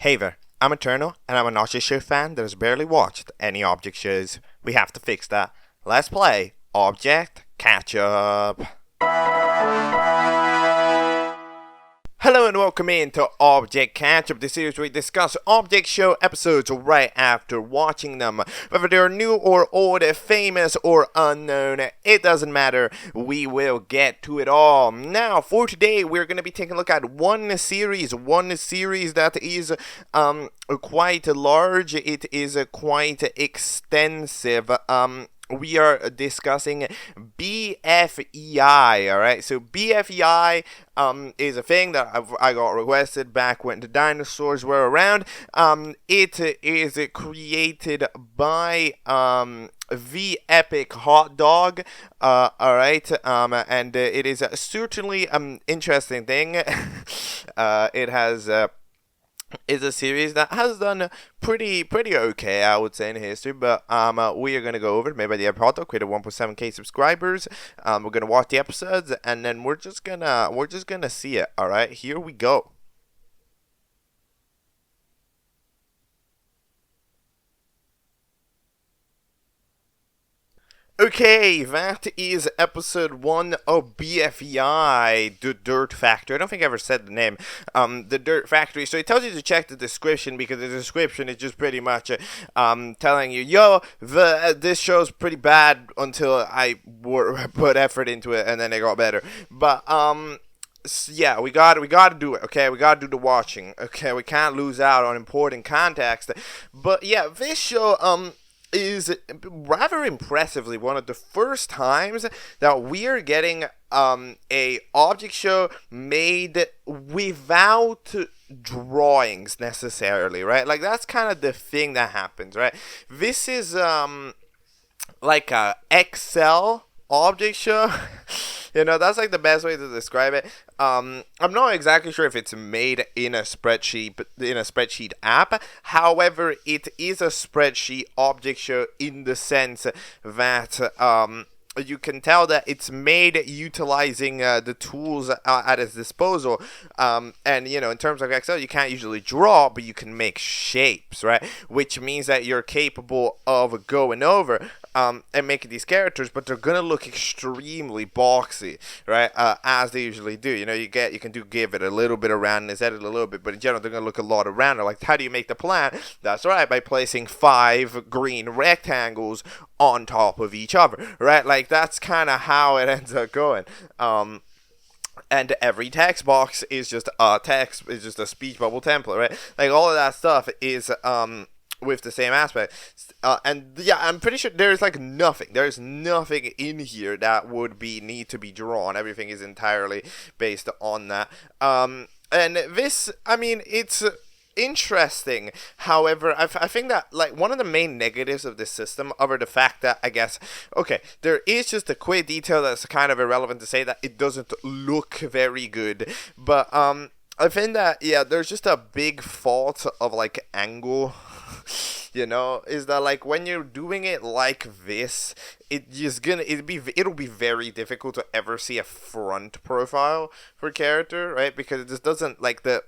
Hey there, I'm Eternal, and I'm an Object Show fan that has barely watched any Object shows. We have to fix that. Let's play Object Catchup. Hello and welcome into Object Catchup, the series where we discuss Object Show episodes right after watching them. Whether they're new or old, famous or unknown, it doesn't matter. We will get to it all. Now, for today, we're going to be taking a look at one series that is quite large. It is quite extensive. We are discussing BFEI, alright? So BFEI is a thing that I got requested back when the dinosaurs were around. It is created by the Epic Hot Dog, alright? And it is certainly an interesting thing. It has... is a series that has done pretty okay, I would say, in history. But we are gonna go over it made by the Epic Hot Dog, created 1.7k subscribers. We're gonna watch the episodes, and then we're just gonna see it. All right, here we go. Okay, that is episode 1 of BFEI, The Dirt Factory. I don't think I ever said the name. The Dirt Factory. So it tells you to check the description, because the description is just pretty much telling you, yo, this show's pretty bad until I put effort into it, and then it got better. But, yeah, we gotta do it, okay? We gotta do the watching, okay? We can't lose out on important context. But, yeah, this show, is rather impressively one of the first times that we are getting a object show made without drawings necessarily, right? Like, that's kind of the thing that happens, right? This is like a Excel object show. You know, that's like the best way to describe it. I'm not exactly sure if it's made in a spreadsheet app. However, it is a spreadsheet object show in the sense that you can tell that it's made utilizing the tools at its disposal. And, you know, in terms of Excel, you can't usually draw, but you can make shapes, right? Which means that you're capable of going over and making these characters, but they're gonna look extremely boxy, right? As they usually do. You know, you can give it a little bit of roundness, edit it a little bit, but in general, they're gonna look a lot of rounder. Like, how do you make the plan? That's right, by placing 5 green rectangles on top of each other, right? Like, that's kind of how it ends up going. And every text box is just a speech bubble template, right? Like, all of that stuff is with the same aspect. And yeah, I'm pretty sure there's nothing in here that would need to be drawn. Everything is entirely based on that. And this, I mean, it's interesting. However, I think that, like, one of the main negatives of this system, over the fact that, I guess, okay, there is just a quick detail that's kind of irrelevant to say, that it doesn't look very good. But I think that, yeah, there's just a big fault of, like, angle. You know, is that, like, when you're doing it like this, it'll be very difficult to ever see a front profile for character, right? Because it just doesn't, like, the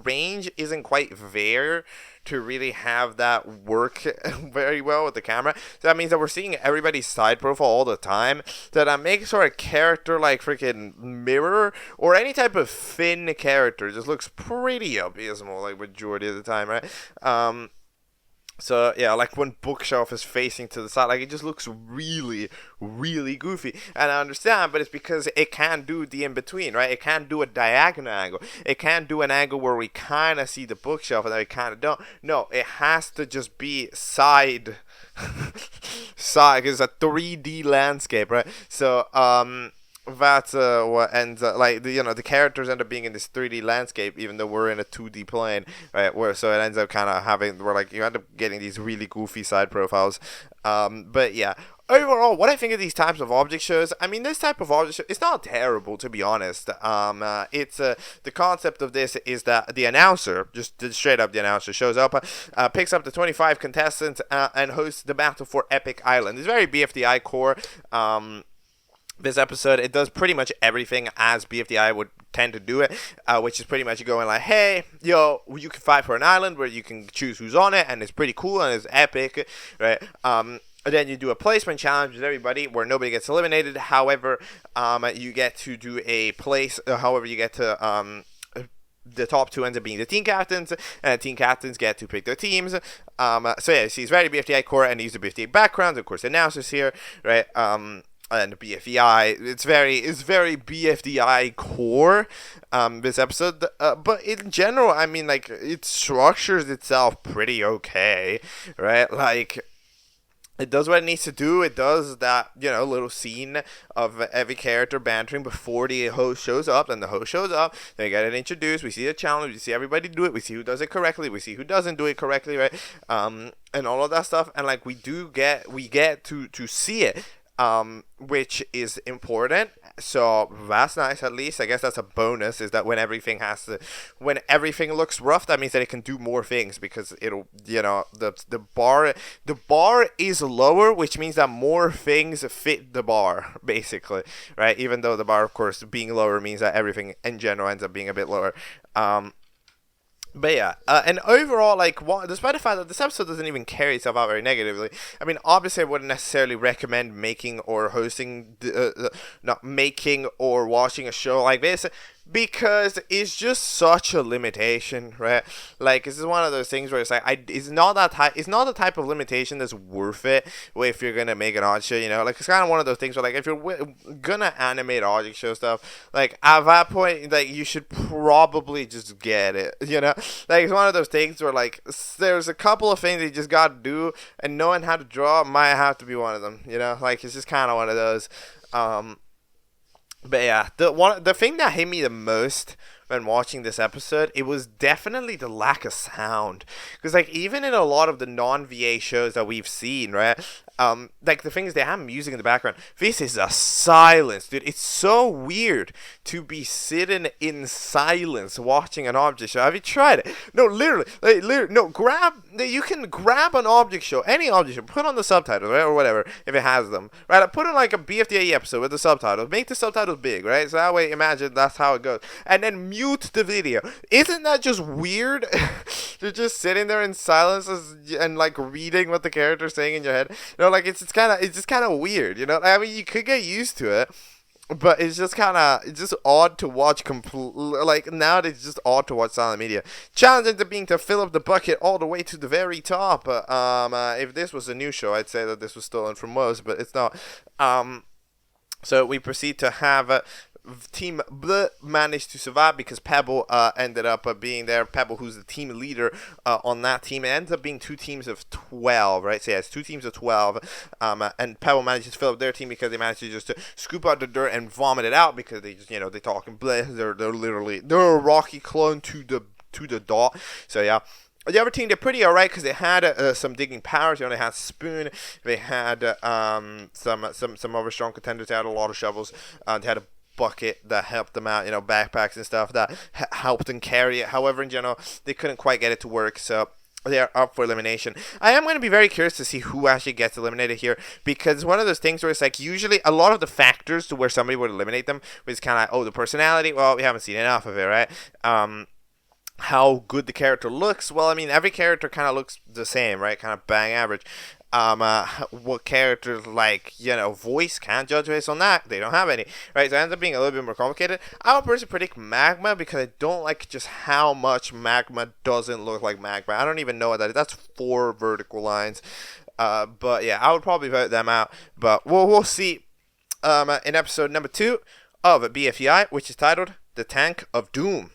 range isn't quite there to really have that work very well with the camera. So that means that we're seeing everybody's side profile all the time. So that makes sort of character like freaking mirror or any type of thin character just looks pretty abysmal, like, majority of the time, right? So, yeah, like, when Bookshelf is facing to the side, like, it just looks really goofy. And I understand, but it's because it can't do the in-between, right? It can't do a diagonal angle. It can't do an angle where we kind of see the bookshelf and then we kind of don't. No, it has to just be side. Side, because it's a 3D landscape, right? So, that's what ends up, like, the characters end up being in this 3D landscape, even though we're in a 2D plane, right? So it ends up kind of you end up getting these really goofy side profiles. But yeah, overall, what I think of these types of object shows, I mean, this type of object show, it's not terrible, to be honest. It's the concept of this is that the announcer, just straight up, the announcer shows up, picks up the 25 contestants, and hosts the battle for Epic Island. It's very BFDI core. this episode, it does pretty much everything as BFDI would tend to do it, which is pretty much going like, hey, yo, you can fight for an island where you can choose who's on it, and it's pretty cool and it's epic, right? And then you do a placement challenge with everybody where nobody gets eliminated. However, you get to do a place. However, you get to the top two ends up being the team captains, and team captains get to pick their teams. So yeah, he's very BFDI core, and he's the BFDI background. Of course, the announcers here, right? And BFEI, it's very BFDI core, this episode, but in general, I mean, like, it structures itself pretty okay, right? Like, it does what it needs to do. It does that, little scene of every character bantering before the host shows up. Then the host shows up. They get it introduced. We see the challenge. We see everybody do it. We see who does it correctly. We see who doesn't do it correctly, right? And all of that stuff. And like we get to see it. Which is important, so that's nice. At least I guess that's a bonus, is that when everything looks rough, that means that it can do more things, because it'll, the bar is lower, which means that more things fit the bar, basically, right? Even though the bar, of course, being lower means that everything in general ends up being a bit lower. But yeah, and overall, like, despite the fact that this episode doesn't even carry itself out very negatively, I mean, obviously I wouldn't necessarily recommend making or hosting, not making or watching a show like this, because it's just such a limitation, right? Like, this is one of those things where it's like, it's not the type of limitation that's worth it if you're gonna make an odd show, like, it's kind of one of those things where, like, if you're gonna animate object show stuff, like, at that point, like, you should probably just get it, like, it's one of those things where, like, there's a couple of things that you just gotta do, and knowing how to draw might have to be one of them, like, it's just kind of one of those. But yeah, the thing that hit me the most when watching this episode, it was definitely the lack of sound. Because, like, even in a lot of the non-VA shows that we've seen, right, like, the thing is, they have music in the background. This is a silence, dude. It's so weird to be sitting in silence watching an object show. Have you tried it? No, literally, you can grab an object show, any object show, put on the subtitles, right, or whatever, if it has them, right? Put on, like, a BFDA episode with the subtitles, make the subtitles big, right? So that way, imagine that's how it goes, and then mute the video. Isn't that just weird? You're just sitting there in silence and, like, reading what the character's saying in your head. Like, it's just kind of weird, I mean, you could get used to it, but it's just odd to watch. Like, nowadays, it's just odd to watch silent media. Challenge ends up being to fill up the bucket all the way to the very top. If this was a new show, I'd say that this was stolen from most, but it's not. So we proceed to have Team Bleh managed to survive because Pebble ended up being there. Pebble, who's the team leader on that team, it ends up being two teams of 12, right? So yeah, it's two teams of 12, and Pebble manages to fill up their team because they managed to just scoop out the dirt and vomit it out, because they just, they talk in Bleh. They're a Rocky clone to the dot. So yeah. The other team, they're pretty alright because they had some digging powers. They had Spoon. They had some other strong contenders. They had a lot of shovels. They had a bucket that helped them out, backpacks and stuff that helped them carry it. However, in general, they couldn't quite get it to work, so they're up for elimination. I am going to be very curious to see who actually gets eliminated here, because it's one of those things where it's like, usually a lot of the factors to where somebody would eliminate them was kind of like, the personality, well, we haven't seen enough of it, right? How good the character looks, well, I mean, every character kind of looks the same, right? Kind of bang average. What characters like, voice, can't judge based on that. They don't have any, right? So it ends up being a little bit more complicated. I would personally predict Magma, because I don't like just how much Magma doesn't look like Magma. I don't even know what that is. That's 4 vertical lines. But yeah, I would probably vote them out. But we'll see in episode number 2 of BFEI, which is titled The Tank of Doom.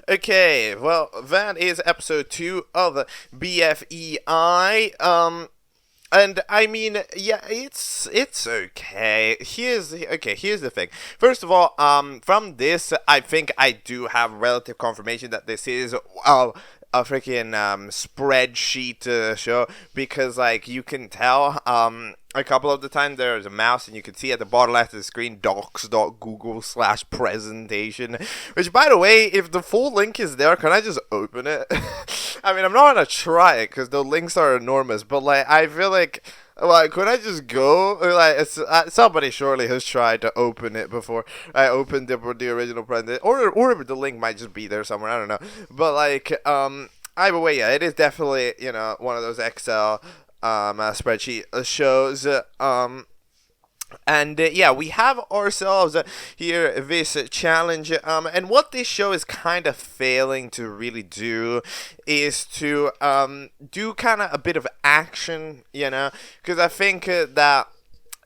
Okay, well, that is episode 2 of BFEI. And I mean, yeah, it's okay. Here's the thing. First of all, from this, I think I do have relative confirmation that this is a freaking spreadsheet show, because like you can tell a couple of the time there's a mouse and you can see at the bottom left of the screen docs.google/presentation, which, by the way, if the full link is there, can I just open it? I mean, I'm not gonna try it because the links are enormous, but like I feel like could I just go? Like, somebody surely has tried to open it before I opened the original presentation, or the link might just be there somewhere. I don't know, but like either way, yeah, it is definitely one of those Excel spreadsheet shows. And yeah, we have ourselves here this challenge, and what this show is kind of failing to really do is to do kind of a bit of action, because I think that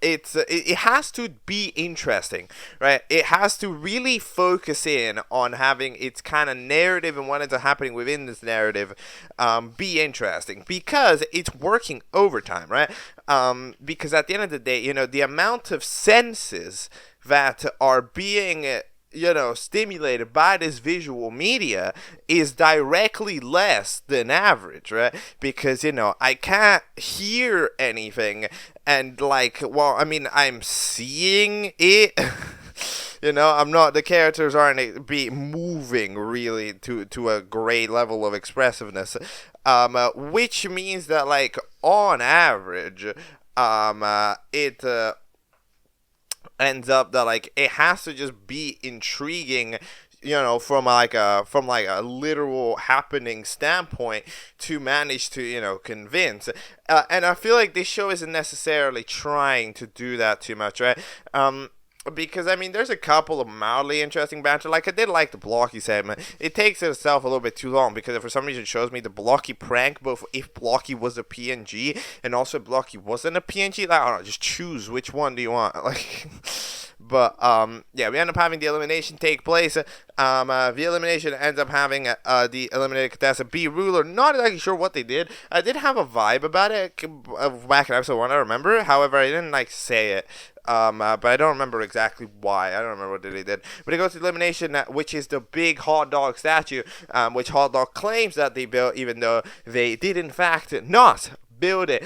it has to be interesting, right? It has to really focus in on having its kind of narrative and what is happening within this narrative be interesting, because it's working overtime, right? Because at the end of the day, the amount of senses that are being stimulated by this visual media is directly less than average, right? Because, I can't hear anything, and I'm seeing it. The characters aren't moving really to a great level of expressiveness, which means that, like, on average, it ends up that, like, it has to just be intriguing, from a literal happening standpoint to manage to, convince. And I feel like this show isn't necessarily trying to do that too much, right? Because, I mean, there's a couple of mildly interesting banter. Like, I did like the Blocky segment. It takes itself a little bit too long, because it for some reason shows me the Blocky prank, both if Blocky was a PNG and also if Blocky wasn't a PNG. Like, I don't know, just choose which one do you want. Like, but, yeah, we end up having the elimination take place. The elimination ends up having the eliminated contestant be Ruler. Not exactly sure what they did. I did have a vibe about it back in episode 1, I remember. However, I didn't, like, say it. But I don't remember exactly why. I don't remember what they did. But it goes to elimination, which is the big hot dog statue, which Hot Dog claims that they built, even though they did in fact not build it.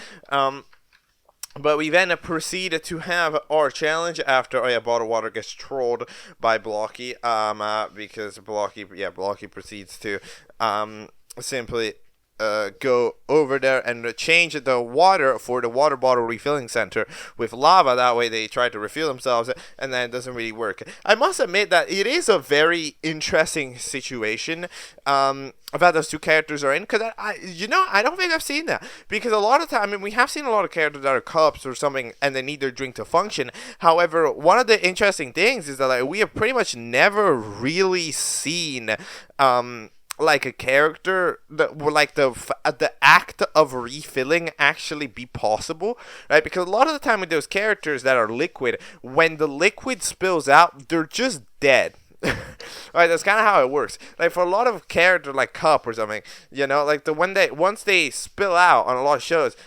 But we then proceed to have our challenge after a bottle of water gets trolled by Blocky, because Blocky proceeds to simply go over there and change the water for the water bottle refilling center with lava. That way they try to refill themselves, and then it doesn't really work. I must admit that it is a very interesting situation that those two characters are in, because I don't think I've seen that, because a lot of time, I mean, we have seen a lot of characters that are cups or something and they need their drink to function. However, one of the interesting things is that, like, we have pretty much never really seen like a character that would, like, the act of refilling actually be possible, right? Because a lot of the time with those characters that are liquid, when the liquid spills out, they're just dead. Right, that's kind of how it works. Like, for a lot of characters like Cup or something, like once they spill out on a lot of shows,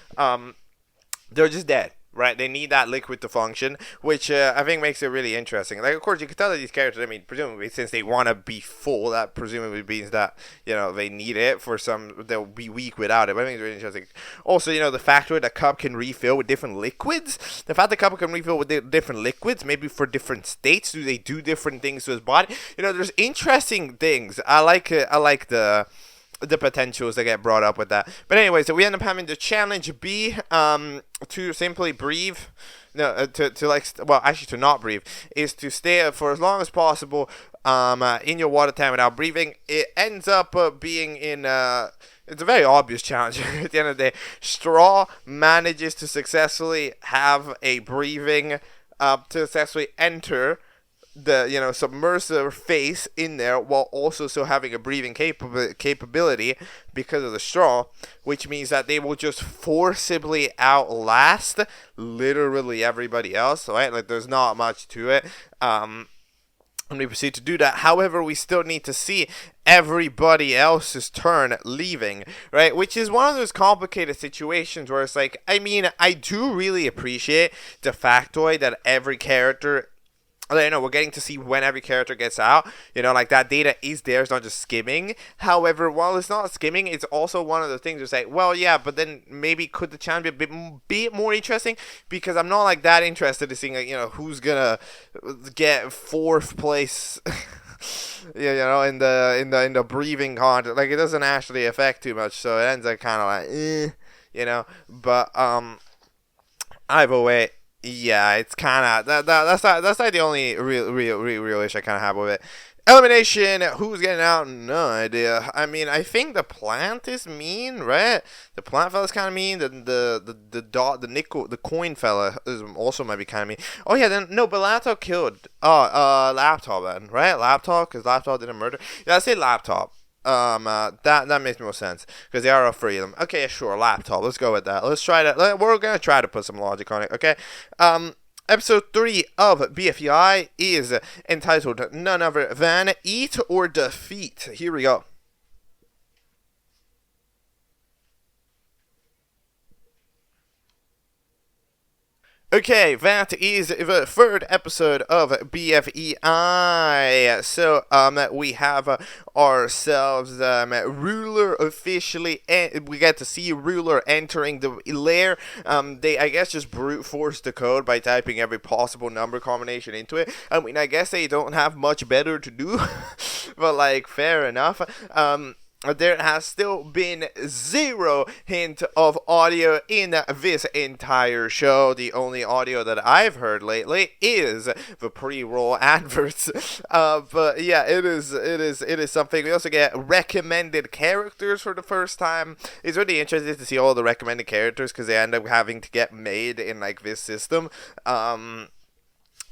they're just dead. Right, they need that liquid to function, which I think makes it really interesting. Like, of course, you can tell that these characters, I mean, presumably, since they want to be full, that presumably means that, they need it for some, they'll be weak without it. But I think it's really interesting. Also, the fact that Cup can refill with different liquids, the fact that Cup can refill with different liquids, maybe for different states, do they do different things to his body? There's interesting things. I like the potentials that get brought up with that. But anyway, so we end up having the challenge be to simply breathe. No, to not breathe, is to stay for as long as possible in your water tank without breathing. It ends up being in it's a very obvious challenge. At the end of the day, Straw manages to successfully have a breathing to successfully enter the submersive face in there, while also having a breathing capability because of the straw, which means that they will just forcibly outlast literally everybody else, right? Like, there's not much to it. And we proceed to do that. However, we still need to see everybody else's turn leaving, right? Which is one of those complicated situations where it's like, I mean, I do really appreciate the factoid that every character we're getting to see when every character gets out. Like that data is there. It's not just skimming. However, while it's not skimming, it's also one of the things to say, well, yeah, but then maybe could the challenge be a bit more interesting? Because I'm not like that interested in seeing, who's gonna get fourth place. Yeah, in the breathing contest. Like, it doesn't actually affect too much, so it ends up kind of like, But either way. Yeah, it's kind of that's like the only real issue I kind of have with it. Elimination. Who's getting out? No idea. I mean, I think the plant is mean, right? The plant fella's kind of mean. The coin fella is also might be kind of mean. Oh yeah, then no, but laptop killed. Laptop then, right? Laptop, because laptop didn't murder. Yeah, I say laptop. That makes more sense because there are all three of them. Okay, sure, laptop. Let's go with that. Let's try to. We're gonna try to put some logic on it. Okay. Episode 3 of BFEI is entitled none other than Eat or Defeat. Here we go. Okay, that is the third episode of BFEI. So, we have ourselves Ruler officially. We get to see Ruler entering the lair. They, I guess, just brute force the code by typing every possible number combination into it. I mean, I guess they don't have much better to do, but like, fair enough. There has still been zero hint of audio in this entire show. The only audio that I've heard lately is the pre-roll adverts. But yeah, it is something. We also get recommended characters for the first time. It's really interesting to see all the recommended characters because they end up having to get made in like this system.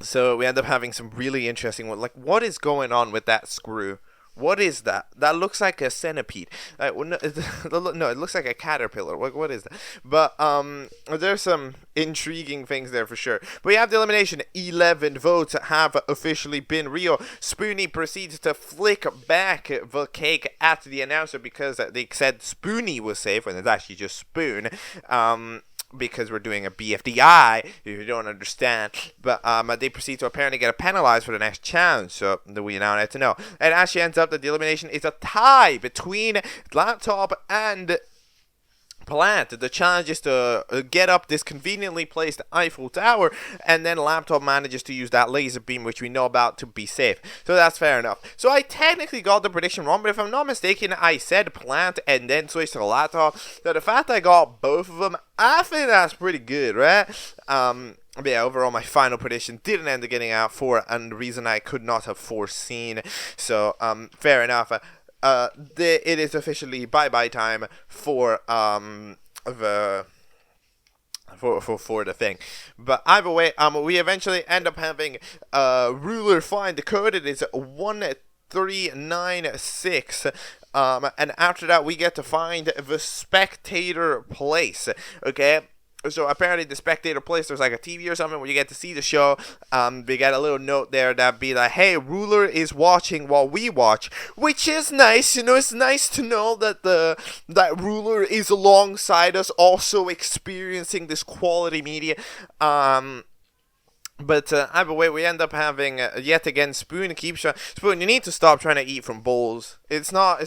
So we end up having some really interesting ones. Like, what is going on with that screw? What is that? That looks like a centipede. No, it looks like a caterpillar. What is that? But there's some intriguing things there for sure. But we have the elimination. 11 votes have officially been real. Spoonie proceeds to flick back the cake at the announcer because they said Spoonie was safe when it's actually just Spoon. Because we're doing a BFDI, if you don't understand. But they proceed to apparently get penalized for the next challenge, so we now need to know. And actually ends up that the elimination is a tie between Laptop and Plant. The challenge is to get up this conveniently placed Eiffel Tower, and then Laptop manages to use that laser beam, which we know about, to be safe. So that's fair enough. So I technically got the prediction wrong, but if I'm not mistaken, I said Plant and then switched to Laptop. So the fact I got both of them, I think that's pretty good, right? But yeah, overall, my final prediction didn't end up getting out for a reason I could not have foreseen. So, fair enough. It is officially bye-bye time for the thing. But either way, we eventually end up having Ruler find the code. It is 1396. And after that, we get to find the spectator place. Okay. So apparently the spectator place, there's like a TV or something where you get to see the show. We get a little note there that be like, hey, Ruler is watching while we watch, which is nice. It's nice to know that that Ruler is alongside us, also experiencing this quality media. But either way, we end up having yet again Spoon keeps Spoon. You need to stop trying to eat from bowls. It's not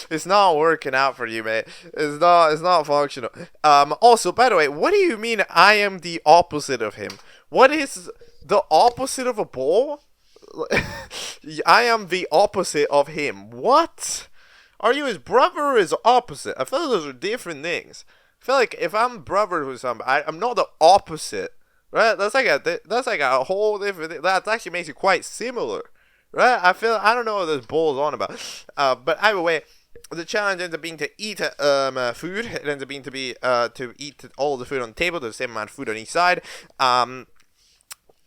it's not working out for you, mate. It's not functional. Also, by the way, what do you mean I am the opposite of him? What is the opposite of a bowl? I am the opposite of him. What? Are you his brother or his opposite? I feel like those are different things. I feel like if I'm brother with somebody, I'm not the opposite. Right, that's like a whole different thing. That actually makes it quite similar, right? I don't know what this bull is on about. But either way, the challenge ends up being to eat food. It ends up being to eat all the food on the table, the same amount of food on each side.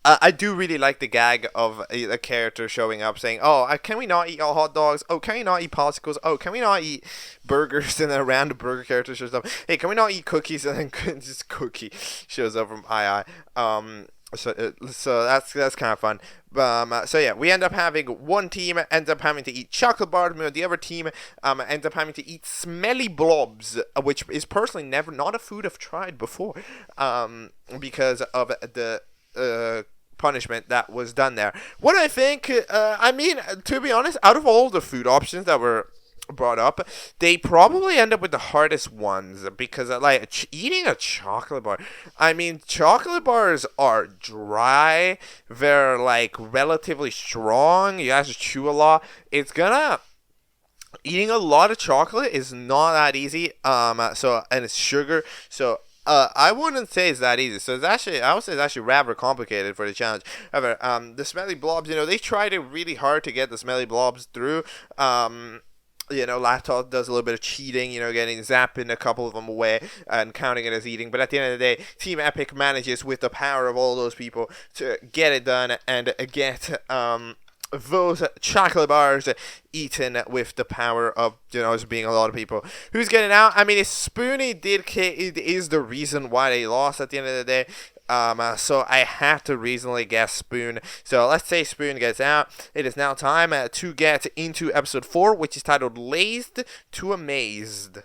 I do really like the gag of a character showing up saying, oh, can we not eat all hot dogs? Oh, can we not eat popsicles? Oh, can we not eat burgers? And then a random burger character shows up. Hey, can we not eat cookies? And then just Cookie shows up from II. So that's kind of fun. So yeah, we end up having one team ends up having to eat chocolate bars, the other team ends up having to eat smelly blobs, which is personally not a food I've tried before, because of the punishment that was done there. What I think, I mean, to be honest, out of all the food options that were brought up, they probably end up with the hardest ones because like eating a chocolate bar. I mean, chocolate bars are dry. They're like relatively strong. You have to chew a lot. Eating a lot of chocolate is not that easy. And it's sugar. So I wouldn't say it's that easy. So I would say it's actually rather complicated for the challenge. However, the smelly blobs, they tried it really hard to get the smelly blobs through. Laptop does a little bit of cheating, zapping a couple of them away and counting it as eating. But at the end of the day, Team Epic manages with the power of all those people to get it done and get those chocolate bars eaten with the power of, just being a lot of people. Who's getting out? I mean, Spoony is the reason why they lost at the end of the day. So I have to reasonably guess Spoon. So let's say Spoon gets out. It is now time to get into episode 4, which is titled Lazed to Amazed.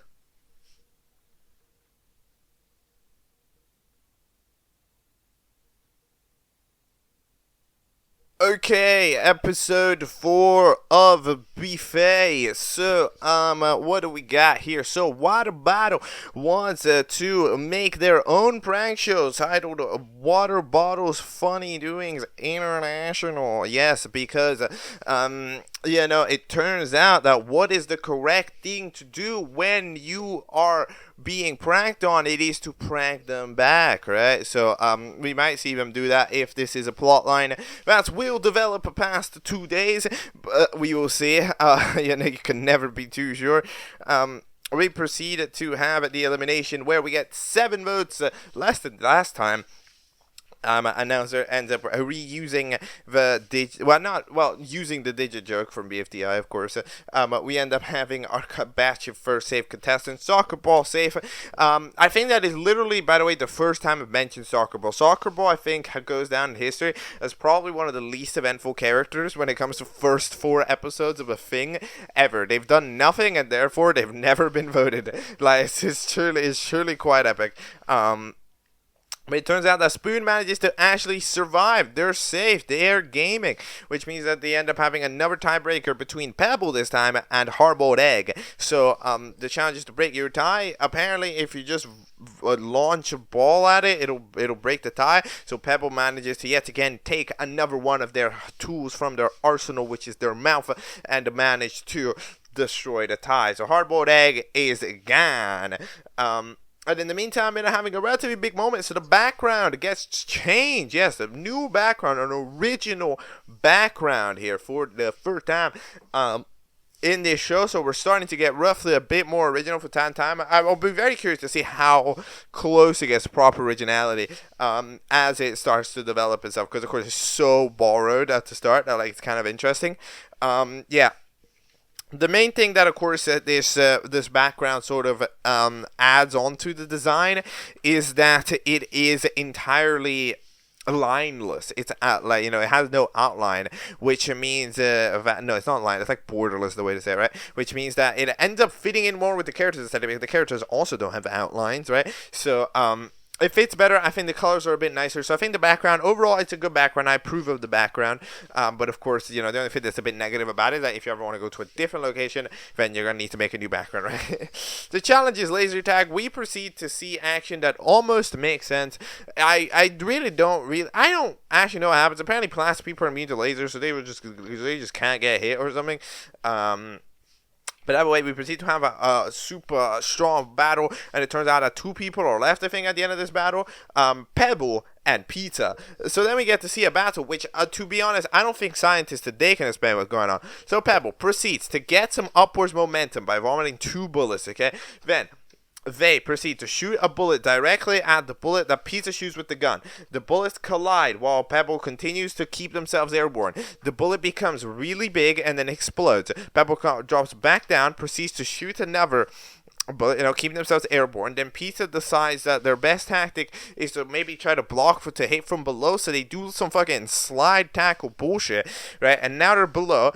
Okay, episode 4 of BFEI. So, what do we got here? So, Water Bottle wants to make their own prank show titled Water Bottle's Funny Doings International. Yes, because, it turns out that what is the correct thing to do when you are being pranked on, it is to prank them back, right? So we might see them do that if this is a plot line that will develop past 2 days, but we will see. You can never be too sure. We proceed to have the elimination where we get 7 votes, less than last time. Announcer ends up reusing using the digit joke from BFDI, of course. We end up having our batch of first safe contestants. Soccer Ball safe. I think that is literally, by the way, the first time I've mentioned Soccer Ball. Soccer Ball, I think, goes down in history as probably one of the least eventful characters when it comes to first 4 episodes of a thing ever. They've done nothing, and therefore they've never been voted. Like, it's truly quite epic. But it turns out that Spoon manages to actually survive. They're safe. They're gaming. Which means that they end up having another tiebreaker between Pebble this time and Hard-Boiled Egg. So the challenge is to break your tie. Apparently, if you just launch a ball at it, it'll break the tie. So Pebble manages to yet again take another one of their tools from their arsenal, which is their mouth, and manage to destroy the tie. So Hard-Boiled Egg is gone. And in the meantime, they're having a relatively big moment, so the background gets changed. Yes, a new background, an original background here for the first time in this show. So we're starting to get roughly a bit more original for time. I'll be very curious to see how close it gets to proper originality as it starts to develop itself. Because, of course, it's so borrowed at the start that it's kind of interesting. Yeah. The main thing that, of course, this background sort of adds on to the design is that it is entirely lineless. It's it has no outline, which means no, it's not line. It's like borderless, the way to say it, right? Which means that it ends up fitting in more with the characters instead of the characters also don't have outlines, right? So it fits better. I think the colors are a bit nicer. So I think the background, overall, it's a good background. I approve of the background. But of course, the only thing that's a bit negative about it is that if you ever want to go to a different location, then you're going to need to make a new background, right? The challenge is laser tag. We proceed to see action that almost makes sense. I don't actually know what happens. Apparently, plastic people are immune to lasers, so they just can't get hit or something. But either way, we proceed to have a super strong battle, and it turns out that 2 people are left, I think, at the end of this battle. Pebble and Pizza. So then we get to see a battle, which, to be honest, I don't think scientists today can explain what's going on. So Pebble proceeds to get some upwards momentum by vomiting 2 bullets, okay? Then they proceed to shoot a bullet directly at the bullet that Pizza shoots with the gun. The bullets collide while Pebble continues to keep themselves airborne. The bullet becomes really big and then explodes. Pebble drops back down, proceeds to shoot another bullet, keeping themselves airborne. Then Pizza decides that their best tactic is to maybe try to block to hit from below, so they do some fucking slide tackle bullshit, right? And now they're below.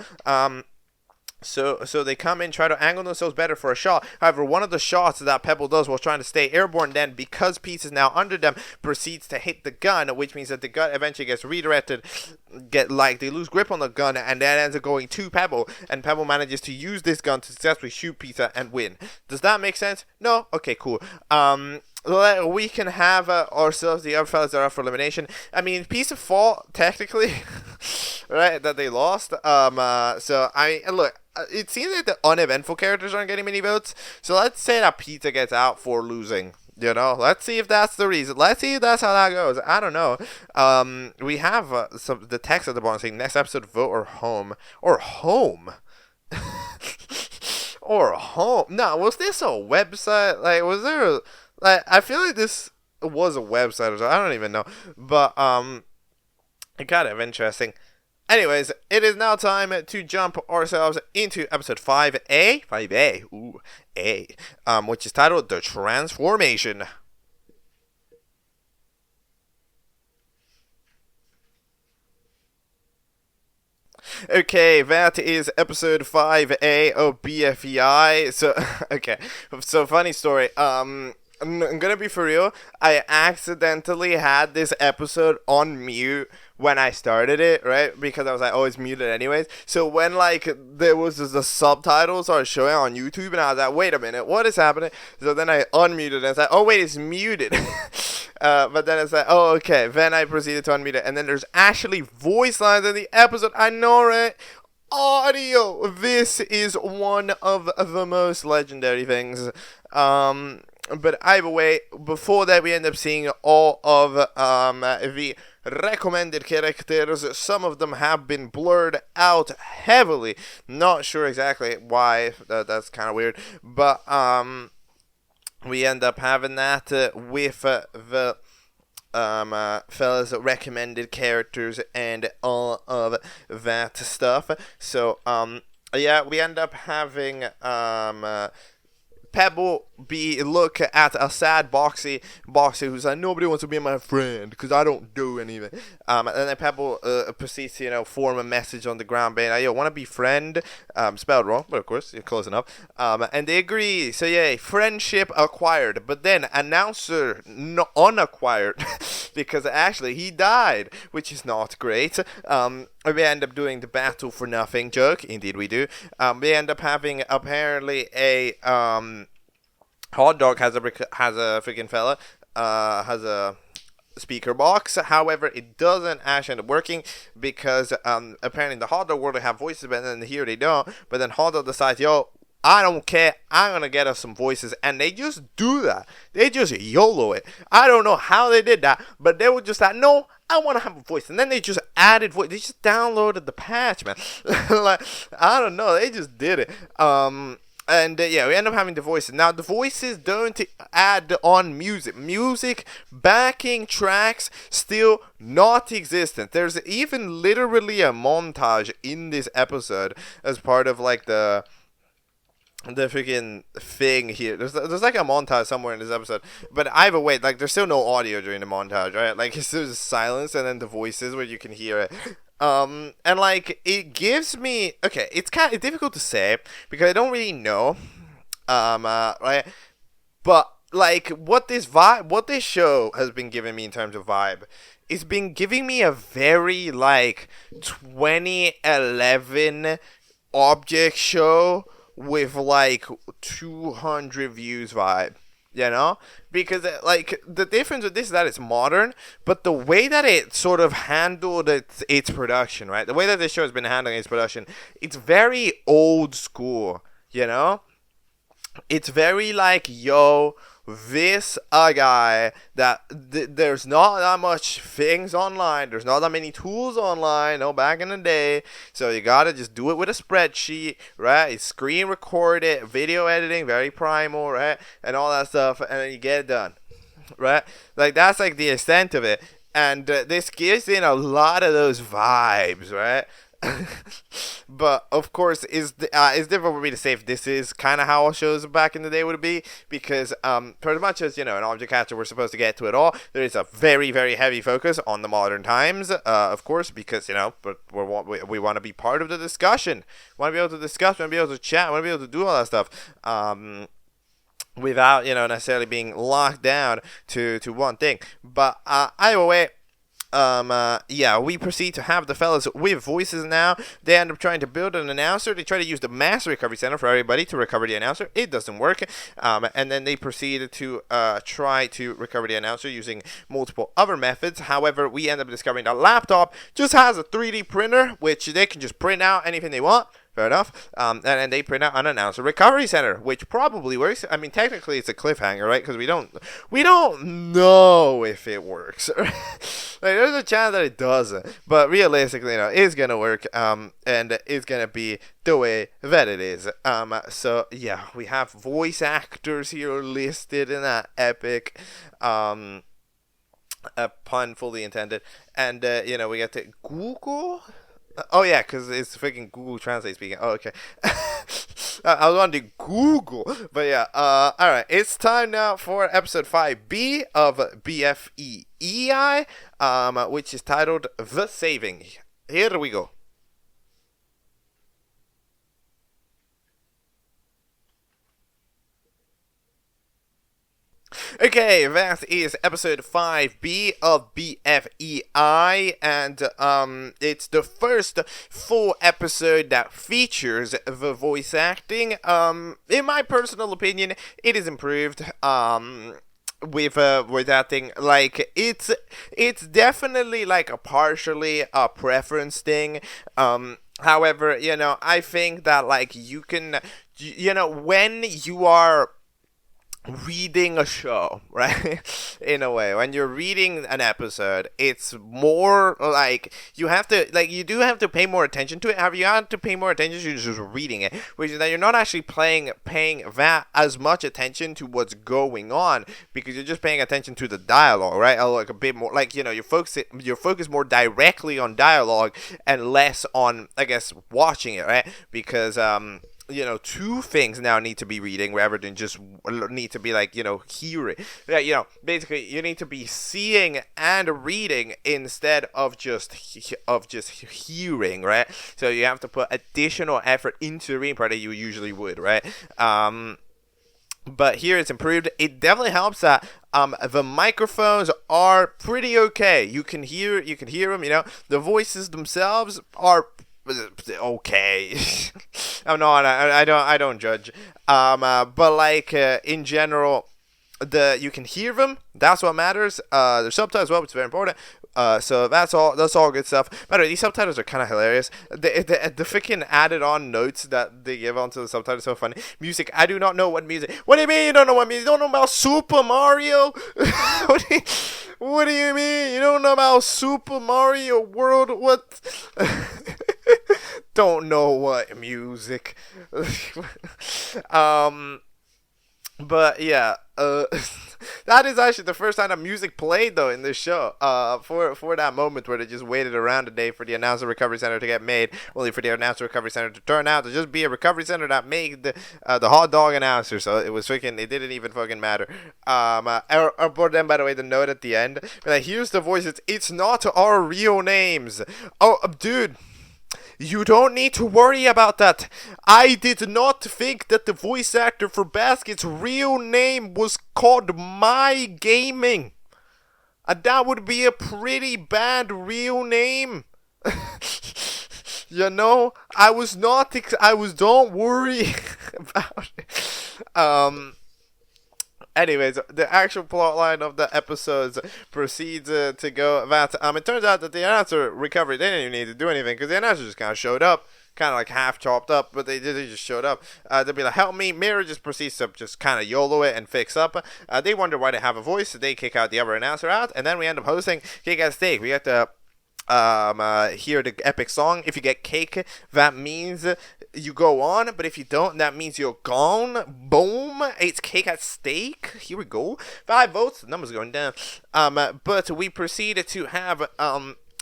So they come in, try to angle themselves better for a shot. However, one of the shots that Pebble does while trying to stay airborne, then because Pete is now under them, proceeds to hit the gun, which means that the gun eventually gets redirected, they lose grip on the gun, and that ends up going to Pebble, and Pebble manages to use this gun to successfully shoot Pizza and win. Does that make sense? No? Okay, cool. We can have ourselves the other fellas that are up for elimination. I mean, Pizza fought technically, right? That they lost. So look. It seems like the uneventful characters aren't getting many votes. So let's say that Pizza gets out for losing. You know, let's see if that's the reason. Let's see if that's how that goes. I don't know. We have the text at the bottom saying next episode vote or home or home. Or home. No, was this a website? Like, was there? I feel like this was a website or something. I don't even know. But it kind of interesting. Anyways, it is now time to jump ourselves into episode 5A, which is titled The Transformation. Okay, that is episode 5A of BFEI. So, okay, so funny story. I'm gonna be for real. I accidentally had this episode on mute when I started it, right? Because I was like, oh, it's muted anyways. So when there was the subtitles started showing on YouTube, and I was like, wait a minute, what is happening? So then I unmuted and I was like, oh wait, it's muted. But then it's like, oh okay. Then I proceeded to unmute it, and then there's actually voice lines in the episode. I know, right? Audio. This is one of the most legendary things. But either way, before that, we end up seeing all of the recommended characters. Some of them have been blurred out heavily. Not sure exactly why. That's kind of weird. But we end up having that with the fellas recommended characters and all of that stuff. So yeah, we end up having Pebble look at a sad Boxy who's like, nobody wants to be my friend because I don't do anything. And then Pebble proceeds to, form a message on the ground being like, yo, want to be friend? Spelled wrong, but of course, you're close enough. And they agree. So yeah, friendship acquired. But then announcer unacquired because actually he died, which is not great. We end up doing the battle for nothing joke. Indeed we do. We end up having apparently a hot dog has a freaking fella has a speaker box. However, it doesn't actually end up working because apparently the hot dog world have voices, but then here they don't. But then hot dog decides, yo, I don't care, I'm gonna get us some voices, and they just do that. They just YOLO it. I don't know how they did that, but they were just like, no, I want to have a voice, and then they just added voice. They just downloaded the patch, man. Like, I don't know, they just did it. And yeah, we end up having the voices. Now, the voices don't add on music. Music backing tracks still not existent. There's even literally a montage in this episode as part of the freaking thing here. There's like a montage somewhere in this episode. But either way, there's still no audio during the montage, right? It's just silence and then the voices where you can hear it. And it gives me, okay, it's kind of difficult to say because I don't really know, right? But what this show has been giving me in terms of vibe, it's been giving me a very 2011 Object Show with 200 views vibe. Because the difference with this is that it's modern, but the way that it sort of handled its production, right? The way that this show has been handling its production, it's very old school, It's very yo, this a guy that there's not that much things online, there's not that many tools online, back in the day, so you gotta just do it with a spreadsheet, right? You screen record it, video editing, very primal, right? And all that stuff, and then you get it done, right? That's the extent of it. And this gives in a lot of those vibes, right? But of course, it's difficult for me to say if this is kind of how shows back in the day would be, because pretty much as an object catcher, we're supposed to get to it all. There is a very very heavy focus on the modern times, of course, because but we want to be part of the discussion. We want to be able to discuss. We want to be able to chat. We want to be able to do all that stuff. Without necessarily being locked down to one thing. But either way, we proceed to have the fellas with voices now. They end up trying to build an announcer. They try to use the Master Recovery Center for everybody to recover the announcer. It doesn't work. And then they proceed to try to recover the announcer using multiple other methods. However, we end up discovering that laptop just has a 3D printer, which they can just print out anything they want. Fair enough. And then they print out an announcer recovery center, which probably works. I mean, technically it's a cliffhanger, right? Because we don't know if it works. There's a chance that it doesn't, but realistically, it's gonna work. And it's gonna be the way that it is. So yeah, we have voice actors here listed in that epic. A pun fully intended, and we get to Google. Oh yeah, because it's freaking Google Translate speaking. Oh, okay. I was on to Google, but yeah. All right, it's time now for episode 5B of BFEI, which is titled "The Saving." Here we go. Okay, that is episode 5B of BFEI, and it's the first full episode that features the voice acting. In my personal opinion, it is improved. With that thing, like it's definitely like a partially a preference thing. However, I think that like you can, when you are reading a show, right? In a way, when you're reading an episode, it's more like you do have to pay more attention to it. However, you have to pay more attention to just reading it, which is that you're not actually paying that as much attention to what's going on, because you're just paying attention to the dialogue, right? Or like a bit more, like you're focused more directly on dialogue and less on, I guess, watching it, right? Because two things now need to be reading rather than just need to be like, hearing. Yeah, basically you need to be seeing and reading instead of just hearing, right? So you have to put additional effort into the reading part that you usually would, right? But here it's improved. It definitely helps that the microphones are pretty okay. You can hear them. The voices themselves are okay. I don't judge. But like in general, you can hear them. That's what matters. There's subtitles as well, which is very important. So that's all good stuff. By the way, these subtitles are kind of hilarious. The freaking added on notes that they give onto the subtitles are so funny. Music, I do not know what music. What do you mean you don't know what music? You don't know about Super Mario? What do you mean? You don't know about Super Mario World? What? Don't know what music. But yeah, that is actually the first time that music played though in this show. For that moment where they just waited around a day for the announcer recovery center to get made, only for the announcer recovery center to turn out to just be a recovery center that made the hot dog announcer. So it was freaking. It didn't even fucking matter. But then, by the way, the note at the end, like, here's the voices. It's not our real names. Oh, dude. You don't need to worry about that. I did not think that the voice actor for Basket's real name was called My Gaming. And that would be a pretty bad real name. I was don't worry about it. Anyways, the actual plot line of the episodes proceeds to go that it turns out that the announcer recovery, they didn't even need to do anything because the announcer just kind of showed up, kind of like half chopped up, but they just showed up. They'll be like, help me. Mirror just proceeds to just kind of YOLO it and fix up. They wonder why they have a voice, so they kick out the other announcer out, and then we end up hosting Kick Ass Steak. We get to hear the epic song. If you get cake, that means you go on, but if you don't, that means you're gone. Boom. It's Cake at Stake. Here we go. 5 votes. The number's going down. But we proceeded to have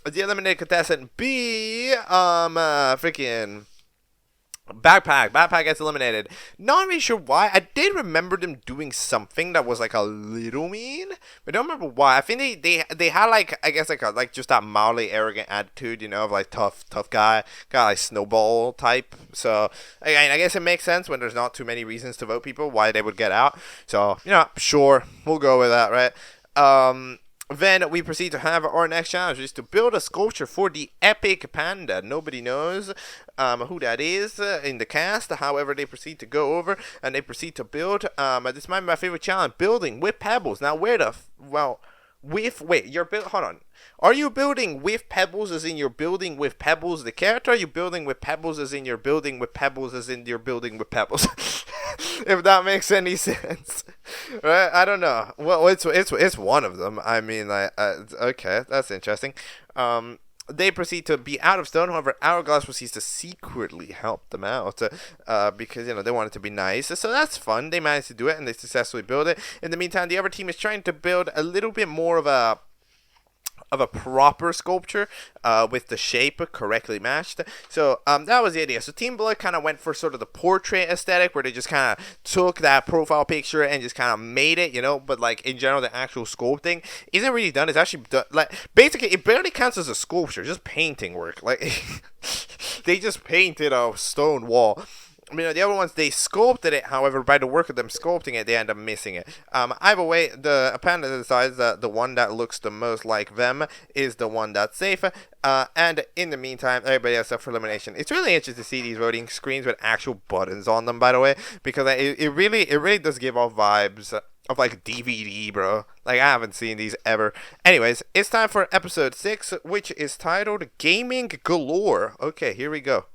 the eliminated contestant B, freaking Backpack gets eliminated. Not really sure why. I did remember them doing something that was like a little mean, but I don't remember why. I think they had like, I guess like just that mildly arrogant attitude, you know, of like tough guy, kind of like snowball type. So I guess it makes sense when there's not too many reasons to vote people why they would get out. So sure, we'll go with that, right? Then we proceed to have our next challenge, which is to build a sculpture for the epic panda. Nobody knows who that is in the cast. However, they proceed to go over and they proceed to build. This might be my favorite challenge: building with pebbles. Now, hold on. Are you building with pebbles as in you're building with pebbles the character? Or are you building with pebbles as in you're building with pebbles as in you're building with pebbles? If that makes any sense. Right? I don't know. Well, it's one of them. I mean, okay, that's interesting. They proceed to be out of stone. However, Hourglass proceeds to secretly help them out because, they want it to be nice. So that's fun. They managed to do it, and they successfully build it. In the meantime, the other team is trying to build a little bit more of a proper sculpture with the shape correctly matched. So that was the idea. So Team Blood kind of went for sort of the portrait aesthetic, where they just kind of took that profile picture and just kind of made it, but like in general the actual sculpting isn't really done. It's actually done, like, basically it barely counts as a sculpture, just painting work. Like they just painted a stone wall. The other ones, they sculpted it. However, by the work of them sculpting it, they end up missing it. Either way, the panda decides that the one that looks the most like them is the one that's safe. And in the meantime, everybody else up for elimination. It's really interesting to see these voting screens with actual buttons on them, by the way, because it really does give off vibes of like DVD, bro. Like, I haven't seen these ever. Anyways, it's time for episode 6, which is titled Gaming Galore. Okay, here we go.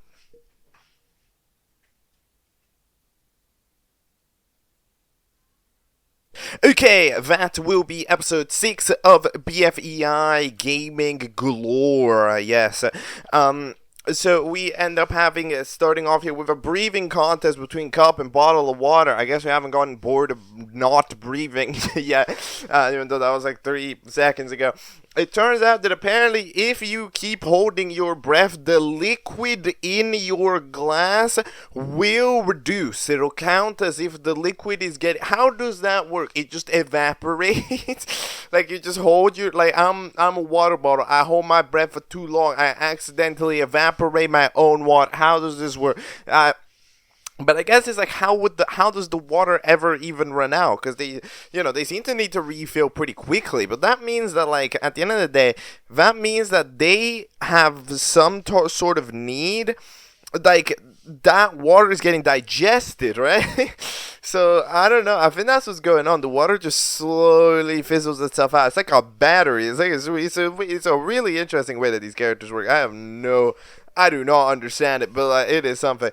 Okay, that will be episode 6 of BFEI Gaming Galore, yes. So we end up starting off here with a breathing contest between cup and bottle of water. I guess we haven't gotten bored of not breathing yet, even though that was like 3 seconds ago. It turns out that apparently if you keep holding your breath, the liquid in your glass will reduce. It'll count as if the liquid is getting... How does that work? It just evaporates? Like, you just hold your... Like, I'm a water bottle. I hold my breath for too long. I accidentally evaporate my own water. How does this work? But I guess it's like, how does the water ever even run out? Because they seem to need to refill pretty quickly. But that means that, like, at the end of the day, that means that they have some sort of need, like, that water is getting digested, right? So, I don't know. I think that's what's going on. The water just slowly fizzles itself out. It's like a battery. It's a really interesting way that these characters work. I do not understand it, but it is something.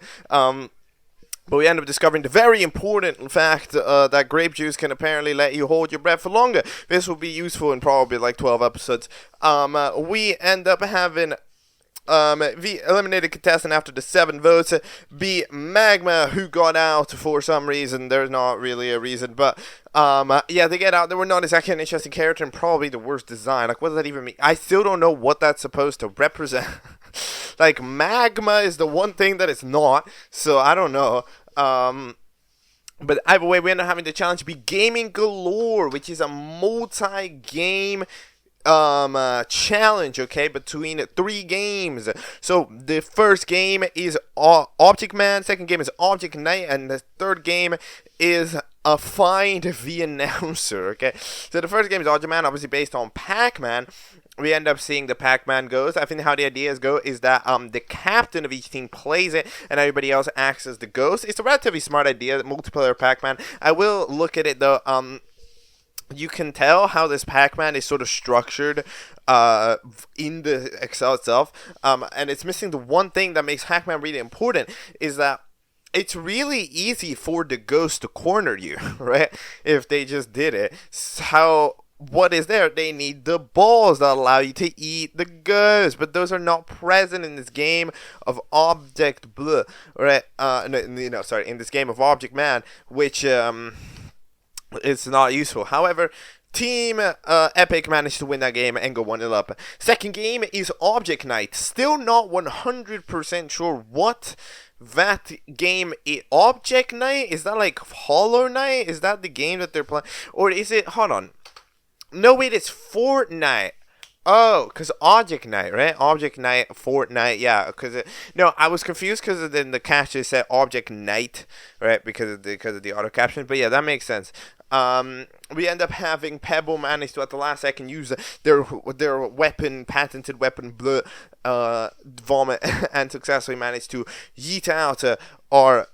But we end up discovering the very important fact that grape juice can apparently let you hold your breath for longer. This will be useful in probably like 12 episodes. We end up having the eliminated contestant after the 7 votes be Magma, who got out for some reason. There's not really a reason, but yeah, they get out. They were not exactly an interesting character and probably the worst design. Like, what does that even mean? I still don't know what that's supposed to represent. Like, magma is the one thing that it's not, so I don't know. But either way, we end up having the challenge be Gaming Galore, which is a multi-game challenge, okay, between 3 games. So the first game is Object Man, second game is Object Knight, and the third game is Find the Announcer, okay. So the first game is Object Man, obviously based on Pac-Man. We end up seeing the Pac-Man ghost. I think how the ideas go is that the captain of each team plays it and everybody else acts as the ghost. It's a relatively smart idea, multiplayer Pac-Man. I will look at it though. You can tell how this Pac-Man is sort of structured in the Excel itself. And it's missing the one thing that makes Pac-Man really important is that it's really easy for the ghost to corner you, right? If they just did it. What is there? They need the balls that allow you to eat the ghost, but those are not present in this game of Object Blue, right? In this game of Object Man, which it's not useful. However, Team Epic managed to win that game and go 1-0 up. Second game is Object Night. Still not 100% sure what that game is. Object Night? Is that like Hollow Knight? Is that the game that they're playing? Or is it, hold on. No, wait, it's Fortnite. Oh, because Object Night, right? Object Night, Fortnite, yeah. No, I was confused because then the caption said Object Night, right? Because of the auto caption. But yeah, that makes sense. We end up having Pebble manage to at the last second use their weapon, patented weapon, vomit, and successfully manage to yeet out our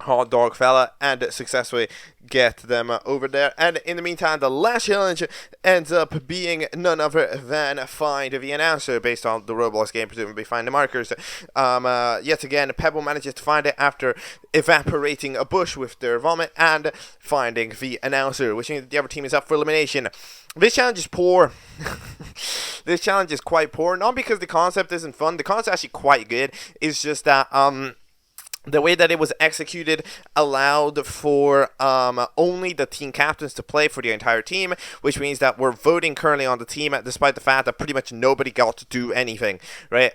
hot dog fella and successfully get them over there. And in the meantime, the last challenge ends up being none other than find the announcer, based on the Roblox game, presumably find the markers. Yet again, Pebble manages to find it after evaporating a bush with their vomit and finding the announcer, which means the other team is up for elimination. This challenge is poor. This challenge is quite poor, not because the concept isn't fun. The concept is actually quite good. It's just that the way that it was executed allowed for only the team captains to play for the entire team, which means that we're voting currently on the team despite the fact that pretty much nobody got to do anything, right?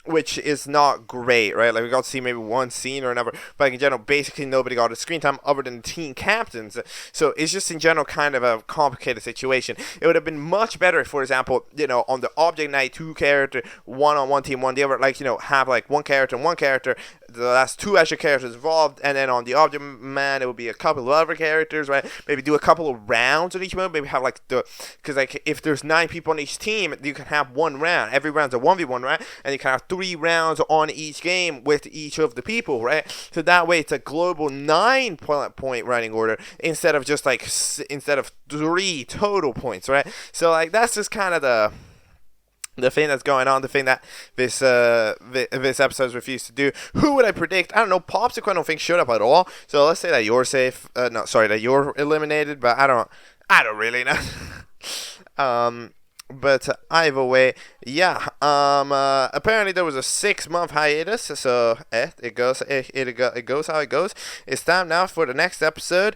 Which is not great, right? Like, we got to see maybe one scene or another, but in general, basically nobody got a screen time other than the team captains. So it's just in general kind of a complicated situation. It would have been much better if, for example, on the Object Night, 2 character, one on one team, one the other, like, have like one character and one character, the last 2 extra characters involved, and then on the Object Man, it would be a couple of other characters, right? Maybe do a couple of rounds on each mode, maybe have like because like if there's 9 people on each team, you can have 1 round. Every round's a 1v1, right? And you can have 3 rounds on each game with each of the people, right? So that way it's a global 9-point running order instead of just like 3 total points, right? So like that's just kind of the thing that's going on, the thing that this episode's refused to do. Who would I predict? I don't know. Popsicle I don't think showed up at all. So let's say that you're safe. That you're eliminated, but I don't really know. But either way, yeah. Apparently there was a 6-month hiatus, so it goes how it goes. It's time now for the next episode,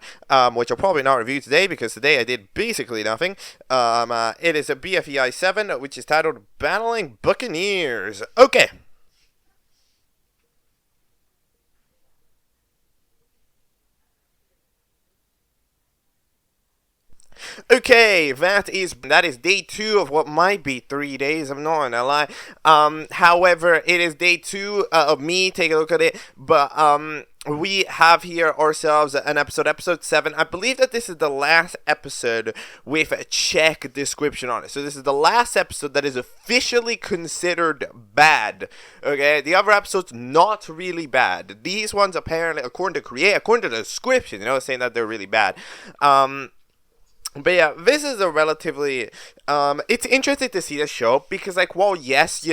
which I'll probably not review today because today I did basically nothing. It is a BFEI 7, which is titled Battling Buccaneers. Okay. Okay, that is day 2 of what might be 3 days. I'm not gonna lie. However, it is day 2 of me taking a look at it. But we have here ourselves an episode 7. I believe that this is the last episode with a check description on it. So this is the last episode that is officially considered bad. Okay, the other episodes not really bad. These ones apparently, according to the description, saying that they're really bad. But yeah, this is a relatively, it's interesting to see the show because, like, well, yes,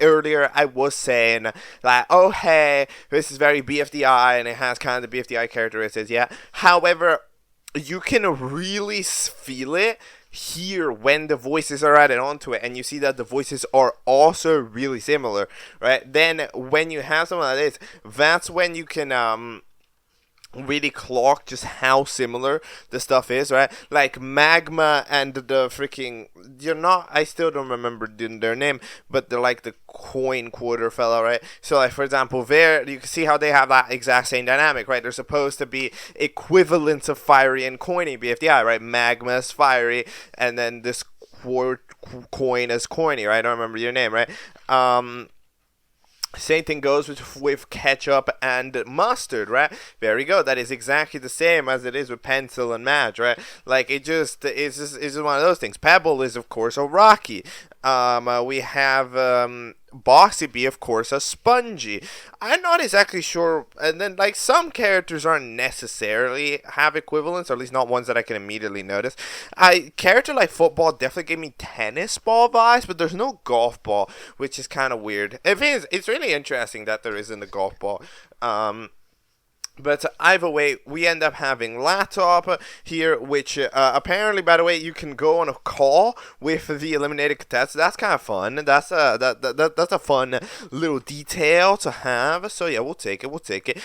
earlier I was saying, like, oh, hey, this is very BFDI and it has kind of the BFDI characteristics, yeah. However, you can really feel it here when the voices are added onto it, and you see that the voices are also really similar, right? Then when you have something like this, that's when you can, really clock just how similar the stuff is, right? Like Magma and the freaking, I still don't remember their name, but they're like the coin quarter fella, right? So like, for example, there you can see how they have that exact same dynamic, right? They're supposed to be equivalents of Fiery and Coiny BFDI, right? Magma is Fiery, and then this coin is Coiny, right? I don't remember your name, right? Same thing goes with Catchup and Mustard, right? There we go. That is exactly the same as it is with Pencil and Madge, right? Like, it's just one of those things. Pebble is, of course, a Rocky. We have Boxy be, of course, a Spongy. I'm not exactly sure. And then, like, some characters aren't necessarily have equivalents, or at least not ones that I can immediately notice. Character like Football definitely gave me tennis ball vibes, but there's no golf ball, which is kind of weird. It's really interesting that there isn't a golf ball. But either way, we end up having Laptop here, which apparently, by the way, you can go on a call with the eliminated cadets. That's kind of fun. That's a fun little detail to have. So yeah, we'll take it.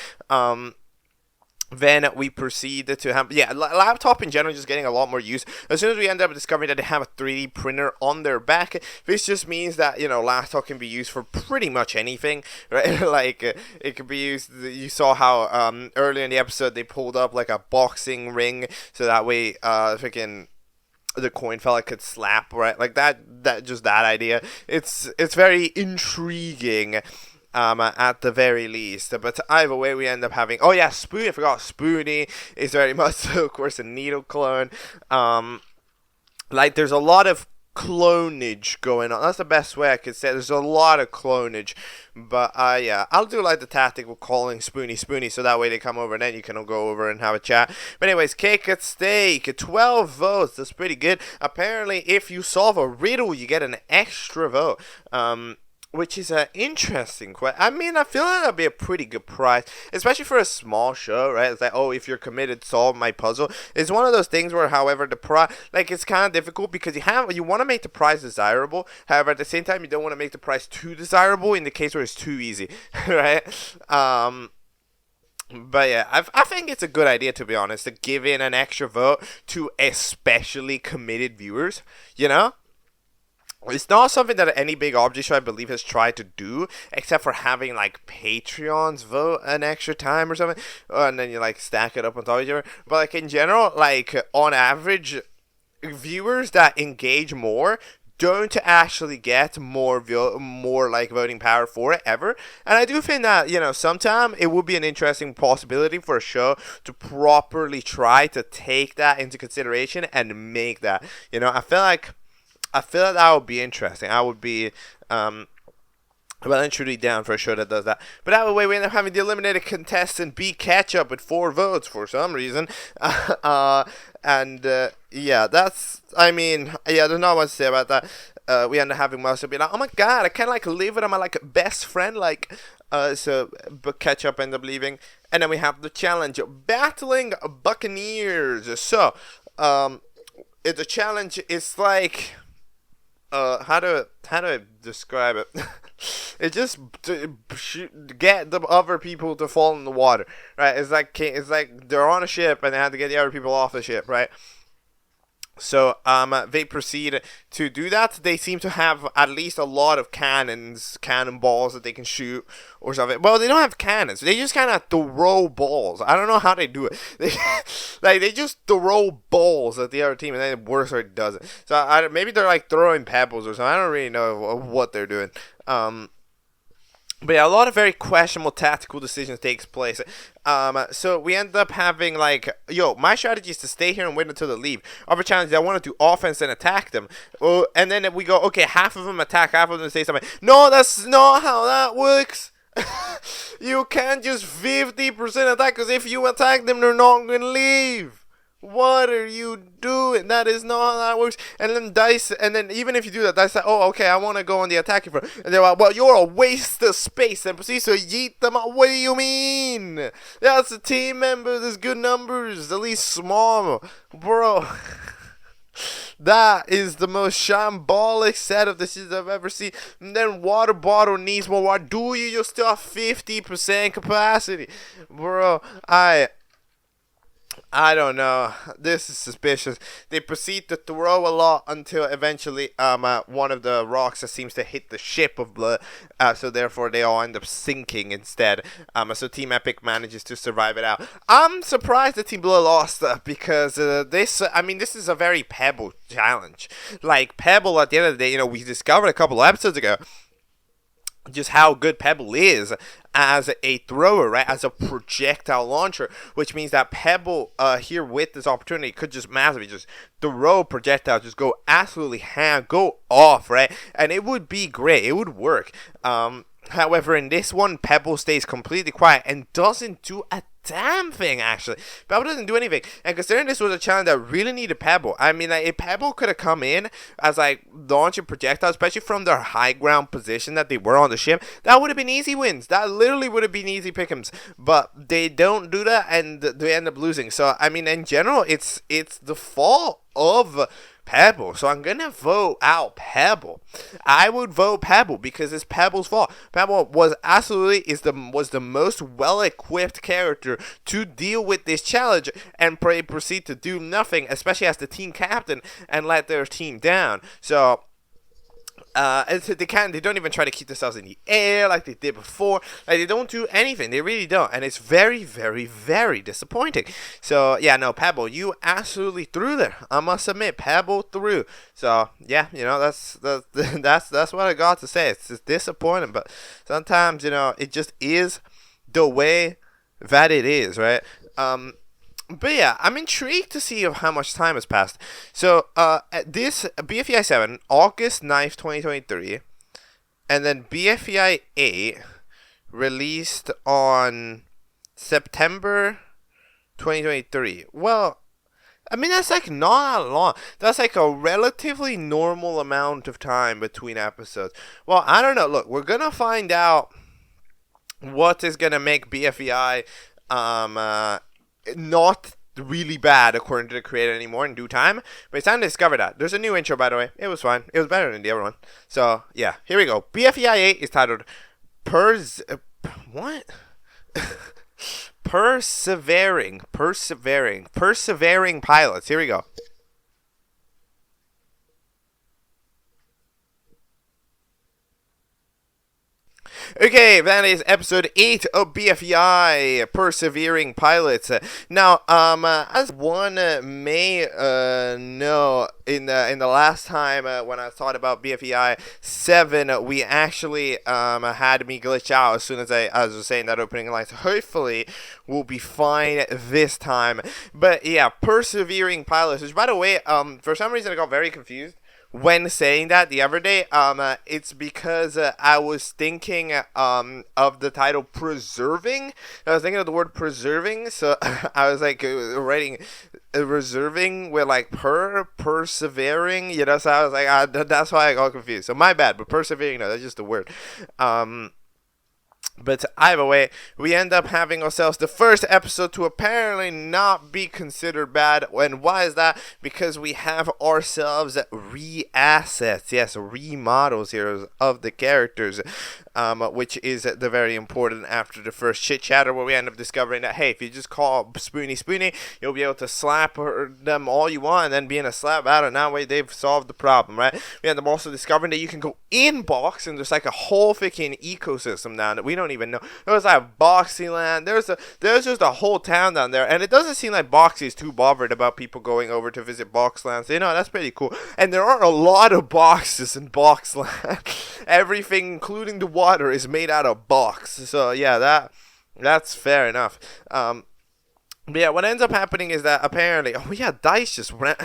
then we proceed to have, laptop in general just getting a lot more use. As soon as we end up discovering that they have a 3D printer on their back, this just means that, laptop can be used for pretty much anything, right? Like, it could be used, you saw how, earlier in the episode, they pulled up, like, a boxing ring, so that way, freaking the coin fella could slap, right? Like, that idea. It's very intriguing. At the very least, but either way, we end up having. Oh yeah, Spoonie. I forgot. Spoonie is very much so, of course, a needle clone. Like there's a lot of clonage going on. That's the best way I could say. There's a lot of clonage, but yeah, I'll do like the tactic of calling Spoonie, so that way they come over and then you can go over and have a chat. But anyways, cake at stake, 12 votes. That's pretty good. Apparently, if you solve a riddle, you get an extra vote. Which is an interesting question. I mean, I feel like that'd be a pretty good prize, especially for a small show, right? It's like, oh, if you're committed, solve my puzzle. It's one of those things where, however, the prize, like, it's kind of difficult because you want to make the prize desirable. However, at the same time, you don't want to make the prize too desirable in the case where it's too easy, right? But yeah, I think it's a good idea, to be honest, to give in an extra vote to especially committed viewers, It's not something that any big object show, I believe, has tried to do, except for having, like, Patreons vote an extra time or something, and then you, like, stack it up on top of each other. But, like, in general, like, on average, viewers that engage more don't actually get more like voting power for it ever. And I do think that, sometime it would be an interesting possibility for a show to properly try to take that into consideration and make that, I feel like that would be interesting. I would be well and truly down for a show that does that. But that way we end up having the eliminated contestant be Catchup with 4 votes for some reason. Yeah, there's not much to say about that. We end up having most of be like, oh my god, I kind of like live with my like best friend, but Catchup end up leaving. And then we have the challenge, battling Buccaneers. So, the challenge is like, how do I describe it? It just get the other people to fall in the water, right? It's like they're on a ship and they have to get the other people off the ship, right? So they proceed to do that. They seem to have at least a lot of cannonballs that they can shoot or something. Well, they don't have cannons. They just kind of throw balls. I don't know how they do it. They just throw balls at the other team, and then Worser does it. So maybe they're like throwing pebbles or something. I don't really know what they're doing. But yeah, a lot of very questionable tactical decisions takes place. So we end up having my strategy is to stay here and wait until they leave. Other challenge, I want to do offense and attack them. And then we go, okay, half of them attack, half of them say something. No, that's not how that works. You can't just 50% attack, because if you attack them, they're not going to leave. What are you doing? That is not how that works. And then Dice, and then even if you do that, Dice say, oh, okay, I want to go on the attacking front. And they're like, well, you're a waste of space. And proceeds to yeet them out. What do you mean? That's a team member. There's good numbers. At least small. Bro. That is the most shambolic set of decisions I've ever seen. And then water bottle needs more water. Do you still have 50% capacity? Bro, I don't know. This is suspicious. They proceed to throw a lot until eventually one of the rocks seems to hit the ship of blood. So therefore they all end up sinking instead. So Team Epic manages to survive it out. I'm surprised that Team Blue lost because this is a very Pebble challenge. Like Pebble, at the end of the day, we discovered a couple of episodes ago just how good Pebble is as a thrower, right? As a projectile launcher, which means that Pebble here with this opportunity could just massively just throw projectiles, just go absolutely go off, right? And it would be great. It would work. However, in this one, Pebble stays completely quiet and doesn't do a damn thing, actually. Pebble doesn't do anything. And considering this was a challenge that really needed Pebble, I mean, if Pebble could have come in as, launching projectiles, especially from their high ground position that they were on the ship, that would have been easy wins. That literally would have been easy pick'ems. But they don't do that, and they end up losing. So, I mean, in general, it's the fault of Pebble. So I'm gonna vote out Pebble. I would vote Pebble because it's Pebble's fault. Pebble was the most well equipped character to deal with this challenge and proceed to do nothing, especially as the team captain, and let their team down. So they don't even try to keep themselves in the air like they did before. Like, they don't do anything. They really don't, and it's very, very, very disappointing. So yeah, no, Pebble, you absolutely threw there. I must admit, Pebble threw. So yeah, that's what I got to say. It's just disappointing, but sometimes it just is the way that it is, right? But yeah, I'm intrigued to see how much time has passed. So, this BFEI 7, August 9th, 2023, and then BFEI 8, released on September 2023. Well, I mean, that's like not long. That's like a relatively normal amount of time between episodes. Well, I don't know. Look, we're gonna find out what is gonna make BFEI, not really bad according to the creator anymore in due time, but it's time to discover that. There's a new intro, by the way. It was fine. It was better than the other one. So yeah, here we go. BFEI 8 is titled Persevering Pilots. Here we go. Okay, that is episode 8 of BFEI, Persevering Pilots. Now, as one may know, in the last time when I thought about BFEI 7, we actually had me glitch out as soon as I was saying that opening line. So hopefully, we'll be fine this time. But yeah, Persevering Pilots, which by the way, for some reason I got very confused when saying that the other day. It's because I was thinking of the title Preserving. I was thinking of the word preserving, so I was like writing reserving with like persevering, so I was like, that's why I got confused. So my bad, but persevering, no, that's just a word. But either way, we end up having ourselves the first episode to apparently not be considered bad. And why is that? Because we have ourselves re-assets. Yes, remodels here of the characters. Which is the very important after the first chit chatter, where we end up discovering that, hey, if you just call Spoony, you'll be able to slap them all you want and then be in a slap battle, and that way they've solved the problem, right? We end up also discovering that you can go in box, and there's like a whole freaking ecosystem down that we don't even know. There's like Boxyland, there's just a whole town down there, and it doesn't seem like Boxy is too bothered about people going over to visit Boxland. So, that's pretty cool. And there are a lot of boxes in Boxland. Everything, including the water, is made out of box. So yeah, that's fair enough. But yeah, what ends up happening is that apparently, Dice just ran.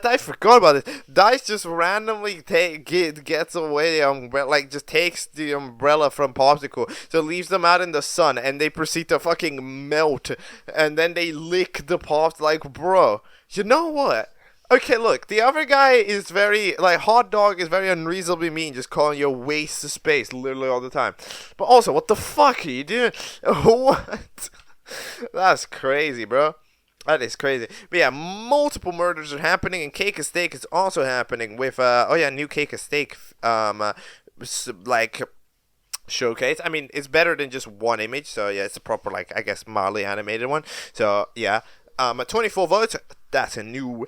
I forgot about this. Dice just randomly gets away the umbrella, like just takes the umbrella from Popsicle, so leaves them out in the sun, and they proceed to fucking melt, and then they lick the pops. Like, bro, you know what? Okay, look, the other guy is very, Hot Dog is very unreasonably mean, just calling you a waste of space literally all the time. But also, what the fuck are you doing? What? That's crazy, bro. That is crazy. But yeah, multiple murders are happening, and Cake of Steak is also happening with, new Cake of Steak, showcase. I mean, it's better than just one image, so yeah, it's a proper, I guess, mildly animated one. So, yeah. 24 votes, that's a new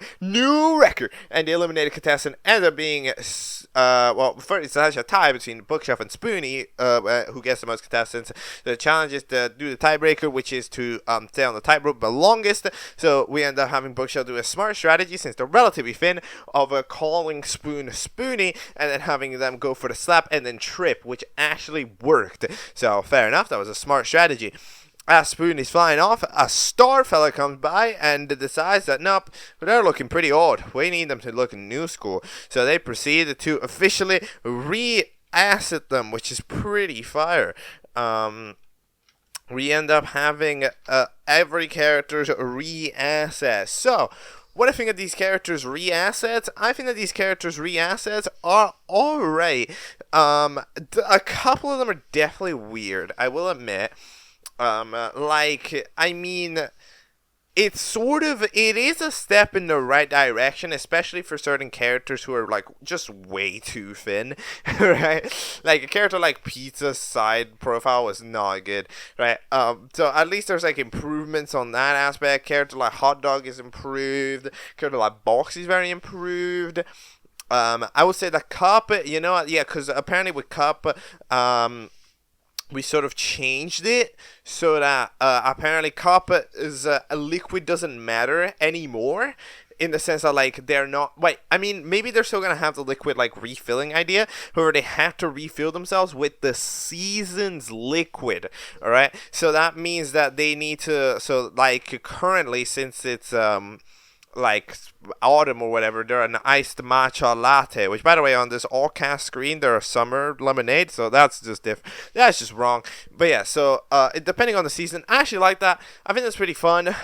record. And the eliminated contestant ended up being, first it's actually a tie between Bookshelf and Spoony, who gets the most contestants. The challenge is to do the tiebreaker, which is to stay on the tightrope the longest. So we end up having Bookshelf do a smart strategy, since they're relatively thin, of calling Spoony, and then having them go for the slap and then trip, which actually worked. So fair enough, that was a smart strategy. As Spoon is flying off, a star fella comes by and decides that, nope, they're looking pretty old. We need them to look new school. So they proceed to officially re-asset them, which is pretty fire. We end up having every character's re-asset. So, what I think of these characters' re-assets? I think that these characters' re-assets are alright. A couple of them are definitely weird, I will admit. it is a step in the right direction, especially for certain characters who are like just way too thin, right? Like a character like Pizza's side profile was not good, right? So at least there's like improvements on that aspect. Character like Hot Dog is improved. Character like Box is very improved. I would say that Cup, you know, yeah, because apparently with Cup, we sort of changed it so that apparently Cup is a liquid doesn't matter anymore, in the sense that like they're not, wait, I mean maybe they're still gonna have the liquid like refilling idea, however they have to refill themselves with the season's liquid. All right, so that means that they need to, so like currently, since it's like autumn or whatever, they're an iced matcha latte, which by the way on this all cast screen they're a summer lemonade, so that's just that's just wrong. But yeah, so depending on the season, I actually like that. I think that's pretty fun.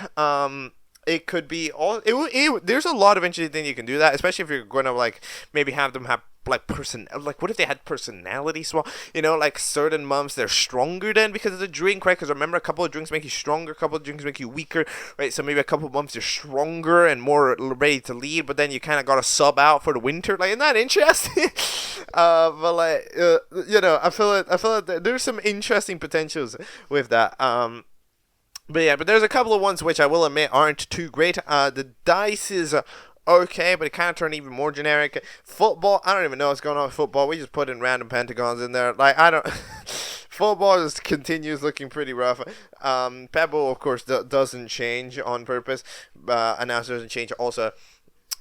It could be all there's a lot of interesting things you can do that, especially if you're going to like maybe have them have like like what if they had personality swap, you know, like certain months they're stronger then because of the drink, right? Because remember, a couple of drinks make you stronger, a couple of drinks make you weaker, right? So maybe a couple of months you're stronger and more ready to lead, but then you kind of got to sub out for the winter. Like, isn't that interesting? But like you know, I feel like there's some interesting potentials with that. But yeah, but there's a couple of ones which I will admit aren't too great. The dice is okay, but it kind of turned even more generic. Football, I don't even know what's going on with football. We just put in random pentagons in there. Like, I don't... Football just continues looking pretty rough. Pebble, of course, doesn't change on purpose. Announcer doesn't change also.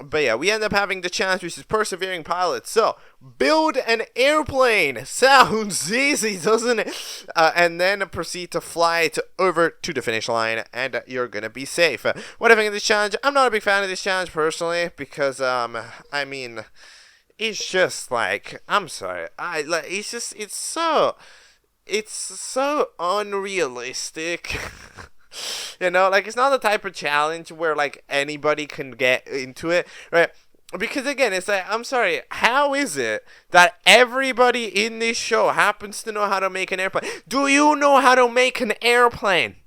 But yeah, we end up having the challenge, which is Persevering Pilots. So, build an airplane. Sounds easy, doesn't it? And then proceed to fly it over to the finish line, and you're gonna be safe. What do I think of this challenge? I'm not a big fan of this challenge, personally, because, I mean, it's just, like, I'm sorry. It's so unrealistic. You know, like, it's not the type of challenge where, like, anybody can get into it, right? Because, again, it's like, I'm sorry, how is it that everybody in this show happens to know how to make an airplane? Do you know how to make an airplane?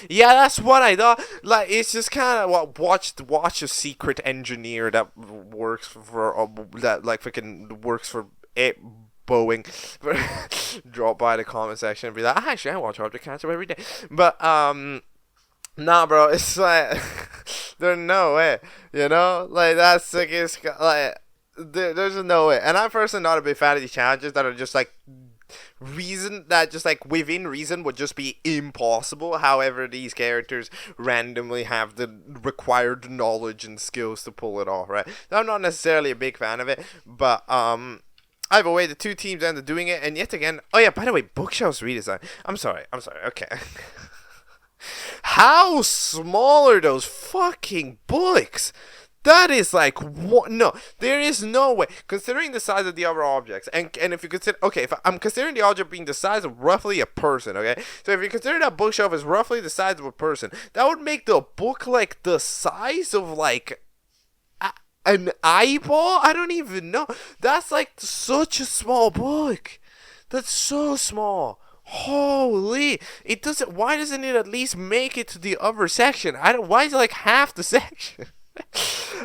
Yeah, that's what I thought. Like, it's just kind of watch a secret engineer that works for, that, like, freaking works for it. Boeing, drop by the comment section and be like, actually, I watch Object Catchup every day. But nah, bro, it's like there's no way, you know, like that's like it's like there's no way. And I'm personally not a big fan of these challenges that are just like within reason would just be impossible. However, these characters randomly have the required knowledge and skills to pull it off, right? So I'm not necessarily a big fan of it, but either way, the two teams end up doing it, and yet again, oh yeah, by the way, Bookshelf's redesign. I'm sorry, okay. How small are those fucking books? That is like, what? No, there is no way. Considering the size of the other objects, and if you consider, okay, if I'm considering the object being the size of roughly a person, okay? So if you consider that bookshelf is roughly the size of a person, that would make the book like the size of like an eyeball? I don't even know. That's like such a small book. That's so small. Holy! It doesn't. Why doesn't it at least make it to the other section? Why is it like half the section?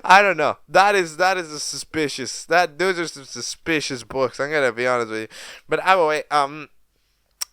I don't know. That is a suspicious. Those are some suspicious books. I'm gonna be honest with you. But anyway,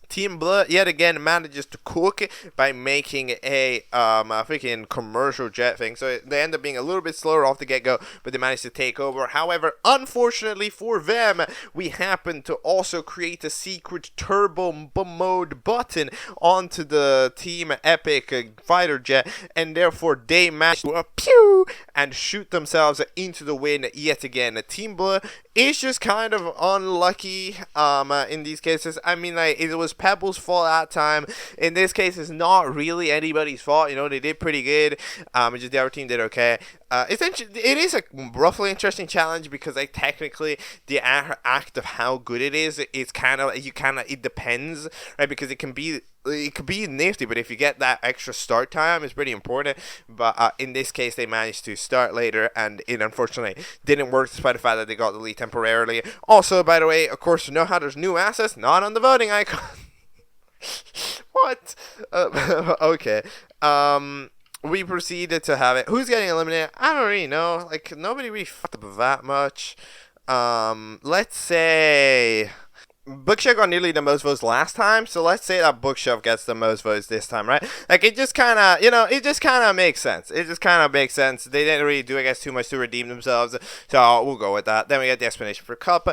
Team Blue yet again manages to cook it by making a freaking commercial jet thing. So they end up being a little bit slower off the get-go, but they managed to take over. However, unfortunately for them, we happen to also create a secret turbo mode button onto the Team Epic fighter jet, and therefore they managed to pew and shoot themselves into the wind yet again. Team Blue is just kind of unlucky in these cases. I mean, like, it was Pebble's fault that time. In this case, it's not really anybody's fault. You know, they did pretty good. It's just the other team did okay. It is a roughly interesting challenge because, like, technically the act of how good it is, it's kind of, it depends, right? Because it could be nifty, but if you get that extra start time, it's pretty important. But in this case, they managed to start later, and it unfortunately didn't work despite the fact that they got the lead temporarily. Also, by the way, of course, you know how there's new assets not on the voting icon. What? Okay. we proceeded to have it. Who's getting eliminated? I don't really know. Like, nobody really fucked up that much. Let's say Bookshelf got nearly the most votes last time, so let's say that Bookshelf gets the most votes this time, right? Like, it just kind of, it just kind of makes sense. It just kind of makes sense. They didn't really do, I guess, too much to redeem themselves, so we'll go with that. Then we got the explanation for Cup,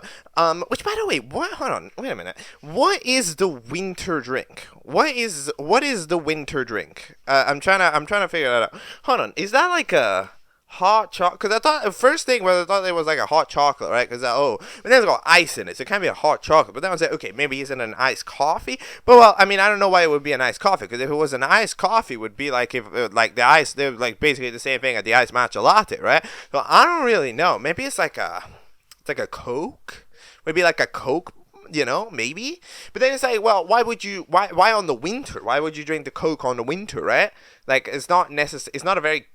which, by the way, hold on, wait a minute. What is the winter drink? What is the winter drink? I'm trying to figure that out. Hold on, is that like a hot chocolate? Because I thought the first thing was I thought it was like a hot chocolate, right? Because but then it's got ice in it, so it can't be a hot chocolate. But then I was like, okay, maybe it's in an iced coffee. But well, I mean, I don't know why it would be an iced coffee. Because if it was an iced coffee, it would be like if like the ice, they're like basically the same thing as the iced matcha latte, right? So I don't really know. Maybe it's like a Coke. Maybe like a Coke. Maybe. But then it's like, well, why on the winter? Why would you drink the Coke on the winter, right? Like, it's not a very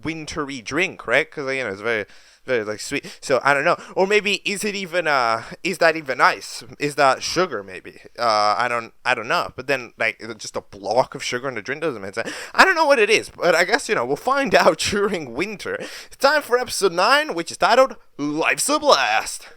wintry drink, right? Because it's very, very like sweet. So I don't know. Or maybe is that even ice? Is that sugar? Maybe. I don't know. But then like just a block of sugar in the drink doesn't make sense. I don't know what it is, but I guess we'll find out during winter. It's time for episode 9, which is titled "Life's a Blast."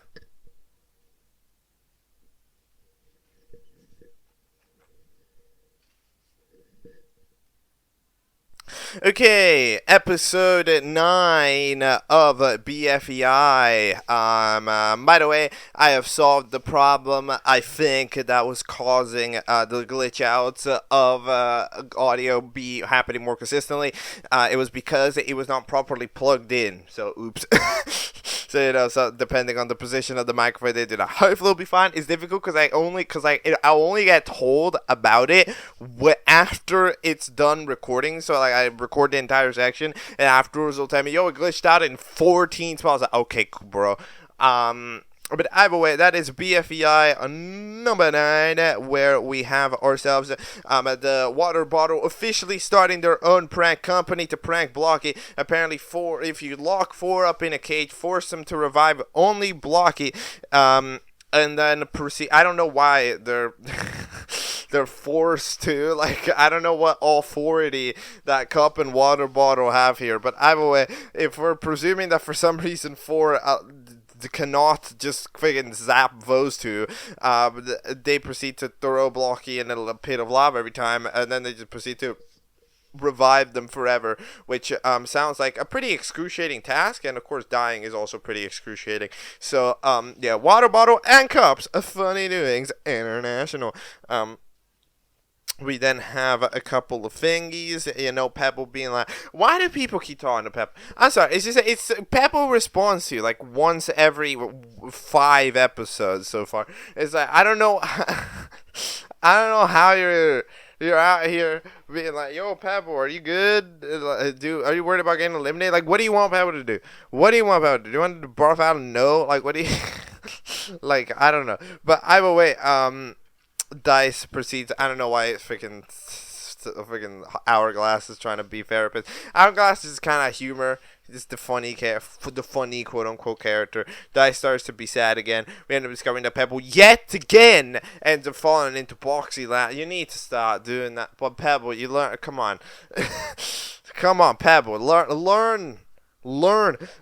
Okay, episode 9 of BFEI. By the way, I have solved the problem I think that was causing the glitch outs of audio be happening more consistently. It was because it was not properly plugged in. So, oops. So depending on the position of the microphone, they did. Hopefully, it'll be fine. It's difficult because I'll only get told about it after it's done recording. So like I record the entire section, and afterwards they'll tell me, "Yo, it glitched out in 14 spots." Like, okay, cool, bro. But either way, that is BFEI number 9, where we have ourselves the water bottle officially starting their own prank company to prank Blocky. Apparently, if you lock 4 up in a cage, force them to revive only Blocky, and then proceed. I don't know why they're they're forced to, like, I don't know what authority that cup and water bottle have here, but either way, if we're presuming that for some reason 4 cannot just freaking zap those 2, they proceed to throw Blocky in a pit of lava every time, and then they just proceed to revive them forever, which sounds like a pretty excruciating task, and of course dying is also pretty excruciating. So yeah, water bottle and cups, funny doings international. We then have a couple of thingies, Pebble being like, why do people keep talking to Pebble? I'm sorry, it's Pebble responds to you like once every 5 episodes so far. It's like, I don't know how you're out here being like, yo, Pebble, are you good? Are you worried about getting eliminated? Like, what do you want Pebble to do? Do you want him to barf out? No? Like, what do you... like, I don't know. But either way, Dice proceeds. I don't know why it's freaking Hourglass is trying to be therapist. Hourglass is kind of humor. Just the funny quote unquote character. Dice starts to be sad again. We end up discovering that Pebble yet again ends up falling into boxy land. You need to start doing that. But Pebble, you learn. Come on, come on, Pebble. Learn.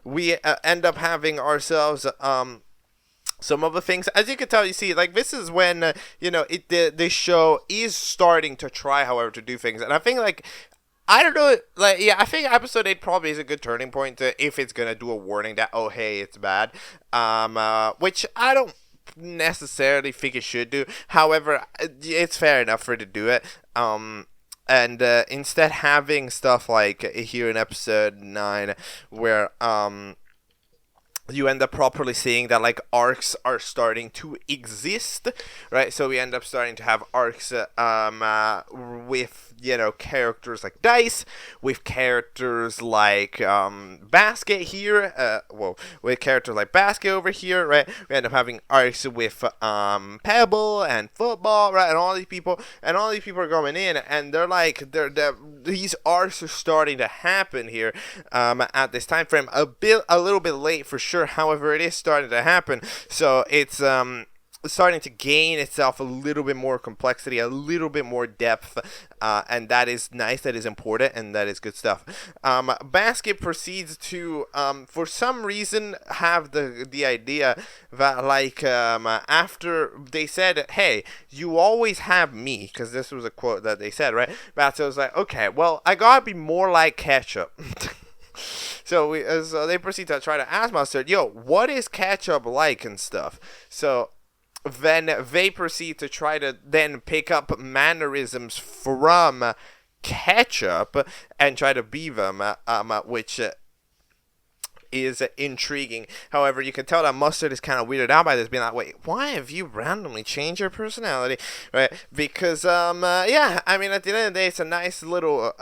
We end up having ourselves some of the things, as you can tell, you see, like, this is when, this show is starting to try, however, to do things. And I think, like, I don't know, like, yeah, I think episode 8 probably is a good turning point if it's going to do a warning that, oh, hey, it's bad. Which I don't necessarily think it should do. However, it's fair enough for it to do it. And instead having stuff like here in episode 9 where, you end up properly seeing that, like, arcs are starting to exist, right? So we end up starting to have arcs with, characters like Dice, with characters like Basket here, with characters like Basket over here, right? We end up having arcs with Pebble and Football, right? And all these people are going in, and they're like, these arcs are starting to happen here at this time frame. A little bit late for sure. However, it is starting to happen. So it's starting to gain itself a little bit more complexity, a little bit more depth, and that is nice, that is important, and that is good stuff. Basket proceeds to, for some reason, have the idea that, like, after they said, hey, you always have me, because this was a quote that they said, right? Batso was like, okay, well, I gotta be more like Catchup. So they proceed to try to ask Mustard, yo, what is Catchup like and stuff? So then they proceed to try to then pick up mannerisms from Catchup and try to be them, which is intriguing. However, you can tell that Mustard is kind of weirded out by this, being like, wait, why have you randomly changed your personality? Right? Because, yeah, I mean, at the end of the day, it's a nice little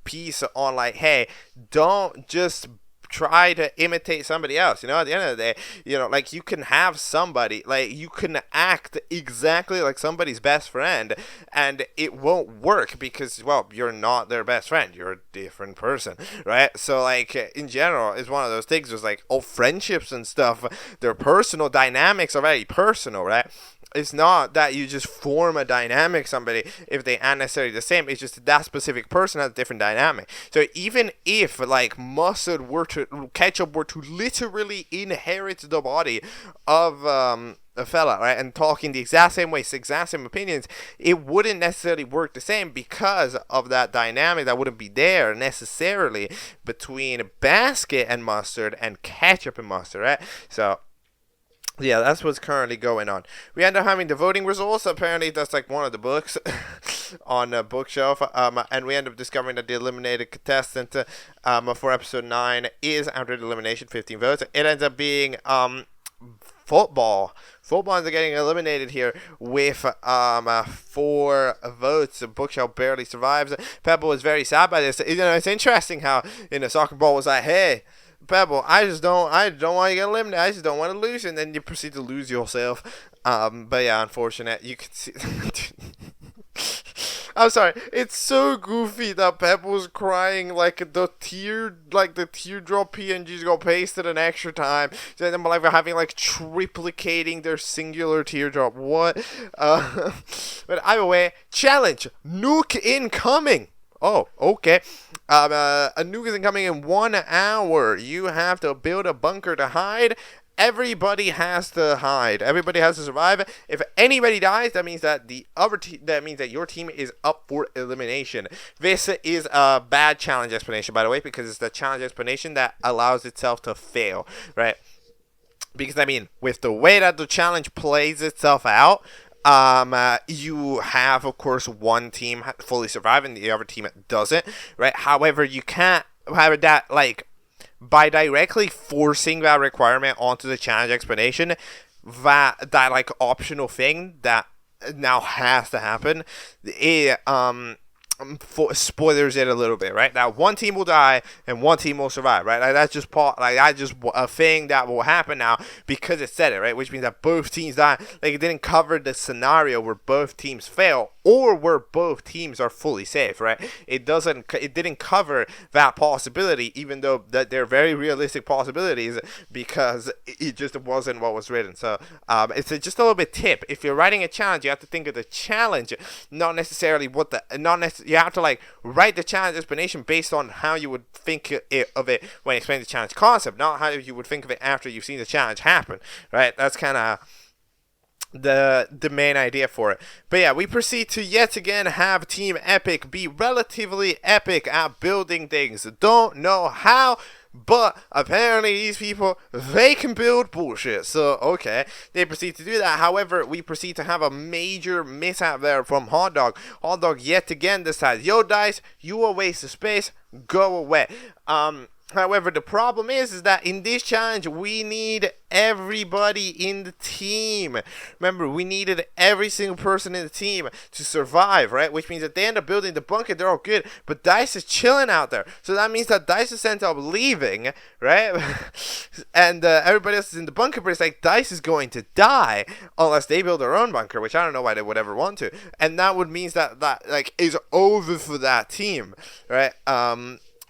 piece on, like, hey, don't just try to imitate somebody else. At the end of the day, like, you can have somebody, like, you can act exactly like somebody's best friend, and it won't work because, well, you're not their best friend, you're a different person, right? So, like, in general, it's one of those things, just like, all friendships and stuff, their personal dynamics are very personal, right? It's not that you just form a dynamic somebody if they aren't necessarily the same. It's just that specific person has a different dynamic. So even if, like, Catchup were to literally inherit the body of a fella, right, and talk in the exact same way, exact same opinions, it wouldn't necessarily work the same because of that dynamic that wouldn't be there necessarily between Basket and Mustard and Catchup and Mustard, right? So yeah, that's what's currently going on. We end up having the voting results. Apparently, that's like one of the books on a bookshelf. And we end up discovering that the eliminated contestant for episode 9 is, after the elimination, 15 votes. It ends up being football. Football ends up getting eliminated here with 4 votes. Bookshelf barely survives. Pebble is very sad by this. It's interesting how soccer ball was like, hey, Pebble, I don't want to get eliminated. I just don't want to lose, and then you proceed to lose yourself. But yeah, unfortunate. You can see. I'm sorry. It's so goofy that Pebble's crying like the teardrop PNGs got pasted an extra time. So then, like, we're having like triplicating their singular teardrop. What? But either way, challenge nuke incoming. Oh, okay. A nuke is incoming in 1 hour. You have to build a bunker to hide. Everybody has to hide. Everybody has to survive. If anybody dies, that means that your team is up for elimination. This is a bad challenge explanation, by the way, because it's the challenge explanation that allows itself to fail, right? Because, I mean, with the way that the challenge plays itself out, you have, of course, one team fully survive and the other team doesn't, right? However, you can't have that, like, by directly forcing that requirement onto the challenge explanation, that like optional thing that now has to happen, it spoilers it a little bit, right? That one team will die and one team will survive, right? Like, that's just a thing that will happen now because it said it, right? Which means that both teams die. Like, it didn't cover the scenario where both teams fail or where both teams are fully safe, right? It didn't cover that possibility, even though that they're very realistic possibilities, because it just wasn't what was written. So it's just a little bit tip. If you're writing a challenge, you have to think of the challenge, not necessarily you have to, like, write the challenge explanation based on how you would think of it when explaining the challenge concept, not how you would think of it after you've seen the challenge happen, right? That's kind of the main idea for it. But yeah, we proceed to yet again have Team Epic be relatively epic at building things. Don't know how, but apparently these people, they can build bullshit. So, okay, they proceed to do that. However, we proceed to have a major mishap there from Hot Dog. Hot Dog yet again decides, yo, Dice, you are a waste of space, go away. However, the problem is that in this challenge, we need everybody in the team. Remember, we needed every single person in the team to survive, right? Which means that they end up building the bunker, they're all good, but Dice is chilling out there. So that means that Dice is ends up leaving, right? And everybody else is in the bunker, but it's like Dice is going to die unless they build their own bunker, which I don't know why they would ever want to. And that would mean that like is over for that team, right?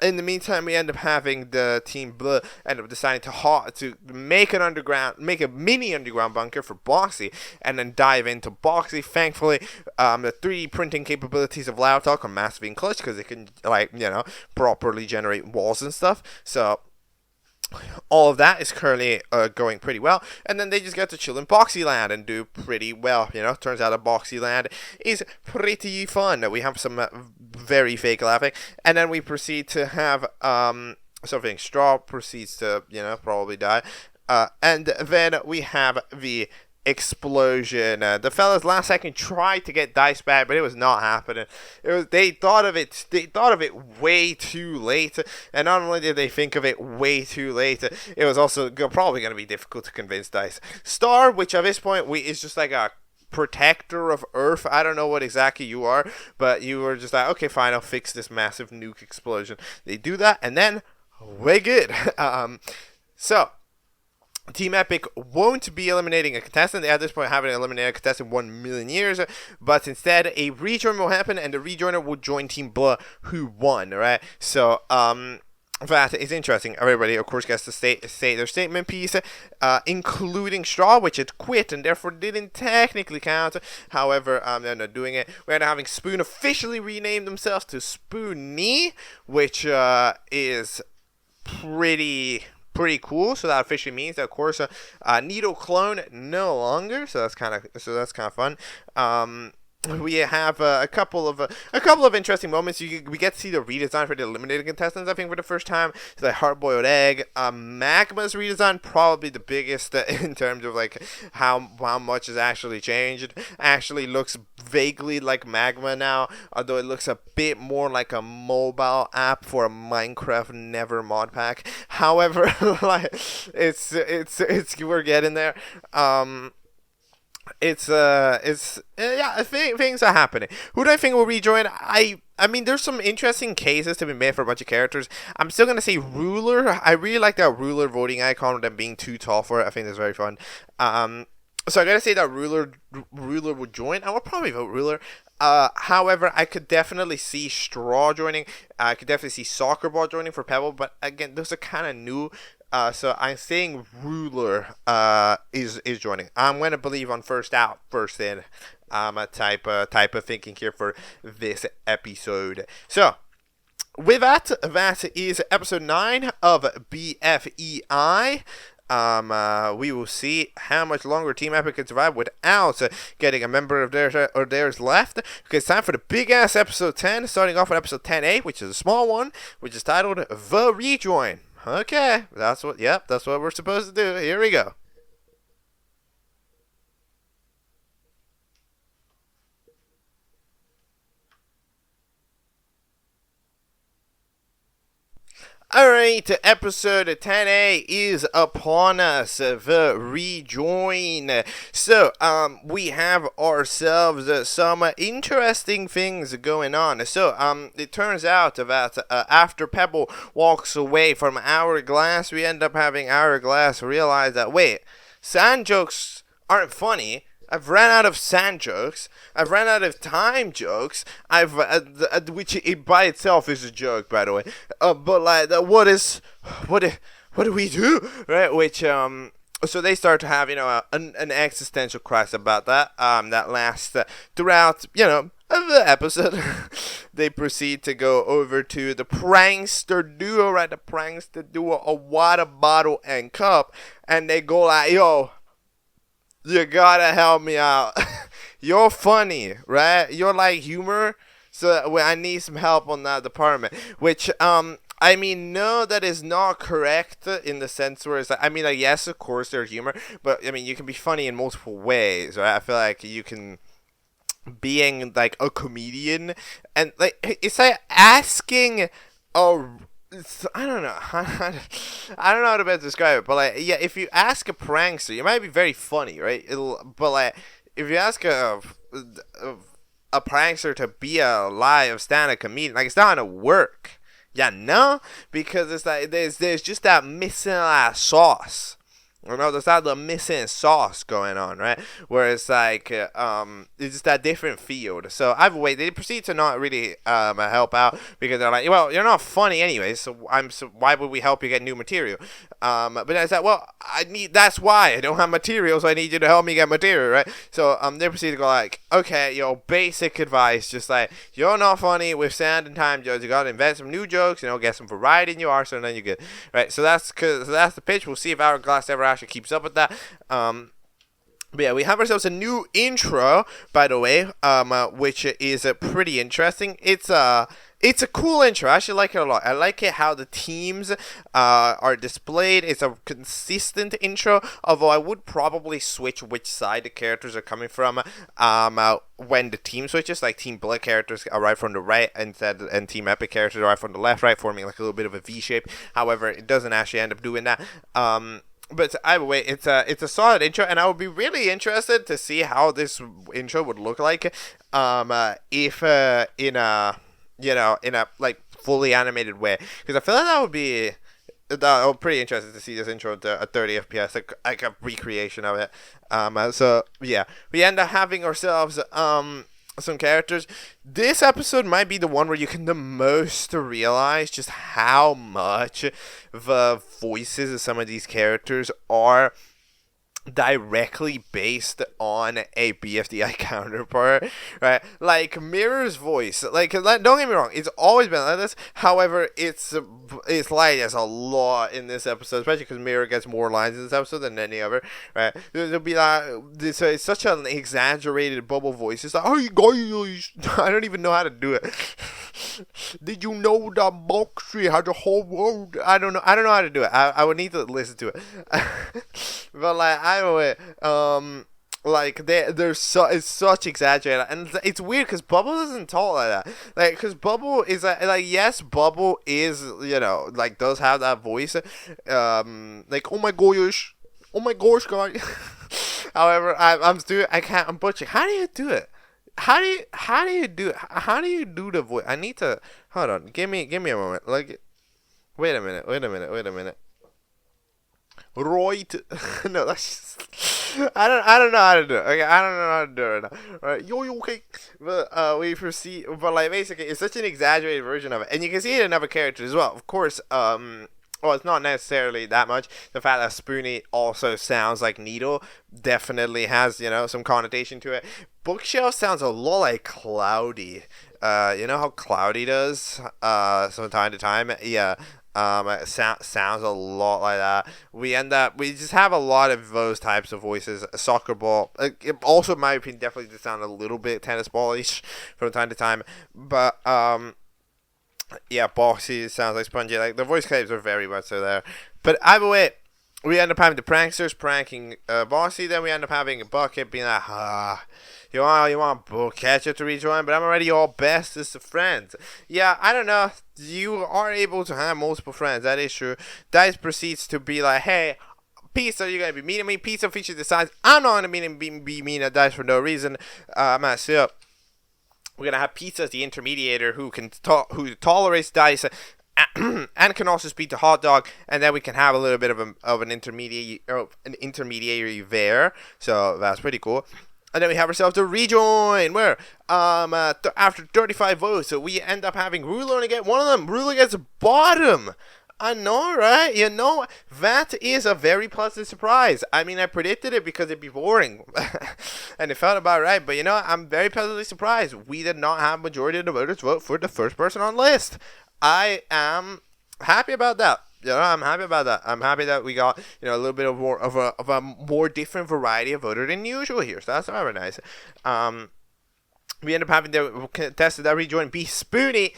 In the meantime, we end up having the Team Blue end up deciding to make a mini underground bunker for Boxy, and then dive into Boxy. Thankfully, the 3D printing capabilities of Lautalk are massively in clutch because it can, properly generate walls and stuff. So all of that is currently going pretty well, and then they just get to chill in Boxy Land and do pretty well. Turns out that Boxy Land is pretty fun. We have some very fake laughing, and then we proceed to have something. Straw proceeds to probably die, and then we have the explosion. The fellas last second tried to get dice back, but it was not happening. They thought of it way too late, and not only did they think of it way too late, it was also probably going to be difficult to convince dice. Star, which at this point is just like a protector of Earth. I don't know what exactly you are, but you were just like, okay, fine, I'll fix this massive nuke explosion. They do that, and then we're good. So Team Epic won't be eliminating a contestant. They at this point haven't eliminated a contestant in 1 million years, but instead a rejoin will happen, and the rejoiner will join Team Blue, who won, right? So, that is interesting. Everybody, of course, gets to say their statement piece, including Straw, which had quit and therefore didn't technically count. However, they're not doing it. We're now having Spoon officially rename themselves to Spoony, which is pretty cool. So that officially means that, of course, Needle Clone no longer. So that's kind of fun. We have a couple of interesting moments. We get to see the redesign for the eliminated contestants, I think, for the first time. So the hard-boiled egg, Magma's redesign, probably the biggest in terms of like how much has actually changed. Actually looks vaguely like Magma now, although it looks a bit more like a mobile app for a Minecraft Never mod pack. However, like it's we're getting there. Things are happening. Who do I think will rejoin? I mean, there's some interesting cases to be made for a bunch of characters. I'm still gonna say Ruler. I really like that Ruler voting icon with them being too tall for it. I think that's very fun. So I gotta say that Ruler would join. I would probably vote Ruler. However, I could definitely see Straw joining. I could definitely see Soccer Ball joining for Pebble. But again, those are kind of new. So I'm saying Ruler is joining. I'm going to believe on first out, first in a type of thinking here for this episode. So with that is episode 9 of BFEI. We will see how much longer Team Epic can survive without getting a member of theirs left. Because it's time for the big ass episode 10, starting off with episode 10A, which is a small one, which is titled The Rejoin. Okay, that's what we're supposed to do. Here we go. Alright, episode 10A is upon us, The Rejoin. So, we have ourselves some interesting things going on. So, it turns out that after Pebble walks away from Hourglass, we end up having Hourglass realize that, wait, sand jokes aren't funny. I've ran out of sand jokes. I've ran out of time jokes. Which by itself is a joke, by the way. But like, what do we do, right? Which so they start to have an existential crisis about that. That lasts throughout the episode. They proceed to go over to the prankster duo, right? The prankster duo, a water bottle and cup, and they go like, yo. You gotta help me out. You're funny, right? You're like humor, so I need some help on that department. Which, I mean, no, that is not correct in the sense where it's like, I mean, like, yes, of course, there's humor, but I mean, you can be funny in multiple ways, right? I feel like you can, being like a comedian, and like, it's like asking I don't know. I don't know how to best describe it, but like, yeah, if you ask a prankster, you might be very funny, right? But like, if you ask a prankster to be a live stand-up comedian, like, it's not gonna work. Yeah, no, because it's like there's just that missing sauce. You know, there's that little missing sauce going on, right? Where it's like, it's just that different field. So either way, they proceed to not really help out because they're like, well, you're not funny anyway, so why would we help you get new material? But I said, well, that's why I don't have material, so I need you to help me get material, right? So they proceed to go like, okay, basic advice, just like, you're not funny with sand and time jokes. You gotta invent some new jokes, get some variety in your arsenal, and then you're good, right? So that's the pitch. We'll see if Hourglass ever actually keeps up with that. But yeah, we have ourselves a new intro, by the way, which is pretty interesting. It's a cool intro. I actually like it a lot. I like it how the teams are displayed. It's a consistent intro, although I would probably switch which side the characters are coming from when the team switches. Like Team Blood characters arrive from the right and Team Epic characters arrive from the left, right, forming like a little bit of a V shape. However, it doesn't actually end up doing that. But either way, it's a solid intro, and I would be really interested to see how this intro would look like if in a like fully animated way, because I feel like that would be pretty interested to see this intro at 30 FPS, like a recreation of it. So yeah, we end up having ourselves some characters. This episode might be the one where you can the most realize just how much the voices of some of these characters are directly based on a BFDI counterpart, right? Like Mirror's voice, like don't get me wrong, it's always been like this. However, it's like there's a lot in this episode, especially because Mirror gets more lines in this episode than any other, right? There'll be like this. It's such an exaggerated bubble voice. It's like, oh, you guys, I don't even know how to do it. Did you know that box tree has a whole world? I don't know how to do it. I would need to listen to it. But like like it's such exaggerated, and it's weird because Bubble doesn't talk like that. Like, because Bubble is like yes, Bubble is like does have that voice, like oh my gosh, guys. However, I'm butchering. How do you do it? How do you do it? How do you do the voice? I need to hold on. Give me a moment. Like, wait a minute. Right. No, that's just, I don't know how to do it. Okay, I don't know how to do it right now. Right, you okay? But we proceed. But like basically, it's such an exaggerated version of it, and you can see it in other characters as well. Of course, well, it's not necessarily that much. The fact that Spoonie also sounds like Needle definitely has, some connotation to it. Bookshelf sounds a lot like Cloudy. You know how Cloudy does from time to time? Yeah. Sounds a lot like that. We just have a lot of those types of voices. Soccer ball, also in my opinion, definitely just sound a little bit tennis ball-ish from time to time. But yeah, Bossy sounds like Spongy. Like the voice clips are very much so there. But either way, we end up having the pranksters pranking Bossy. Then we end up having a Bucket being like, you want Catchup to rejoin, but I'm already your bestest of friends. Yeah, I don't know. You are able to have multiple friends. That is true. Dice proceeds to be like, hey, Pizza, you're going to be meeting me. Pizza features decides, I'm not going to be mean at Dice for no reason. I'm going to sit up. We're going to have Pizza as the intermediator who tolerates Dice and can also speak to Hot Dog, and then we can have a little bit of an intermediary there. So that's pretty cool. And then we have ourselves a rejoin, where after 35 votes, so we end up having Ruler only get one of them. Ruler gets bottom. I know, right? That is a very pleasant surprise. I mean, I predicted it because it'd be boring. And it felt about right. But, I'm very pleasantly surprised. We did not have majority of the voters vote for the first person on the list. I am happy about that. I'm happy about that. I'm happy that we got, a little bit of a more different variety of voter than usual here. So that's very nice. We end up having the contestant that rejoin be Spoonie,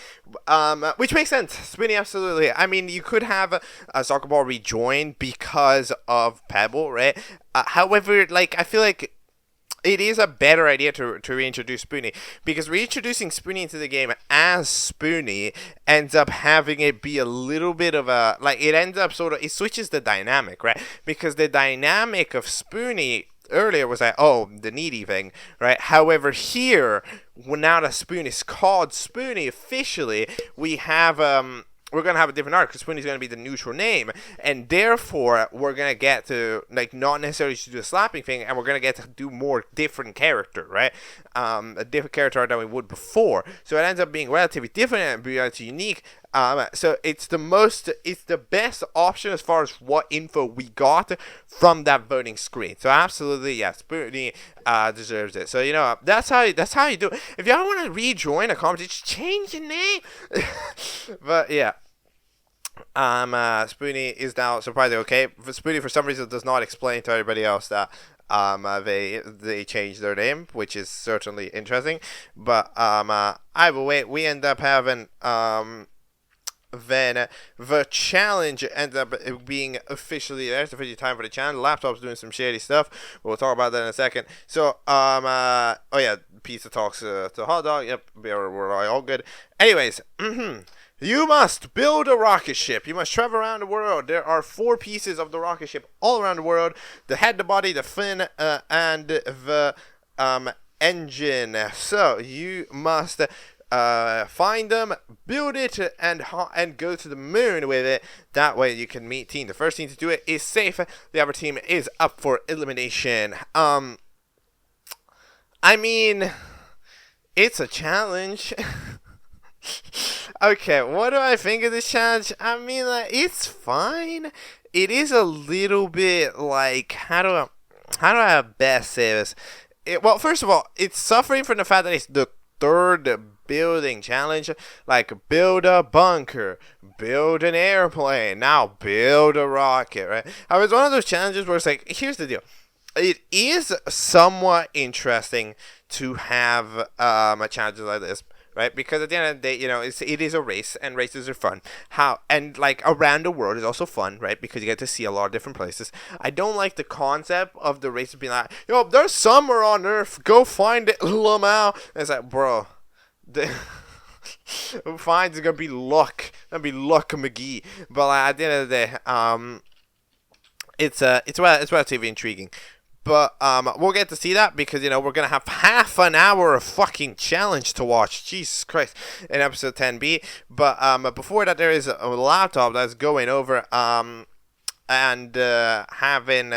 which makes sense. Spoonie, absolutely. I mean, you could have a soccer ball rejoin because of Pebble, right? However, I feel like it is a better idea to reintroduce Spoonie, because reintroducing Spoonie into the game as Spoonie ends up having it be a little bit of a, it ends up it switches the dynamic, right? Because the dynamic of Spoonie earlier was the needy thing, right? However, here, now that Spoonie is called Spoonie officially, we have we're gonna have a different arc because Spoonie's gonna be the neutral name, and therefore we're gonna get to like not necessarily do the slapping thing, and we're gonna get to do more different character, right? A different character art than we would before. So it ends up being relatively different and relatively unique. So it's the best option as far as what info we got from that voting screen. So absolutely, yes, Spoonie deserves it. So that's how you do it. If y'all want to rejoin a competition, change your name. But yeah. Spoonie is now surprisingly okay. Spoonie, for some reason, does not explain to everybody else that they changed their name, which is certainly interesting. But either way, we end up having then the challenge ends up being officially there. It's officially time for the challenge. The laptop's doing some shady stuff. We'll talk about that in a second. So oh yeah, pizza talks to hot dog. Yep, we're all good. Anyways, you must build a rocket ship. You must travel around the world. There are 4 pieces of the rocket ship all around the world: the head, the body, the fin, and the engine. So you must find them, build it, and go to the moon with it. That way you can meet team. The first team to do it is safe. The other team is up for elimination. I mean, it's a challenge. Okay, what do I think of this challenge? I mean, like, it's fine. It is a little bit like, how do I best say this? Well, first of all, it's suffering from the fact that it's the third building challenge. Like, build a bunker, build an airplane, now build a rocket, right? I was one of those challenges where it's like, here's the deal. It is somewhat interesting to have a challenge like this, right? Because at the end of the day, it is a race, and races are fun. And like around the world is also fun, right? Because you get to see a lot of different places. I don't like the concept of the races being like, there's somewhere on Earth, go find it, Lamau. And it's like, bro, fine, it's gonna be luck. It's gonna be luck McGee. But like, at the end of the day, it's relatively intriguing. But we'll get to see that because, we're going to have half an hour of fucking challenge to watch. Jesus Christ. In episode 10B. But before that, there is a laptop that's going over and having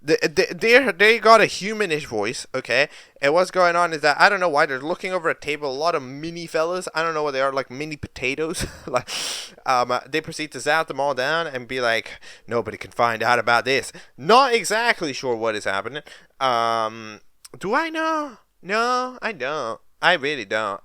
they got a humanish voice, okay? And what's going on is that, I don't know why, they're looking over a table, a lot of mini fellas, I don't know what they are, like mini potatoes. Like, they proceed to zap them all down and be like, nobody can find out about this. Not exactly sure what is happening. Do I know? No, I don't. I really don't.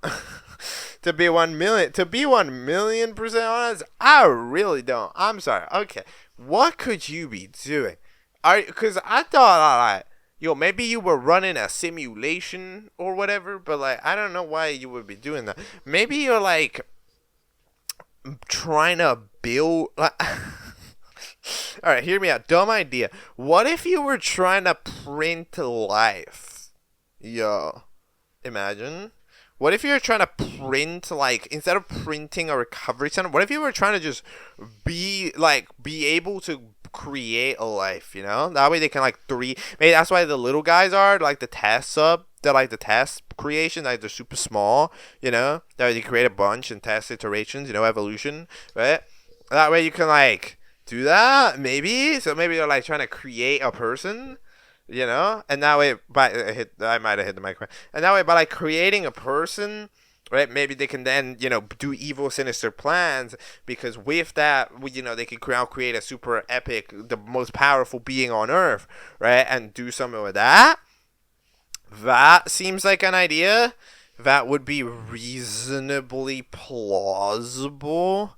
To be 1 million% honest, I really don't. I'm sorry. Okay, what could you be doing? Because I thought, maybe you were running a simulation or whatever, but, like, I don't know why you would be doing that. Maybe you're, like, trying to build, like... Alright, hear me out. Dumb idea. What if you were trying to print life? Yo, imagine. What if you were trying to print, like, instead of printing a recovery center, what if you were trying to just be able to create a life, That way they can, like, maybe that's why the little guys are, like, the test sub, they're, like, the test creation, like, they're super small, That way you create a bunch and test iterations, evolution, right? That way you can, like, do that, maybe? So maybe they're, like, trying to create a person, And that way, I might have hit the microphone. And that way, by, like, creating a person... Right, maybe they can then, do evil, sinister plans, because with that, they can create a super epic, the most powerful being on Earth, right, and do something with that. That seems like an idea that would be reasonably plausible.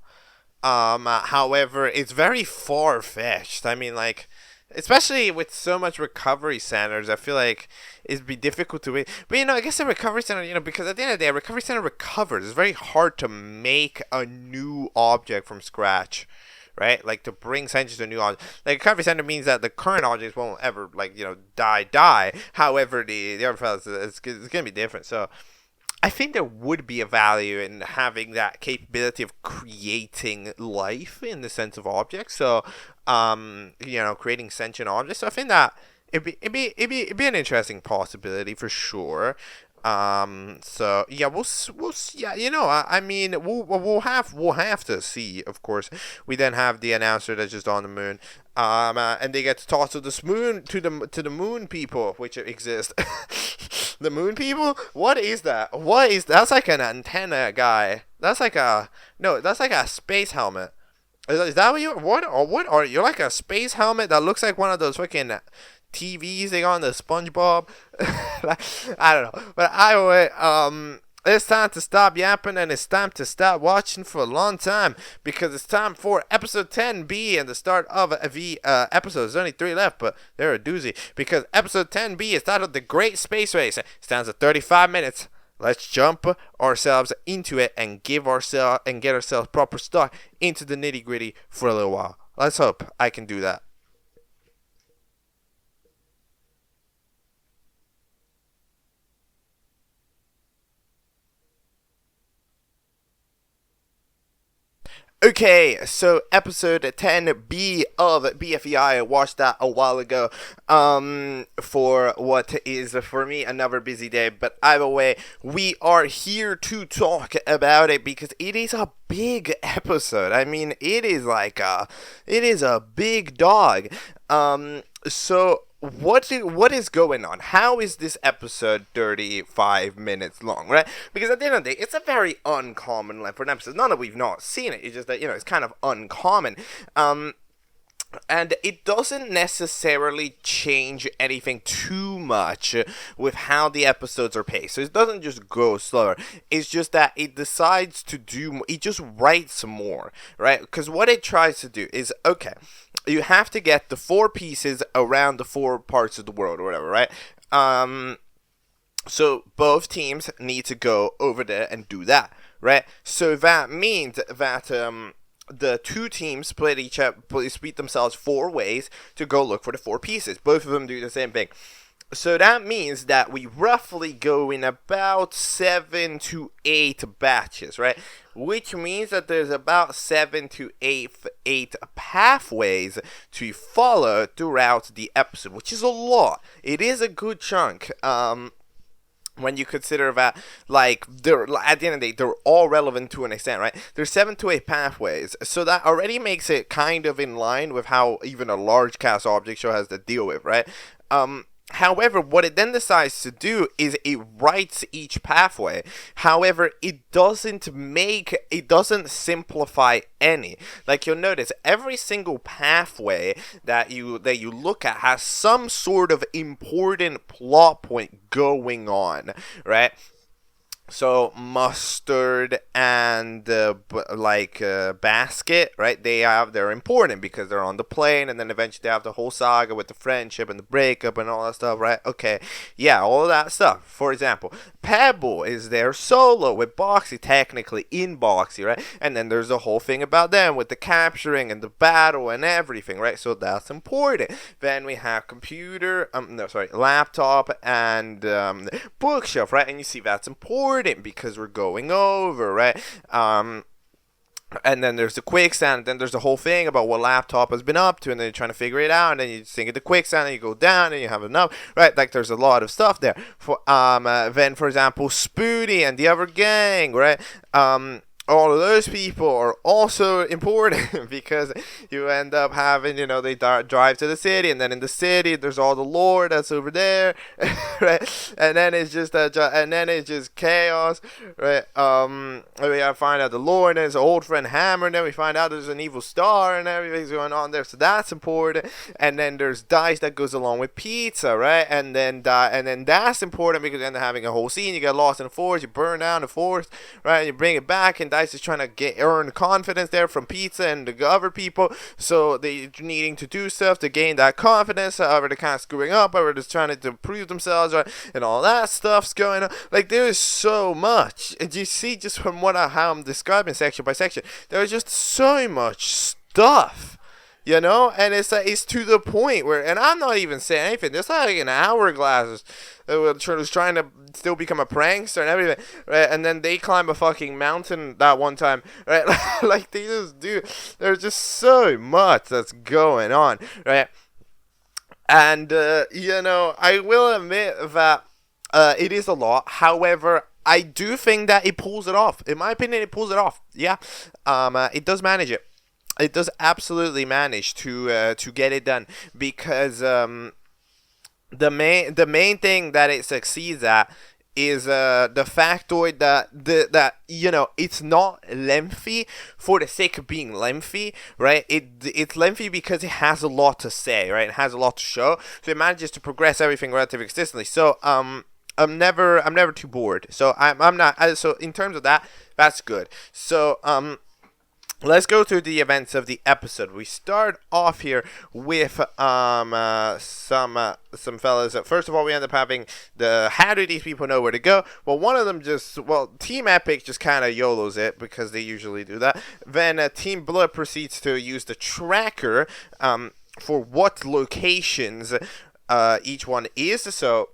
However, it's very far-fetched. I mean, like, especially with so much recovery centers, I feel like it'd be difficult to wait. But, I guess a recovery center, because at the end of the day, a recovery center recovers. It's very hard to make a new object from scratch, right? Like, to bring sentience to a new object. Like, a recovery center means that the current objects won't ever, like, die. However, the other fellas, it's going to be different. So, I think there would be a value in having that capability of creating life in the sense of objects. So, creating sentient objects. So I think that it'd be an interesting possibility for sure. So yeah, we'll yeah, I mean, we'll have to see. Of course, we then have the announcer that's just on the moon. And they get to talk to the moon, to the moon people, which exist. The moon people? What is that? That's like an antenna guy. That's like a no. That's like a space helmet. Is that what you? What are you? Like a space helmet that looks like one of those fucking TVs they got on the SpongeBob. I don't know, but it's time to stop yapping and it's time to stop watching for a long time because it's time for episode 10B and the start of the episode. There's only 3 left, but they're a doozy because episode 10B is titled The Great Space Race. It stands at 35 minutes. Let's jump ourselves into it and get ourselves proper start into the nitty gritty for a little while. Let's hope I can do that. Okay, so episode 10B of BFEI, I watched that a while ago, for what is, for me, another busy day, but either way, we are here to talk about it, because it is a big episode. I mean, it is a big dog. So what is going on? How is this episode 35 minutes long, right? Because at the end of the day, it's a very uncommon length for an episode. Not that we've not seen it, it's just that, it's kind of uncommon. And it doesn't necessarily change anything too much with how the episodes are paced. So it doesn't just go slower. It's just that it decides to do, it just writes more, right? Because what it tries to do is, okay, you have to get the 4 pieces around the 4 parts of the world or whatever, right? So both teams need to go over there and do that, right? So that means that, the 2 teams split themselves 4 ways to go look for the 4 pieces. Both of them do the same thing. So that means that we roughly go in about 7 to 8 batches, right? Which means that there's about 7 to 8 pathways to follow throughout the episode, which is a lot. It is a good chunk. When you consider that, like, they're, at the end of the day, they're all relevant to an extent, right? There's 7 to 8 pathways, so that already makes it kind of in line with how even a large cast object show has to deal with, right? However, what it then decides to do is it writes each pathway. However, it doesn't simplify any. Like, you'll notice every single pathway that you look at has some sort of important plot point going on, right? So mustard and basket, right? They're important because they're on the plane, and then eventually they have the whole saga with the friendship and the breakup and all that stuff, right? Okay, yeah, all of that stuff. For example, Pebble is there solo with Boxy, technically in Boxy, right? And then there's the whole thing about them with the capturing and the battle and everything, right? So that's important. Then we have laptop and bookshelf, right? And you see that's important because we're going over, right? And then there's the quicksand, and then there's the whole thing about what laptop has been up to, and then you're trying to figure it out, and then you sink into quicksand, and you go down, and you have enough, right? Like, there's a lot of stuff there. Then, for example, Spooty and the other gang, right? All of those people are also important because you end up having, they drive to the city, and then in the city there's all the lore that's over there, right? And then it's just chaos, right? We find out the lore, and there's an old friend Hammer, and then we find out there's an evil star, and everything's going on there, so that's important. And then there's Dice that goes along with pizza, right? And then that's important because then they're having a whole scene. You get lost in the forest, you burn down the forest, right? And you bring it back, and Dice is trying to earn confidence there from Pizza and the other people, so they needing to do stuff to gain that confidence. However, they're kind of screwing up, or they're just trying to prove themselves, right? And all that stuff's going on. Like, there is so much, and you see just from how I'm describing section by section, there's just so much stuff. And it's to the point where, and I'm not even saying anything, there's like an hourglass was trying to still become a prankster and everything, right? And then they climb a fucking mountain that one time, right? Like, they just do, there's just so much that's going on, right? And, I will admit that It is a lot. However, I do think that it pulls it off. In my opinion, it pulls it off. Yeah. It does manage it. It does absolutely manage to get it done because the main thing that it succeeds at is the factoid that it's not lengthy for the sake of being lengthy, right? It's lengthy because it has a lot to say, right? It has a lot to show, so it manages to progress everything relatively consistently. So I'm never too bored. So I'm not. So in terms of that, that's good. So let's go through the events of the episode. We start off here with some fellas. First of all, we end up having the how do these people know where to go? Well, one of them Team Epic just kind of YOLOs it because they usually do that. Then Team Blood proceeds to use the tracker for what locations each one is. So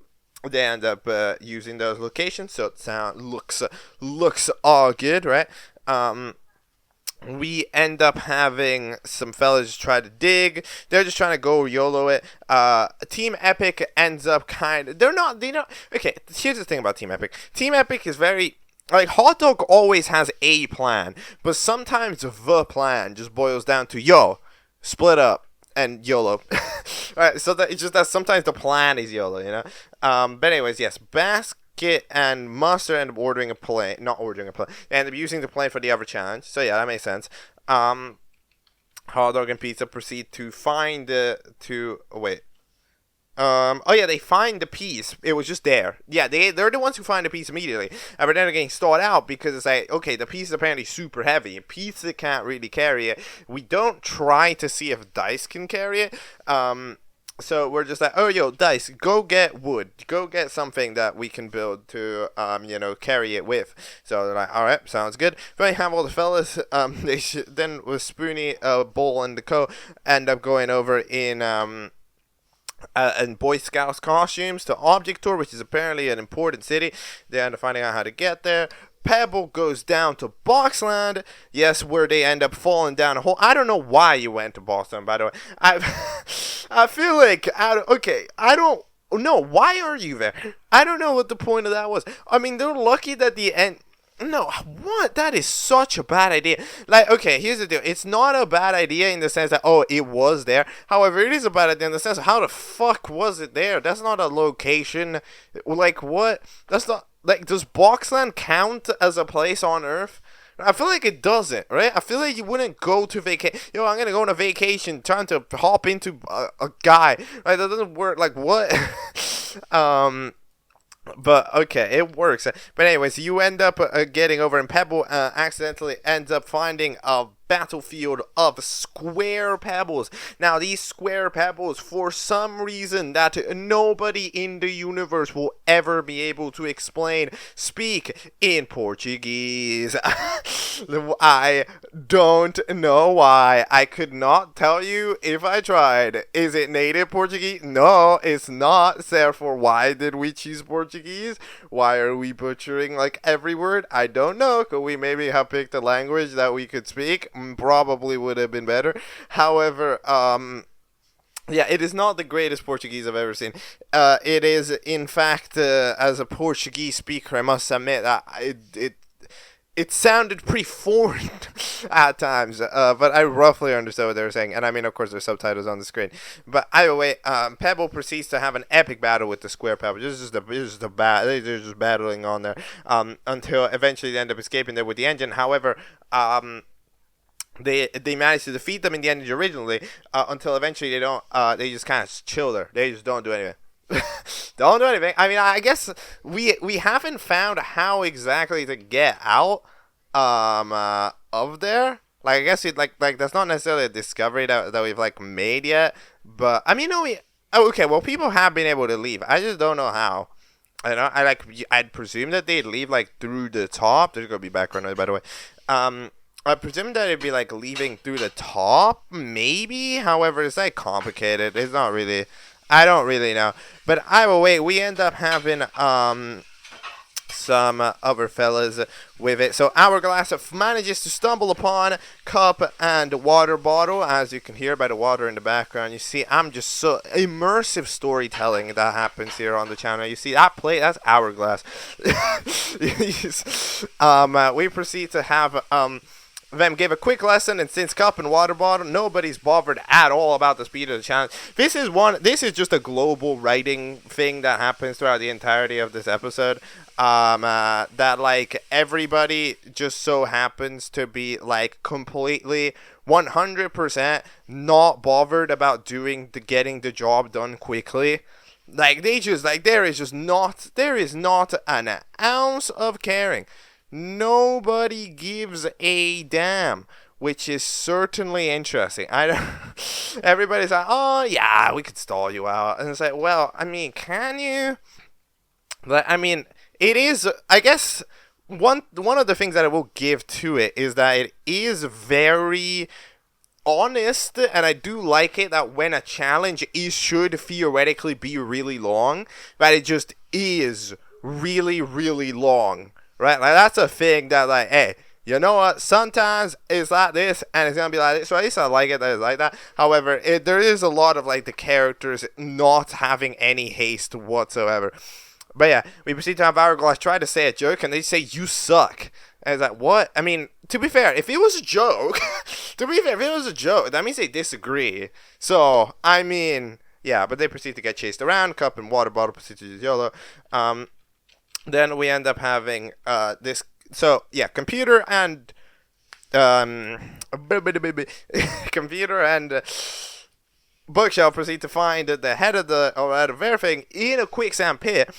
they end up using those locations. So it looks all good, right? We end up having some fellas try to dig. They're just trying to go YOLO it. Team Epic ends up okay, here's the thing about Team Epic. Team Epic is very, like, Hot Dog always has a plan, but sometimes the plan just boils down to, split up and YOLO. Alright, so that it's just that sometimes the plan is YOLO, But anyways, yes, Basket and Mustard end up not ordering a plane. They end up using the plane for the other challenge. So yeah, that makes sense. Hot Dog and Pizza proceed to find they find the piece. It was just there. Yeah, they're the ones who find the piece immediately. And but then they're getting stalled out because it's like, okay, the piece is apparently super heavy. Pizza can't really carry it. We don't try to see if Dice can carry it. So we're just like, Dice, go get wood. Go get something that we can build to, carry it with. So they're like, all right, sounds good. Then we have all the fellas. Then with Spoonie, Bull, and the Co. end up going over in Boy Scouts costumes to Object Tour, which is apparently an important city. They end up finding out how to get there. Pebble goes down to Boxland, yes, where they end up falling down a hole. I don't know why you went to Boxland, by the way. I feel like, I don't know. Why are you there? I don't know what the point of that was. I mean, they're lucky that the end... No, what? That is such a bad idea. Like, okay, here's the deal. It's not a bad idea in the sense that, it was there. However, it is a bad idea in the sense of how the fuck was it there? That's not a location. Like, what? That's not... Like, does Boxland count as a place on Earth? I feel like it doesn't, right? I feel like you wouldn't go to vacation. I'm gonna go on a vacation trying to hop into a guy. Right? That doesn't work. Like, what? But, okay, it works. But anyways, you end up getting over, and Pebble accidentally ends up finding a battlefield of square pebbles. Now, these square pebbles, for some reason that nobody in the universe will ever be able to explain, speak in Portuguese. I don't know why. I could not tell you if I tried. Is it native Portuguese? No, it's not. Therefore, why did we choose Portuguese? Why are we butchering like every word? I don't know. Could we maybe have picked a language that we could speak? Probably would have been better. However, yeah, it is not the greatest Portuguese I've ever seen. It is, in fact, as a Portuguese speaker, I must admit that it sounded pretty foreign at times, but I roughly understood what they were saying. And I mean, of course, there's subtitles on the screen. But either way, Pebble proceeds to have an epic battle with the square Pebble. They're just battling on there until eventually they end up escaping there with the engine. However, they managed to defeat them in the engine originally until eventually they just kind of chill there. They just don't do anything. Don't do anything. I mean, I guess we haven't found how exactly to get out of there. Like, I guess like that's not necessarily a discovery that we've like made yet. But I mean, well, people have been able to leave. I just don't know how. I'd presume that they'd leave like through the top. There's gonna be background noise, by the way. I presume that it'd be like leaving through the top, maybe. However, it's like complicated. It's not really. I don't really know. But either way, we end up having some other fellas with it. So Hourglass manages to stumble upon Cup and water bottle, as you can hear by the water in the background. You see, I'm just so immersive storytelling that happens here on the channel. You see that play? That's Hourglass. We proceed to have them give a quick lesson, and since Cup and water bottle, nobody's bothered at all about the speed of the challenge. This is just a global writing thing that happens throughout the entirety of this episode. That like everybody just so happens to be like completely 100% not bothered about getting the job done quickly. Like they just like there is not an ounce of caring. Nobody gives a damn, which is certainly interesting. Everybody's like, oh yeah, we could stall you out, and it's like, well, I mean, can you? But I mean, it is. I guess one of the things that I will give to it is that it is very honest, and I do like it that when a challenge should theoretically be really long, that it just is really, really long. Right, like that's a thing that like, hey, you know what? Sometimes it's like this, and it's gonna be like this. So at least I like it that it's like that. However, there is a lot of like the characters not having any haste whatsoever. But yeah, we proceed to have Hourglass try to say a joke, and they say you suck. And it's like, what? I mean, to be fair, if it was a joke, that means they disagree. So I mean, yeah, but they proceed to get chased around. Cup and water bottle proceed to use YOLO. Then we end up having this. So yeah, computer and Bookshelf proceed to find the head of the everything in a quicksand pit.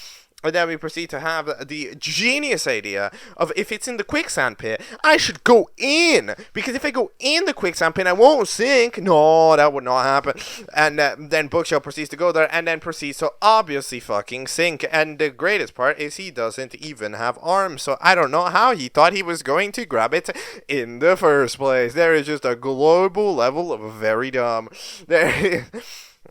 And then we proceed to have the genius idea of, if it's in the quicksand pit, I should go in. Because if I go in the quicksand pit, I won't sink. No, that would not happen. And then Bookshelf proceeds to go there and then proceeds to obviously fucking sink. And the greatest part is he doesn't even have arms. So I don't know how he thought he was going to grab it in the first place. There is just a global level of very dumb.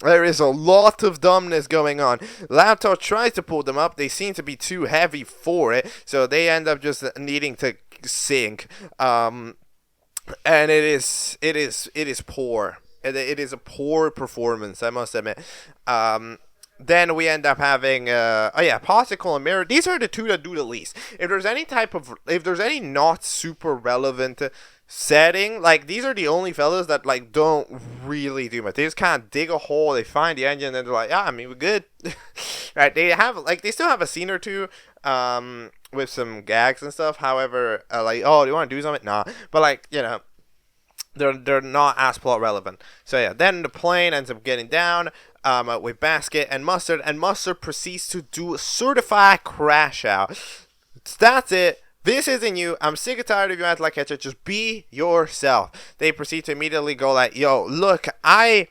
There is a lot of dumbness going on. Laptop tries to pull them up. They seem to be too heavy for it, so they end up just needing to sink. And it is poor. It is a poor performance, I must admit. Then we end up having Popsicle and Mirror. These are the two that do the least. If there's any not super relevant setting, like these are the only fellas that like don't really do much. They just kind of dig a hole, they find the engine, and they're like, yeah, I mean, we're good. Right? They still have a scene or two with some gags and stuff. However, like, oh, do you want to do something? Nah. But like, you know, they're not as plot relevant. So yeah, then the plane ends up getting down with Basket and Mustard proceeds to do a certified crash out. That's it. This isn't you. I'm sick and tired of you acting like Catchup. Just be yourself. They proceed to immediately go like, yo, look, I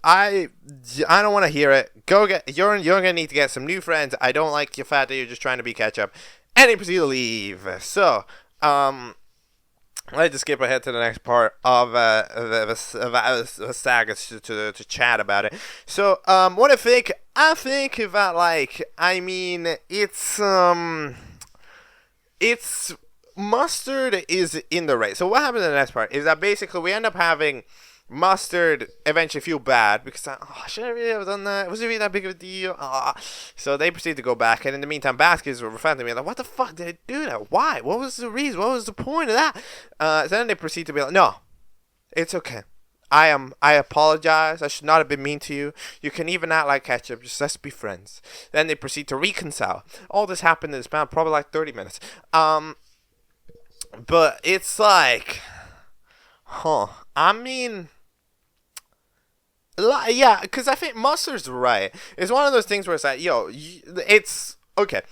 don't want to hear it. You're gonna need to get some new friends. I don't like the fact that you're just trying to be Catchup. And they proceed to leave. So, let's just skip ahead to the next part of the saga to chat about it. So, what I think? I think that, like, I mean, it's Mustard is in the race. So what happens in the next part is that basically we end up having Mustard eventually feel bad because, should I really have done that? Was it really that big of a deal? So they proceed to go back, and in the meantime, Basket is referring to me like, what the fuck did I do that? Why? What was the reason? What was the point of that? So then they proceed to be like, no, it's okay. I apologize. I should not have been mean to you. You can even act like Catchup. Just let's be friends. Then they proceed to reconcile. All this happened in the span of probably like 30 minutes. But it's like, I mean, yeah, because I think Mustard's right. It's one of those things where it's like, yo, it's okay.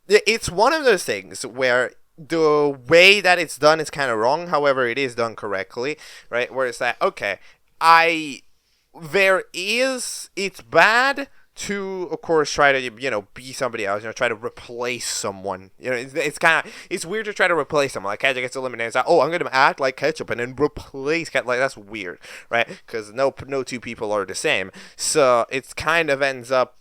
It's one of those things where the way that it's done is kind of wrong. However, it is done correctly, right? Where it's like, okay, it's bad to, of course, try to, you know, be somebody else, you know, try to replace someone. You know, it's weird to try to replace someone. Like, Catchup gets eliminated. It's like, oh, I'm going to act like Catchup and then replace Catchup. Like, that's weird, right? Because no two people are the same. So, it kind of ends up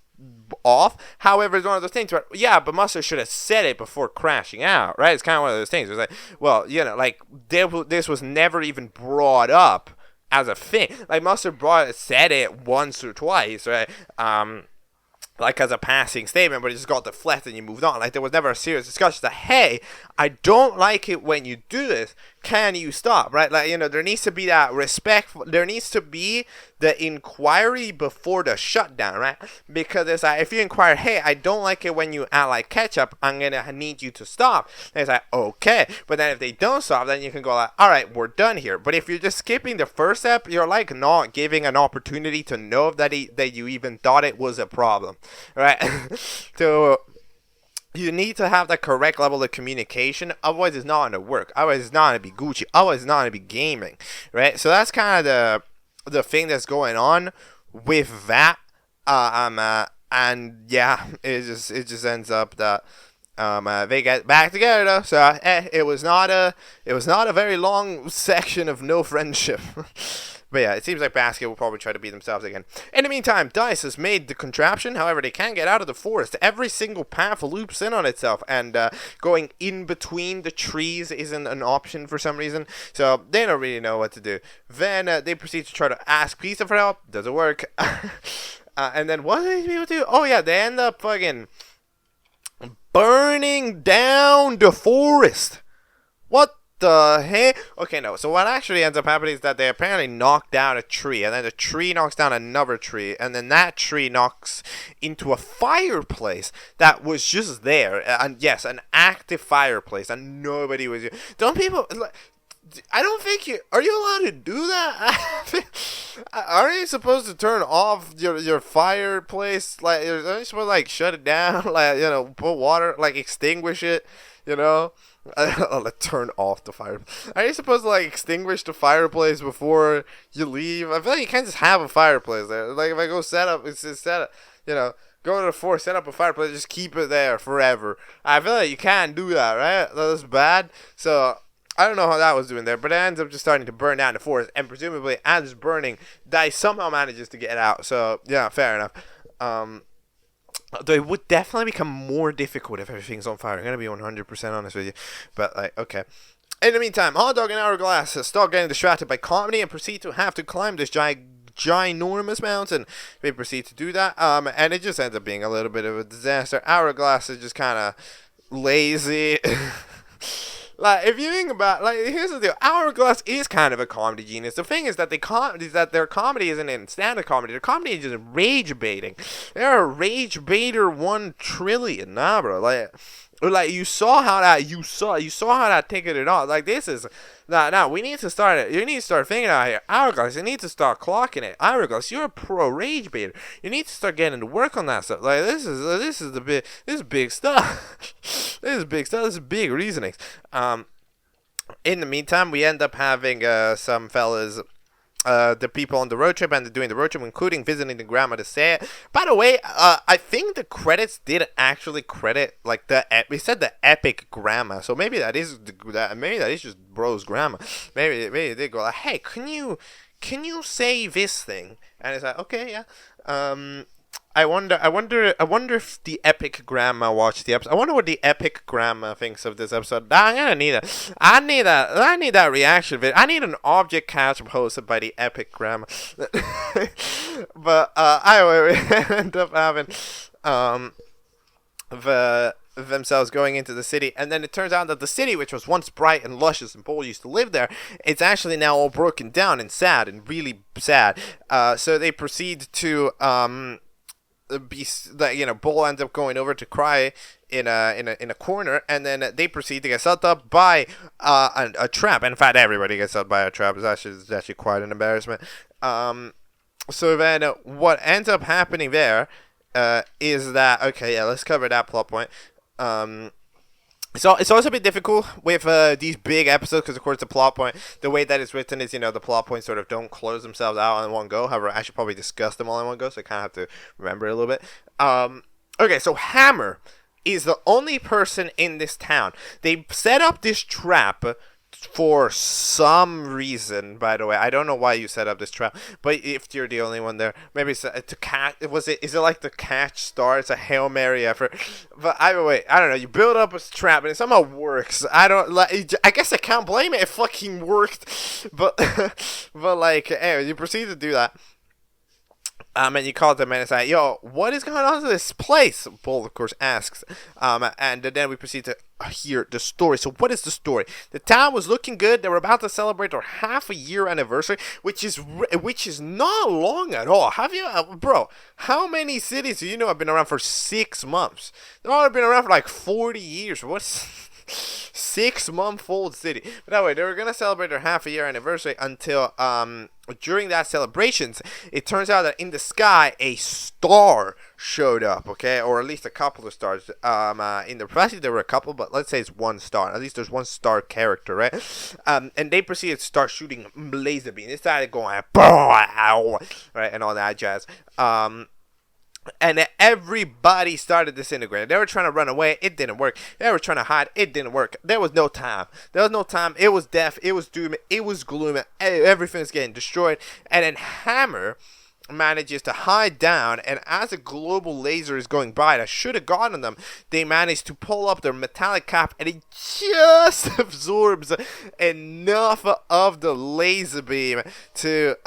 off. However, it's one of those things where, yeah, but Mustard should have said it before crashing out, right? It's kind of one of those things. It's like, well, like, this was never even brought up as a thing. Like, Mustard said it once or twice, right? Like as a passing statement, but it just got deflected and you moved on. Like there was never a serious discussion that, hey, I don't like it when you do this. Can you stop? Right? Like, there needs to be that respect. There needs to be the inquiry before the shutdown, right? Because it's like, if you inquire, hey, I don't like it when you act like Catchup, I'm going to need you to stop. And it's like, okay. But then if they don't stop, then you can go like, all right, we're done here. But if you're just skipping the first step, you're like not giving an opportunity to know that you even thought it was a problem, right? So you need to have the correct level of communication. Otherwise, it's not going to work. Otherwise, it's not going to be Gucci. Otherwise, it's not going to be gaming, right? So that's kind of the thing that's going on with that. And yeah, it just ends up that they get back together though. So it was not a very long section of no friendship. But yeah, it seems like Basket will probably try to beat themselves again. In the meantime, Dice has made the contraption. However, they can't get out of the forest. Every single path loops in on itself, and going in between the trees isn't an option for some reason. So they don't really know what to do. Then they proceed to try to ask Pizza for help. Doesn't work. And then what do these people do? Oh yeah, they end up fucking burning down the forest. What the heck? Okay, no. So what actually ends up happening is that they apparently knock down a tree, and then the tree knocks down another tree, and then that tree knocks into a fireplace that was just there. And yes, an active fireplace, and nobody was. Don't people? I don't think are you allowed to do that? Aren't you supposed to turn off your fireplace? Like, aren't you supposed to like shut it down? Like, put water, like extinguish it, turn off the fireplace. Are you supposed to like extinguish the fireplace before you leave? I feel like you can't just have a fireplace there. Like if I go set up, it's just set up, go to the forest, set up a fireplace, just keep it there forever. I feel like you can't do that, right? That's bad. So I don't know how that was doing there, but it ends up just starting to burn down the forest, and presumably as it's burning, Dice somehow manages to get out. So yeah, fair enough. Though it would definitely become more difficult if everything's on fire. I'm going to be 100% honest with you. But, okay. In the meantime, Hot Dog and Hourglass start getting distracted by comedy and proceed to have to climb this ginormous mountain. They proceed to do that. And it just ends up being a little bit of a disaster. Hourglass is just kind of lazy. Like, if you think about, like, here's the deal. Hourglass is kind of a comedy genius. The thing is that their comedy isn't in stand-up comedy. Their comedy is just rage baiting. They're a rage baiter 1 trillion, nah, bro. Like you saw how that ticketed off. Like this is now we need to start it. You need to start thinking out here. Hourglass, you need to start clocking it. Hourglass, you're a pro rage baiter. You need to start getting to work on that stuff. Like this is big stuff. This is big stuff. This is big reasonings. In the meantime, we end up having some fellas. The people on the road trip and doing the road trip, including visiting the grandma to say it. By the way, I think the credits did actually credit like we said the epic grandma, so maybe that is just bro's grandma. Maybe they did go like, hey, can you say this thing? And it's like, okay, yeah. I wonder if the epic grandma watched the episode. I wonder what the epic grandma thinks of this episode. I'm gonna need that. I need that reaction video. I need an object catchup hosted by the epic grandma. But anyway, we end up having themselves going into the city, and then it turns out that the city, which was once bright and luscious and Bull used to live there, it's actually now all broken down and sad and really sad. So they proceed to Bull ends up going over to cry in a corner, and then they proceed to get set up by a trap. In fact, everybody gets set up by a trap. It's actually quite an embarrassment. So then what ends up happening there is that, okay, yeah, let's cover that plot point. So it's also a bit difficult with these big episodes because, of course, the plot point, the way that it's written is, the plot points sort of don't close themselves out in one go. However, I should probably discuss them all in one go, so I kind of have to remember it a little bit. Okay, so Hammer is the only person in this town. They set up this trap for some reason, by the way, I don't know why you set up this trap, but if you're the only one there, maybe it's to catch. Is it like the catch star? It's a Hail Mary effort. But either way, I don't know. You build up a trap and it somehow works. I don't like. I guess I can't blame it. It fucking worked. But but like, anyway, you proceed to do that. And you call them and it's like, yo, what is going on to this place? Bull, of course, asks. And then we proceed to hear the story. So what is the story? The town was looking good. They were about to celebrate their half-a-year anniversary, which is not long at all. Have you, bro, how many cities do you know have been around for 6 months? They've all been around for like 40 years. What's 6-month-old city? But anyway, they were going to celebrate their half-a-year anniversary until, during that celebrations, it turns out that in the sky a star showed up, okay, or at least a couple of stars. In the press there were a couple, but let's say it's one star. At least there's one star character, right? And they proceeded to start shooting laser beams. They started going, right, and all that jazz. And everybody started disintegrating. They were trying to run away. It didn't work. They were trying to hide. It didn't work. There was no time. It was death. It was doom. It was gloom. Everything's getting destroyed. And then Hammer manages to hide down, and as a global laser is going by that should have gotten them, they manage to pull up their metallic cap, and it just absorbs enough of the laser beam to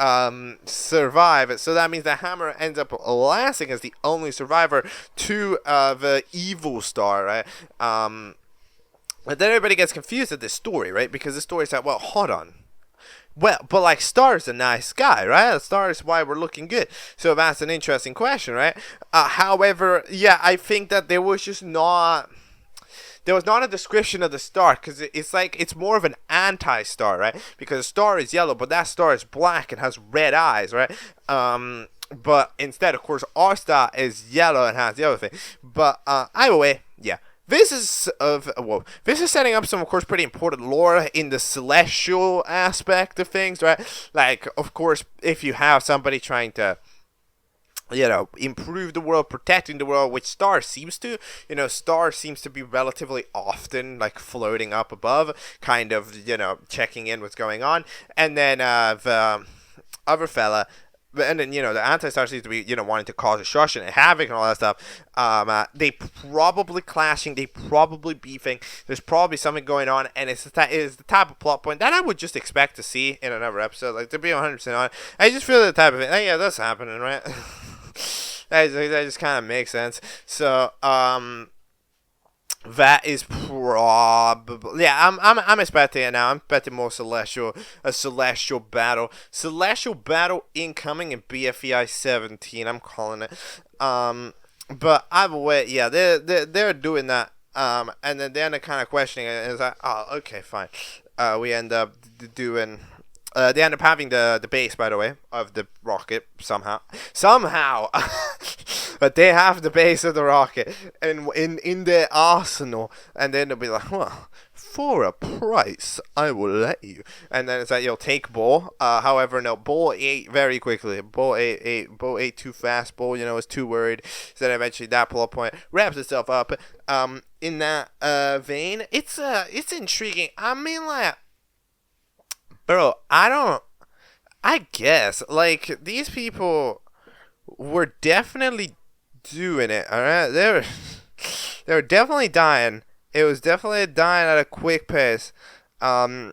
survive. So that means the Hammer ends up lasting as the only survivor to the evil star, right? But then everybody gets confused at this story, right? Because the story is like, well, hold on. Well, but like Star's a nice guy, right? Star is why we're looking good. So that's an interesting question, right? However, yeah, I think that there was not a description of the star, because it's like it's more of an anti-star, right? Because the star is yellow, but that star is black and has red eyes, right? But instead, of course, our star is yellow and has the other thing. But either way, yeah. This is setting up some, of course, pretty important lore in the celestial aspect of things, right? Like, of course, if you have somebody trying to, improve the world, protecting the world, which Star seems to, Star seems to be relatively often, like, floating up above, kind of, checking in what's going on. And then the other fella, and then, the anti-star seems to be, wanting to cause destruction and havoc and all that stuff. They probably clashing, they probably beefing. There's probably something going on, and it is the type of plot point that I would just expect to see in another episode. Like, to be 100% honest, I just feel the type of thing. Like, yeah, that's happening, right? that just kind of makes sense. So, that is probably, yeah, I'm expecting it now. I'm expecting more a celestial battle incoming in BFEI 17. I'm calling it. But either way, yeah, they're doing that. And then they're kind of questioning it, and it's like, oh, okay, fine. We end up doing. They end up having the base, by the way, of the rocket somehow. But they have the base of the rocket in their arsenal, and then they'll be like, well, for a price, I will let you. And then it's like, take Bull. However, no, Bull ate very quickly. Bull ate too fast. Bull, was too worried. So then eventually that plot point wraps itself up. In that vein, it's intriguing. I mean, like, bro, I guess, like, these people were definitely doing it, alright? They were definitely dying. It was definitely dying at a quick pace. Of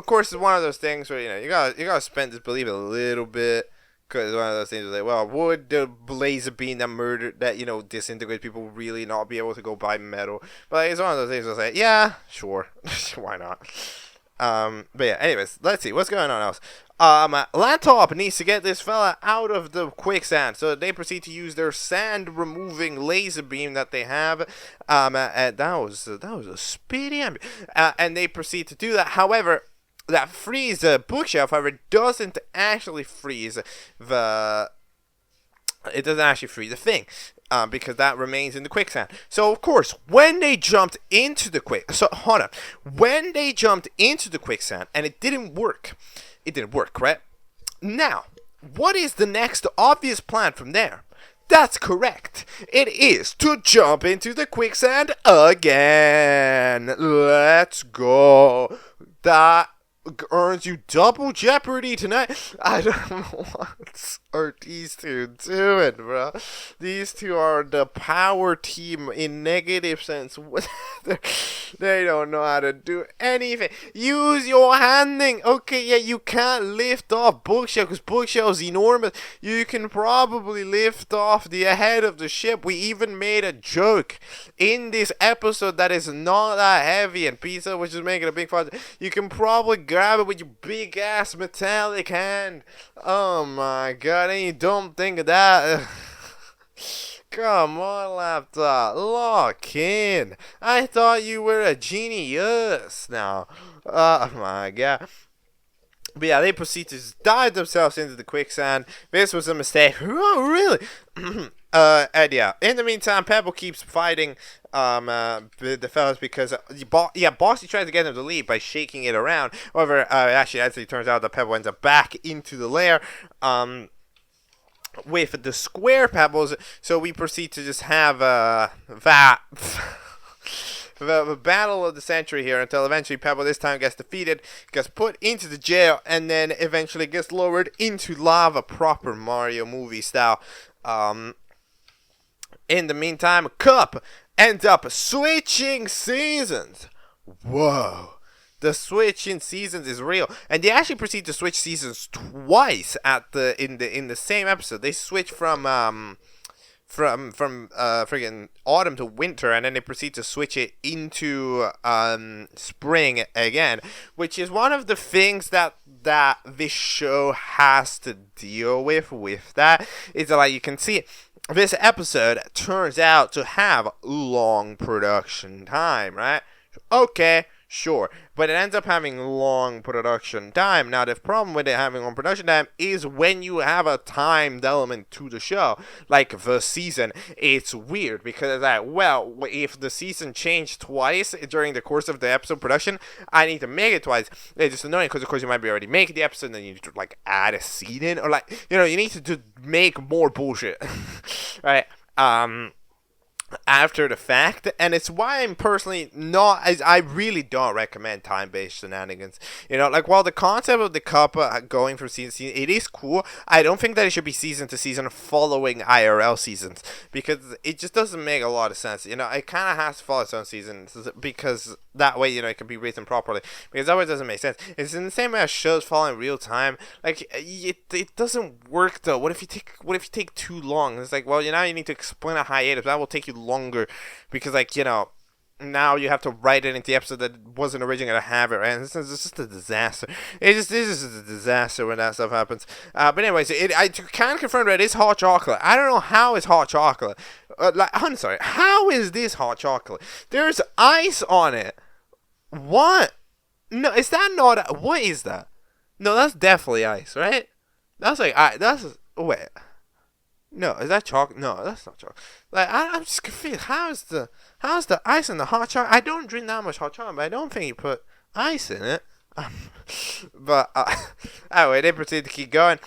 course, it's one of those things where, you gotta spend disbelief a little bit, because it's one of those things where, like, well, would the laser beam that disintegrate people really not be able to go buy metal? But, like, it's one of those things where it's like, yeah, sure, why not? But yeah, anyways, let's see what's going on else. Lantop needs to get this fella out of the quicksand, so they proceed to use their sand removing laser beam that they have. And that was a speedy and they proceed to do that. However, that frees the bookshelf. However, it doesn't actually freeze the thing. Because that remains in the quicksand. So, of course, when they jumped into the when they jumped into the quicksand and it didn't work, right? Now, what is the next obvious plan from there? That's correct. It is to jump into the quicksand again. Let's go. that earns you double jeopardy tonight. I don't know what are these two doing, bro. These two are the power team in negative sense. They don't know how to do anything. Use your handing. Okay, yeah, you can't lift off Bookshelf because Bookshelf's enormous. You can probably lift off the head of the ship. We even made a joke in this episode that is not that heavy, and Pizza, which is making a big fuss. You can probably grab it with your big ass metallic hand. Oh my god, and you don't think of that. Come on, laptop, lock in. I thought you were a genius now. Oh my god. But yeah, they proceed to dive themselves into the quicksand. This was a mistake. Oh, really? And yeah, in the meantime, Pebble keeps fighting the fellas because Bossy tries to get him to leave by shaking it around. However, actually, it turns out that Pebble ends up back into the lair with the square pebbles. So we proceed to just have that. The battle of the century here until eventually Pebble this time gets defeated, gets put into the jail, and then eventually gets lowered into lava, proper Mario movie style. In the meantime, Cup ends up switching seasons. Whoa. The switch in seasons is real, and they actually proceed to switch seasons twice in the same episode. They switch from friggin' autumn to winter, and then they proceed to switch it into spring again, which is one of the things that this show has to deal with that. Is that, like, you can see this episode turns out to have long production time, right? Okay, sure, but it ends up having long production time. Now, the problem with it having long production time is when you have a timed element to the show, like the season. It's weird because, well, if the season changed twice during the course of the episode production, I need to make it twice. It's just annoying because, of course, you might be already making the episode and then you need to, like, add a scene in, or, like, you know, you need to make more bullshit, right? After the fact, and it's why I'm personally not, I really don't recommend time-based shenanigans. You know, like, while the concept of the cup going from season to season, it is cool, I don't think that it should be season to season following IRL seasons, because it just doesn't make a lot of sense. You know, it kind of has to follow its own seasons, because that way, you know, it can be written properly, because otherwise it doesn't make sense. It's in the same way as shows follow in real time. Like, it doesn't work, though. What if you take too long? It's like, well, you need to explain a hiatus. That will take you longer, because, like, you know, now you have to write it into the episode that wasn't originally going to have it, right? It's just a disaster. It is a disaster when that stuff happens. But anyways, I can confirm that it is hot chocolate. I don't know how it's hot chocolate. I'm sorry, how is this hot chocolate? There's ice on it. What? No, is that not... What is that? No, that's definitely ice, right? That's like... Wait. No, is that chocolate? No, that's not chocolate. Like, I'm just confused. How's the ice in the hot chocolate? I don't drink that much hot chocolate, but I don't think you put ice in it. But anyway, they proceed to keep going.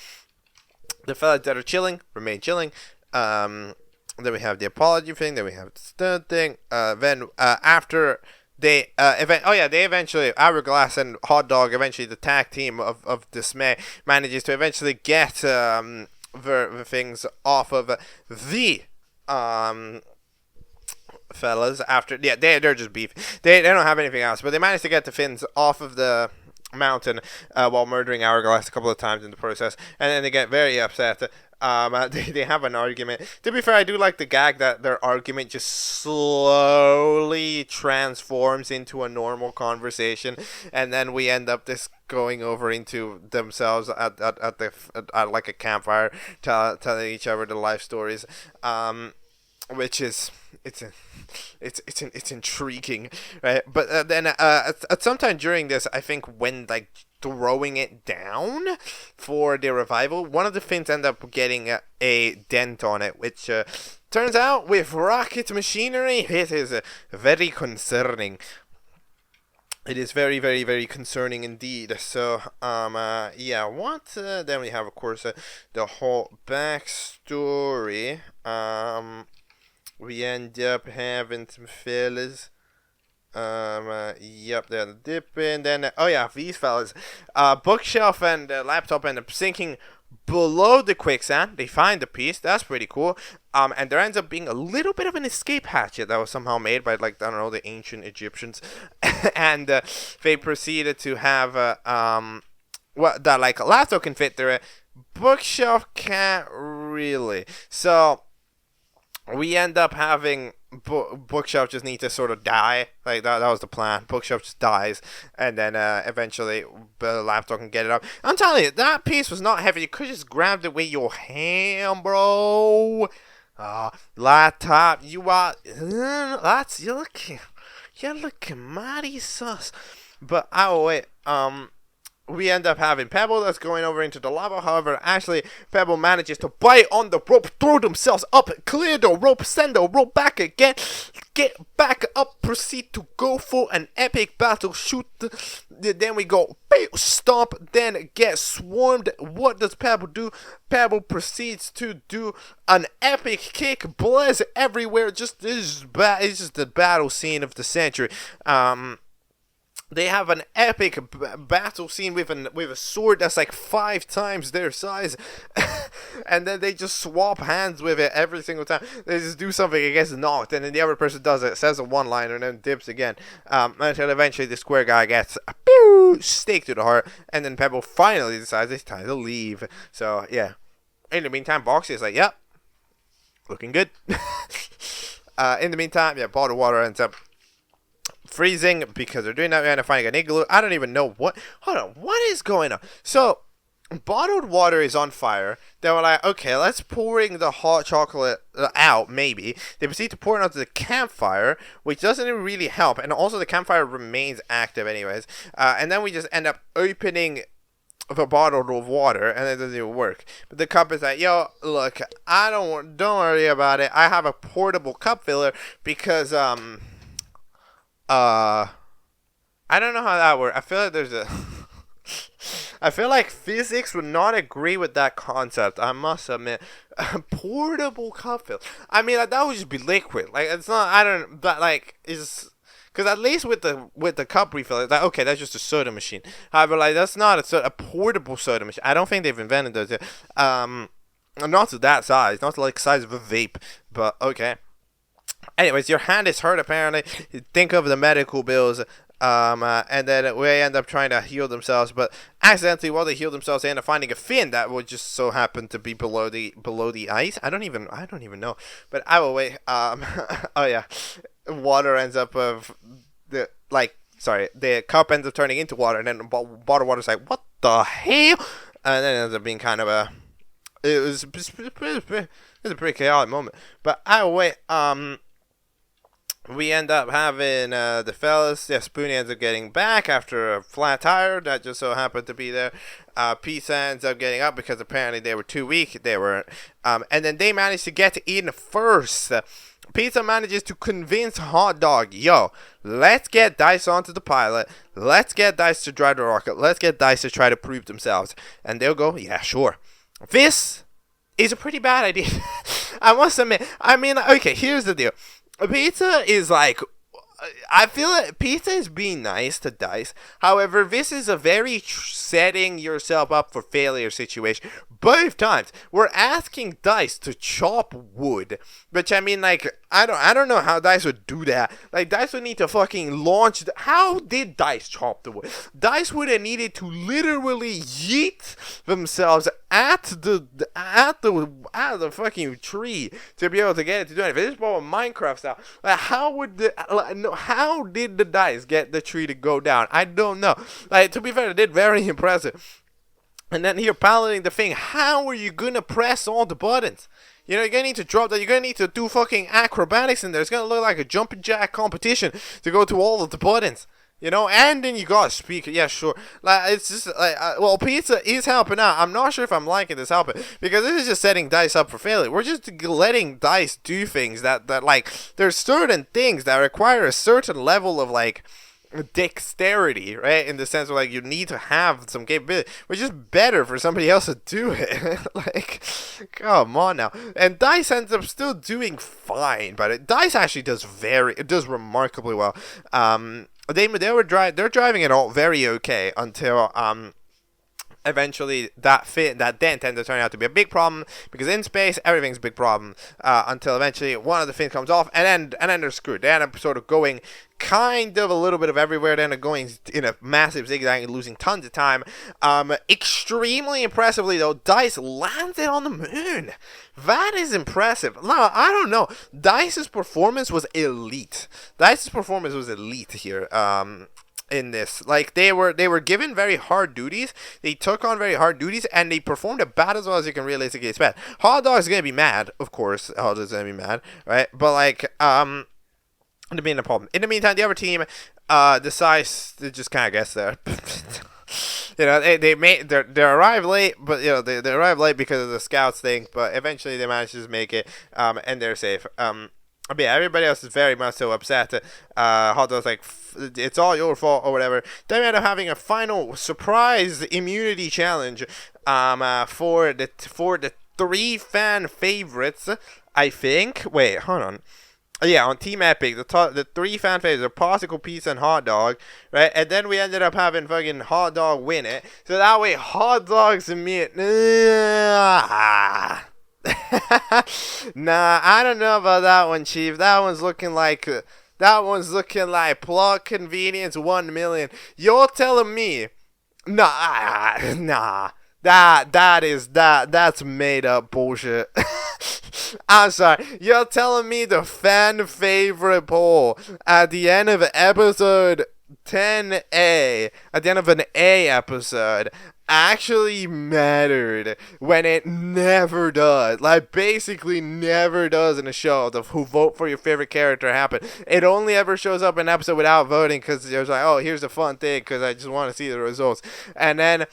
The fellas that are chilling remain chilling. Then we have the apology thing. Then we have the stunt thing. Then after they they eventually, Hourglass and Hot Dog, eventually the tag team of Dismay manages to eventually get the things off of the fellas after they're just beef. They don't have anything else, but they managed to get the fins off of the mountain while murdering Hourglass a couple of times in the process, and then they get very upset. They have an argument. To be fair, I do like the gag that their argument just slowly transforms into a normal conversation, and then we end up this going over into themselves at like a campfire, telling each other the life stories, which is it's intriguing, right? But then at some time during this, I think when, like, throwing it down for the revival, one of the fins end up getting a dent on it, which turns out with rocket machinery, it is very concerning. It is very, very, very concerning indeed. So, then we have, of course, the whole backstory. We end up having some fellas Yep, they're dipping. Then, oh yeah, these fellas. Bookshelf and laptop end up sinking below the quicksand. They find the piece. That's pretty cool. And there ends up being a little bit of an escape hatchet that was somehow made by, like, I don't know, the ancient Egyptians. And they proceeded to have, that, like, laptop can fit there. Bookshelf can't really. So we end up having Bookshelf just need to sort of die. Like, that was the plan. Bookshelf just dies, and then eventually the laptop can get it up. I'm telling you, that piece was not heavy. You could just grabbed it with your hand, bro. Laptop, you're looking mighty sus. But wait, we end up having Pebble that's going over into the lava. However, actually, Pebble manages to bite on the rope, throw themselves up, clear the rope, send the rope back again, get back up, proceed to go for an epic battle, shoot. Then we go, stomp, then get swarmed. What does Pebble do? Pebble proceeds to do an epic kick, bless everywhere. This is just the battle scene of the century. They have an epic battle scene with a sword that's like 5 times their size, and then they just swap hands with it every single time. They just do something, it gets knocked, and then the other person does it, says a one-liner, and then dips again, until eventually the square guy gets a stake to the heart, and then Pebble finally decides it's time to leave. So yeah, in the meantime, Boxy is like, yep, looking good. In the meantime, yeah, bottled water ends up freezing because they're doing that. We end up finding an igloo. I don't even know what. Hold on, what is going on? So, bottled water is on fire. They were like, okay, let's pouring the hot chocolate out. Maybe they proceed to pour it onto the campfire, which doesn't really help, and also the campfire remains active anyways. And then we just end up opening the bottle of water, and it doesn't even work. But the cup is like, yo, look, don't worry about it. I have a portable cup filler because I don't know how that works. I feel like there's a I feel like physics would not agree with that concept. I must admit, portable cup fill. I mean, like, that would just be liquid. Like, it's not. I don't. But like, is because at least with the cup refill, it's like, okay, that's just a soda machine. However, like, that's not a portable soda machine. I don't think they've invented those yet. Not to that size, not to like size of a vape, but okay. Anyways, your hand is hurt apparently. Think of the medical bills. And then we end up trying to heal themselves, but accidentally, while they heal themselves, they end up finding a fin that would just so happen to be below the ice. I don't even know. But I will wait. Oh yeah, water ends up the cup ends up turning into water, and then bottled water's like, what the hell? And then it ends up being kind of it was a pretty chaotic moment. But I will wait. We end up having the fellas. Yeah, Spoonie ends up getting back after a flat tire that just so happened to be there. Pizza ends up getting up because apparently they were too weak. They were, and then they managed to get in first. Pizza manages to convince Hot Dog, yo, let's get Dice onto the pilot. Let's get Dice to drive the rocket. Let's get Dice to try to prove themselves. And they'll go, yeah, sure. This is a pretty bad idea. I must admit. I mean, okay, here's the deal. Pizza is like, I feel like Pizza is being nice to Dice. However, this is a very setting yourself up for failure situation. Both times, we're asking Dice to chop wood, which I mean, like, I don't know how Dice would do that. Like, Dice would need to fucking launch. How did Dice chop the wood? Dice would have needed to literally yeet themselves at the fucking tree to be able to get it to do it. If it's about Minecraft style, like, how did the Dice get the tree to go down? I don't know. Like, to be fair, it did very impressive. And then here, piloting the thing, how are you gonna press all the buttons? You know, you're gonna need to drop that. You're gonna need to do fucking acrobatics in there. It's gonna look like a jumping jack competition to go to all of the buttons. You know, and then you got a speaker. Yeah, sure. Like, it's just like, well, Pizza is helping out. I'm not sure if I'm liking this helping because this is just setting Dice up for failure. We're just letting Dice do things that like, there's certain things that require a certain level of like dexterity, right? In the sense of like you need to have some capability, which is better for somebody else to do it. Like, come on now. And Dice ends up still doing fine, but Dice actually does remarkably well. They're driving it all very okay until eventually that dent ended up turning out to be a big problem, because in space everything's a big problem, until eventually one of the fins comes off, and then they're screwed. They end up sort of going kind of a little bit of everywhere. They end up going in a massive zigzag and losing tons of time. Extremely impressively though, Dice landed on the moon. That is impressive. No, I don't know. Dice's performance was elite. Here. In this, like, they were given very hard duties. They took on very hard duties, and they performed about as well as you can realistically expect. Hot Dog's gonna be mad, of course. Hot Dog's gonna be mad, right? But like, to be in a problem. In the meantime, the other team decides to just kind of guess there. You know, they arrive late, but you know they arrive late because of the scouts thing. But eventually they manage to make it, and they're safe. But yeah, everybody else is very much so upset. Hot Dog's like, it's all your fault or whatever. Then we end up having a final surprise immunity challenge for the 3 fan favorites, I think. Wait, hold on. Yeah, on Team Epic, the 3 fan favorites are Popsicle, Pizza, and Hot Dog, right? And then we ended up having fucking Hot Dog win it. So that way, Hot Dog's immune. Nah, I don't know about that one, Chief. That one's looking like plot convenience 1 million. You're telling me, nah, that's made up bullshit. I'm sorry. You're telling me the fan favorite poll at the end of episode 10A, at the end of an A episode, actually mattered, when it never does. Like, basically never does in a show. The who vote for your favorite character happen. It only ever shows up in an episode without voting, because there's like, oh, here's a fun thing, because I just want to see the results. And then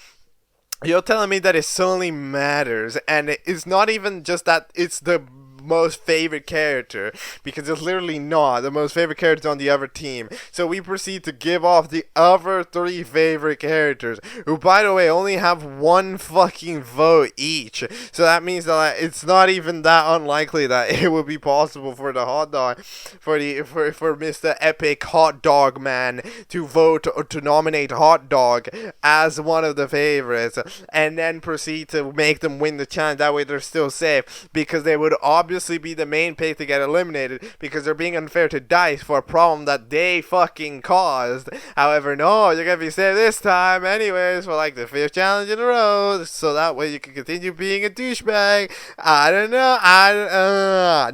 you're telling me that it suddenly matters, and it's not even just that it's the most favorite character, because it's literally not the most favorite character on the other team. So we proceed to give off the other 3 favorite characters, who, by the way, only have 1 fucking vote each. So that means that, like, it's not even that unlikely that it would be possible for the Hot Dog, for Mr. Epic Hot Dog Man to vote or to nominate Hot Dog as one of the favorites, and then proceed to make them win the challenge. That way they're still safe, because they would obviously be the main pick to get eliminated, because they're being unfair to Dice for a problem that they fucking caused. However, no, you're gonna be safe this time anyways, for like the 5th challenge in a row, so that way you can continue being a douchebag. I don't know.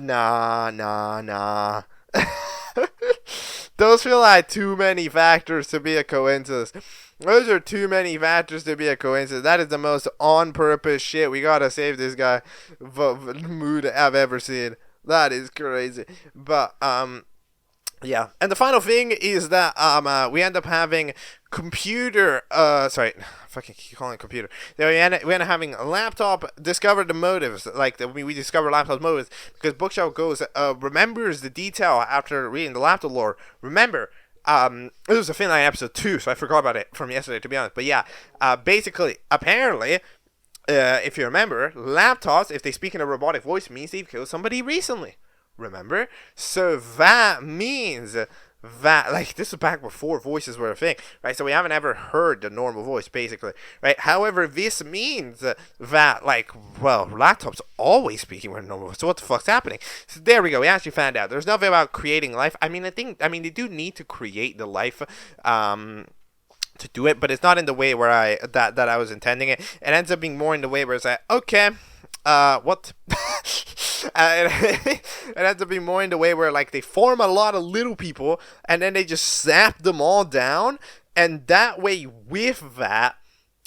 Nah. Those feel like too many factors to be a coincidence. Those are too many factors to be a coincidence. That is the most on-purpose shit. We gotta save this guy mood I've ever seen. That is crazy. But, yeah. And the final thing is that, we end up having fucking keep calling it computer. Then we end up having a laptop discover the motives. Like, we discover laptop's motives, because Bookshelf goes, remembers the detail after reading the laptop lore. Remember, it was a Finline episode 2, so I forgot about it from yesterday, to be honest. But yeah, basically, apparently, if you remember, laptops, if they speak in a robotic voice, means they've killed somebody recently. Remember? So that means that, like, this was back before voices were a thing, right? So we haven't ever heard the normal voice, basically, right? However, this means that, like, well, laptops always speaking with a normal voice. So what the fuck's happening? So there we go. We actually found out. There's nothing about creating life. I mean, they do need to create the life, to do it, but it's not in the way where I was intending it. It ends up being more in the way where it's like, okay, what? It ends up being more in the way where, like, they form a lot of little people, and then they just sap them all down, and that way, with that,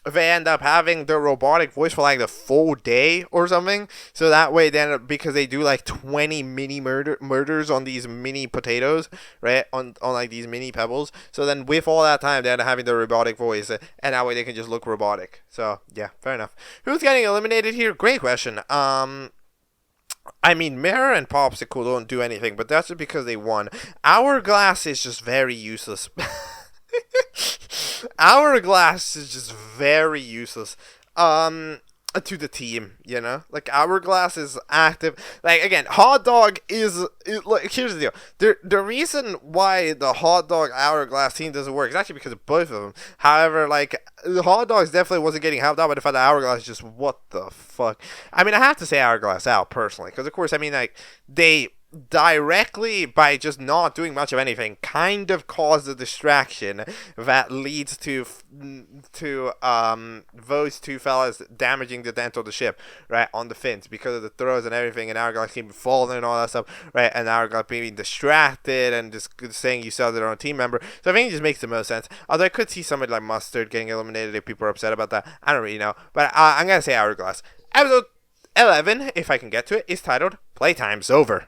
they end up having the robotic voice for like the full day or something. So that way, then, because they do like 20 mini murders on these mini potatoes, right, on like these mini pebbles. So then, with all that time, they end up having the robotic voice, and that way they can just look robotic. So yeah, fair enough. Who's getting eliminated here? Great question. I mean, Mirror and Popsicle don't do anything, but that's just because they won. Hourglass is just very useless. Hourglass is just very useless. To the team, you know, like Hourglass is active. Like again, Hot Dog like here's the deal. The reason why the Hot Dog Hourglass team doesn't work is actually because of both of them. However, like the Hot Dogs definitely wasn't getting helped out by the fact that Hourglass just what the fuck. I mean, I have to say Hourglass out personally because of course I mean like they directly by just not doing much of anything kind of cause a distraction that leads to those two fellas damaging the dent of the ship right on the fins because of the throws and everything, and Hourglass keep falling and all that stuff right, and Hourglass being distracted and just saying you saw their own team member. So I think it just makes the most sense, although I could see somebody like Mustard getting eliminated if people are upset about that. I don't really know, but I'm gonna say Hourglass. Episode 11, if I can get to it, is titled Playtime's Over.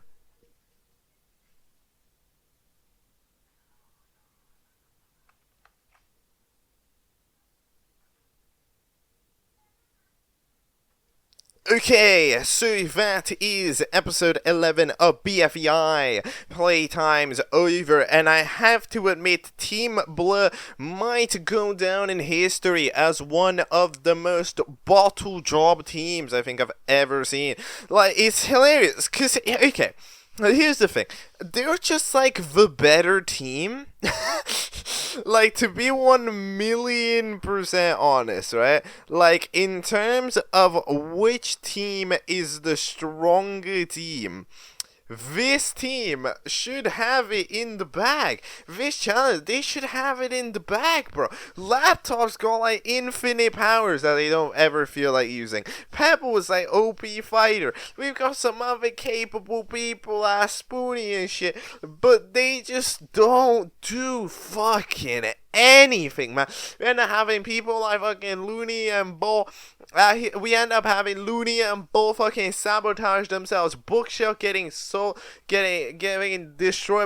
Okay, so that is episode 11 of BFEI. Playtime's over, and I have to admit, Team Blur might go down in history as one of the most bottle job teams I think I've ever seen. Like, it's hilarious, because, okay, here's the thing. They're just like the better team. Like, to be 1,000,000% honest, right? Like, in terms of which team is the stronger team, this team should have it in the bag. This challenge, they should have it in the bag, bro. Laptops got like infinite powers that they don't ever feel like using. Pebble is like OP fighter. We've got some other capable people like Spoonie and shit, but they just don't do fucking anything, man. We end up having people like fucking Looney and Bull. We end up having Looney and Bull fucking sabotage themselves. Bookshelf getting destroyed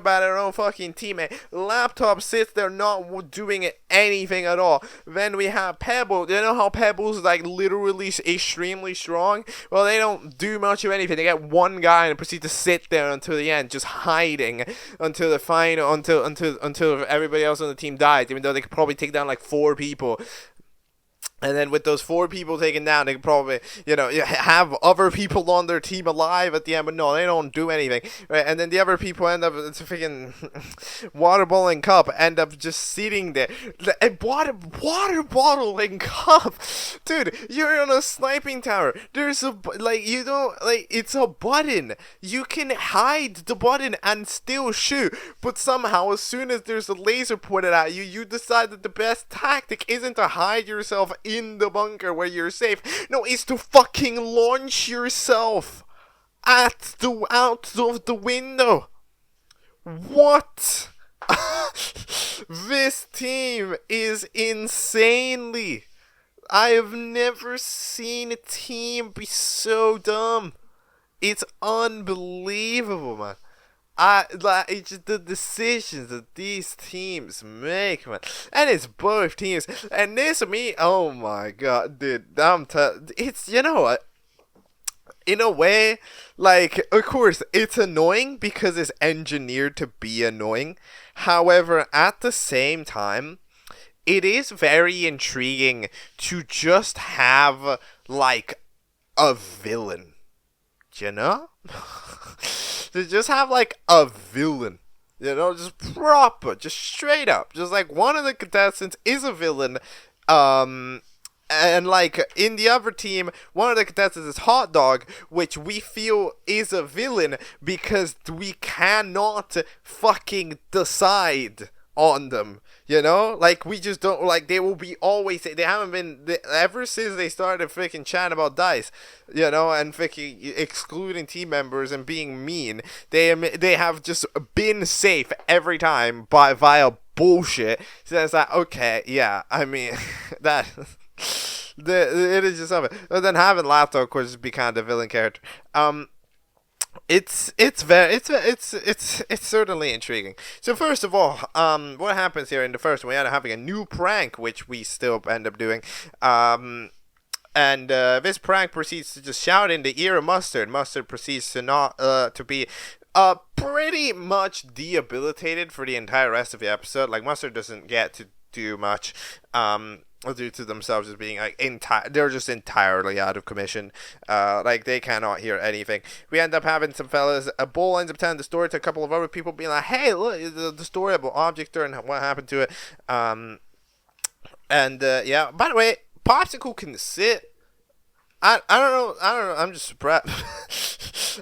by their own fucking teammate. Laptop sits there not doing anything at all. Then we have Pebble. You know how Pebble's like literally extremely strong? Well, they don't do much of anything. They get one guy and proceed to sit there until the end, just hiding until the final, until everybody else on the team dies. Even though they could probably take down like 4 people. And then with those 4 people taken down, they could probably, have other people on their team alive at the end. But no, they don't do anything. Right? And then the other people end up, it's a freaking water bottle and cup, end up just sitting there. Water bottle and cup. Dude, you're on a sniping tower. There's a, it's a button. You can hide the button and still shoot. But somehow, as soon as there's a laser pointed at you, you decide that the best tactic isn't to hide yourself in the bunker where you're safe. No, it's to fucking launch yourself out of the window. What? This team is insanely. I have never seen a team be so dumb. It's unbelievable, man. It's just the decisions that these teams make, man. And it's both teams. And this, me, oh my god, dude. It's, you know what? In a way, like, of course, it's annoying because it's engineered to be annoying. However, at the same time, it is very intriguing to just have, like, a villain. You know? To just have like a villain, just proper, just straight up, just like one of the contestants is a villain, and like in the other team, one of the contestants is Hot Dog, which we feel is a villain because we cannot fucking decide on them. Like, we just don't, like, they will be always, they haven't been, ever since they started freaking chatting about dice, and freaking excluding team members and being mean, they have just been safe every time via bullshit. So it's like, okay, yeah, I mean, that, it is just something. But then having Laptop, of course, just be kind of the villain character. It's certainly intriguing. So first of all, what happens here in the first one? We end up having a new prank, which we still end up doing. And this prank proceeds to just shout in the ear of Mustard. Mustard proceeds to be pretty much debilitated for the entire rest of the episode. Like, Mustard doesn't get to do much. Due to themselves as being like they're just entirely out of commission. Like they cannot hear anything. We end up having some fellas. A bull ends up telling the story to a couple of other people, being like, "Hey, look, the story about Object and what happened to it." Yeah. By the way, Popsicle can sit. I don't know. I'm just surprised.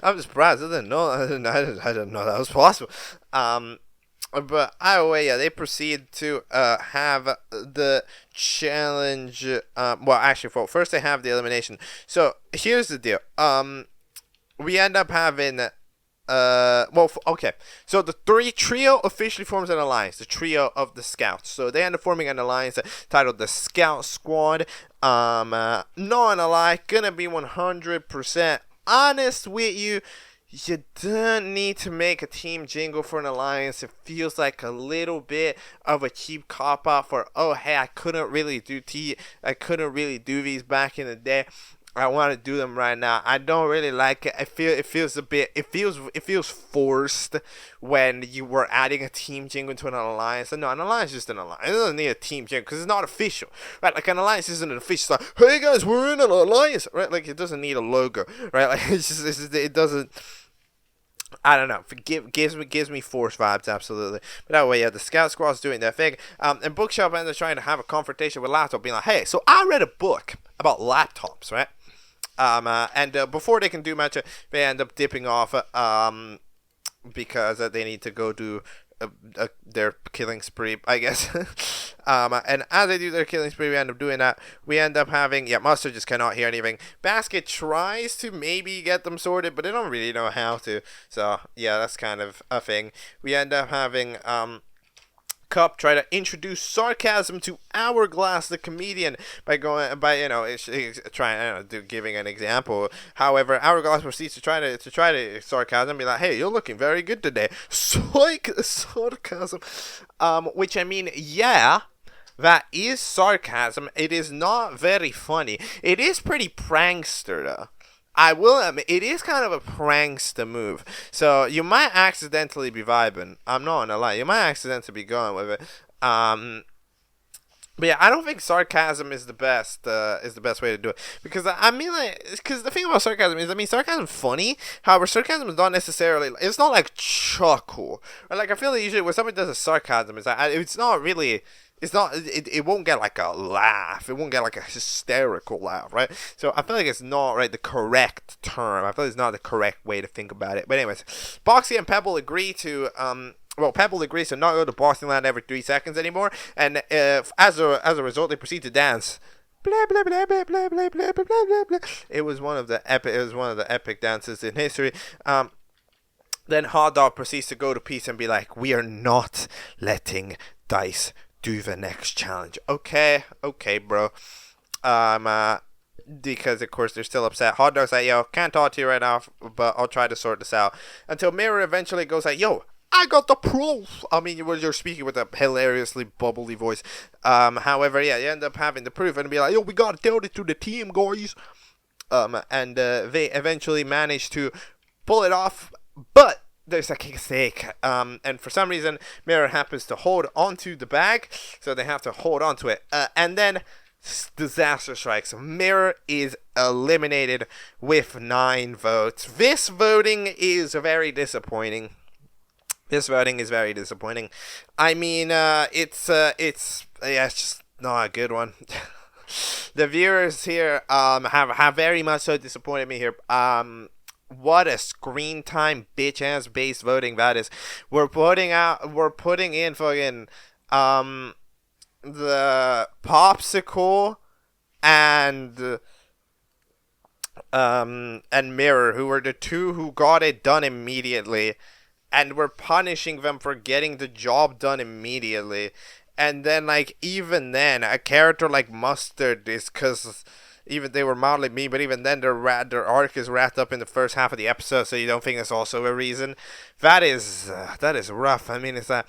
I'm just surprised. I didn't know. I didn't know that was possible. But either way, yeah, they proceed to have the challenge. First they have the elimination. So here's the deal. We end up having. Okay. So the trio officially forms an alliance. The trio of the Scouts. So they end up forming an alliance titled the Scout Squad. Not gonna lie, gonna be 100% honest with you. You don't need to make a team jingle for an alliance. It feels like a little bit of a cheap cop-out for, oh, hey, I couldn't really do these back in the day. I want to do them right now. I don't really like it. It feels forced when you were adding a team jingle to an alliance. No, an alliance is just an alliance. It doesn't need a team jingle because it's not official, right? Like an alliance isn't an official. It's like, hey guys, we're in an alliance, right? Like it doesn't need a logo, right? Like it doesn't. I don't know. Gives me force vibes, absolutely. But that way, yeah, the Scout Squad's doing their thing. And Bookshop ends up trying to have a confrontation with Laptop, being like, hey, so I read a book about laptops, right? Before they can do much, they end up dipping off because they need to go do their killing spree, I guess. And as they do their killing spree, we end up doing that. We end up having, Mustard just cannot hear anything. Basket tries to maybe get them sorted, but they don't really know how to. So, yeah, that's kind of a thing. We end up having, Cup try to introduce sarcasm to Hourglass, the comedian, giving an example. However, Hourglass proceeds to try to sarcasm, be like, "Hey, you're looking very good today." Sarcasm, which I mean, yeah. That is sarcasm. It is not very funny. It is pretty prankster, though. I will admit, it is kind of a prankster move. So, you might accidentally be vibing. I'm not gonna lie. You might accidentally be going with it. But yeah, I don't think sarcasm is the best way to do it. Because, because the thing about sarcasm is, sarcasm's funny. However, sarcasm is not necessarily, it's not like chuckle. Or like, I feel like usually when somebody does a sarcasm, it's not really... It won't get like a laugh. It won't get like a hysterical laugh, right? So I feel like it's not the correct term. I feel like it's not the correct way to think about it. But anyways, Boxy and Pebble agree to Pebble agrees to not go to Boston Land every 3 seconds anymore, and as a result, they proceed to dance. Blah blah blah blah blah blah blah blah blah blah. It was one of the epic dances in history. Then Hot Dog proceeds to go to Peace and be like, "We are not letting Dice do the next challenge." Okay, bro. Because of course they're still upset. Hot Dog's like, "Yo, can't talk to you right now, but I'll try to sort this out." Until Mirror eventually goes like, "Yo, I got the proof." I mean, you're speaking with a hilariously bubbly voice. However, yeah, you end up having the proof and be like, "Yo, we gotta tell it to the team, guys." They eventually manage to pull it off, but there's a mistake, and for some reason Mirror happens to hold onto the bag, so they have to hold onto it, and then disaster strikes. Mirror is eliminated with 9 votes. This voting is very disappointing. I mean, it's just not a good one. The viewers here have very much so disappointed me here. What a screen time bitch ass based voting that is. We're putting in fucking the Popsicle and Mirror, who were the two who got it done immediately, and we're punishing them for getting the job done immediately. And then even then, a character like Mustard is, because even they were modeling me, but even then their arc is wrapped up in the first half of the episode, so you don't think that's also a reason? That is rough. I mean, it's like,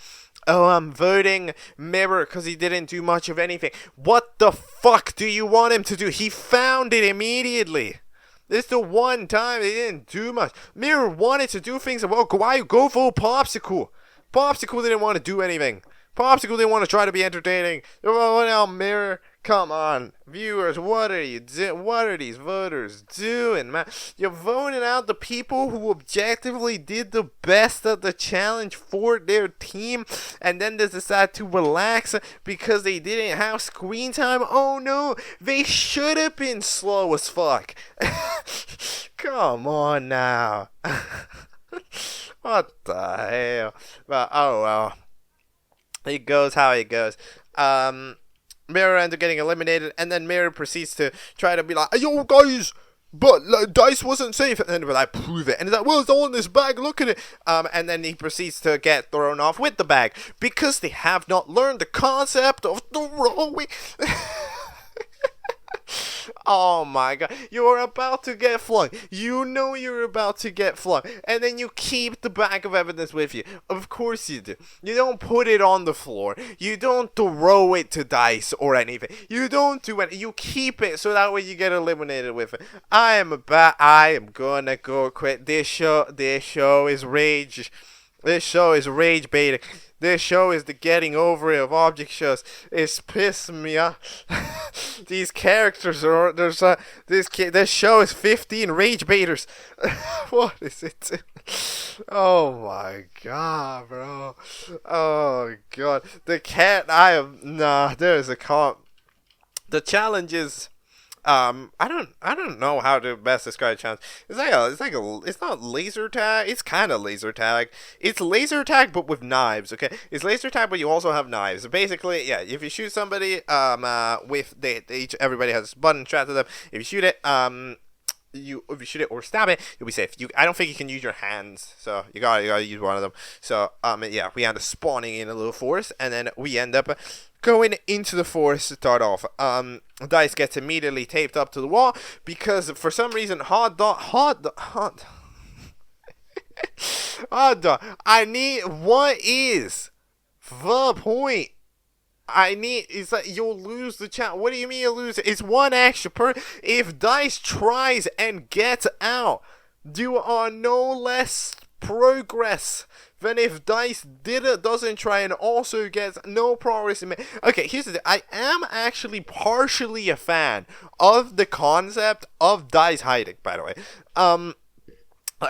oh, I'm voting Mirror because he didn't do much of anything. What the fuck do you want him to do? He found it immediately. This is the one time they didn't do much. Mirror wanted to do things. Well, why go for Popsicle? Popsicle didn't want to do anything. Popsicle didn't want to try to be entertaining. Now, Mirror, come on. Viewers, what are you doing? What are these voters doing, man? You're voting out the people who objectively did the best at the challenge for their team, and then they decide to relax because they didn't have screen time. Oh no, they should have been slow as fuck. Come on now. What the hell? But oh well. It goes how it goes. Mirror ends up getting eliminated, and then Mirror proceeds to try to be like, yo guys, but like, Dice wasn't safe, and then we're like, prove it, and he's like, well, it's all in this bag, look at it, and then he proceeds to get thrown off with the bag, because they have not learned the concept of throwing. Oh my god, you're about to get flung. You know you're about to get flung. And then you keep the bag of evidence with you. Of course you do. You don't put it on the floor. You don't throw it to Dice or anything. You don't do it. You keep it so that way you get eliminated with it. I am gonna go quit. This show is rage. This show is rage baiting. This show is the getting over it of object shows. It's pissing me off. These characters are this show is 15 rage baiters. What is it? Oh my god, bro. Oh god. There's a comp. The challenge is I don't know how to best describe the challenge. It's not laser tag. It's kind of laser tag. It's laser tag but with knives. Okay, it's laser tag but you also have knives. Basically, yeah. If you shoot somebody, with everybody has a button strapped to them. If you shoot it, if you shoot it or stab it, you'll be safe. I don't think you can use your hands, so you gotta use one of them. So yeah, we end up spawning in a little forest, and then we end up going into the forest to start off. Dice gets immediately taped up to the wall because for some reason Hot Dog. What is the point? It's like you'll lose the chance. What do you mean you lose? It's one extra if Dice tries and gets out, you are no less progress than if Dice doesn't try and also gets no progress. Okay, here's the thing. I am actually partially a fan of the concept of Dice hiding, by the way.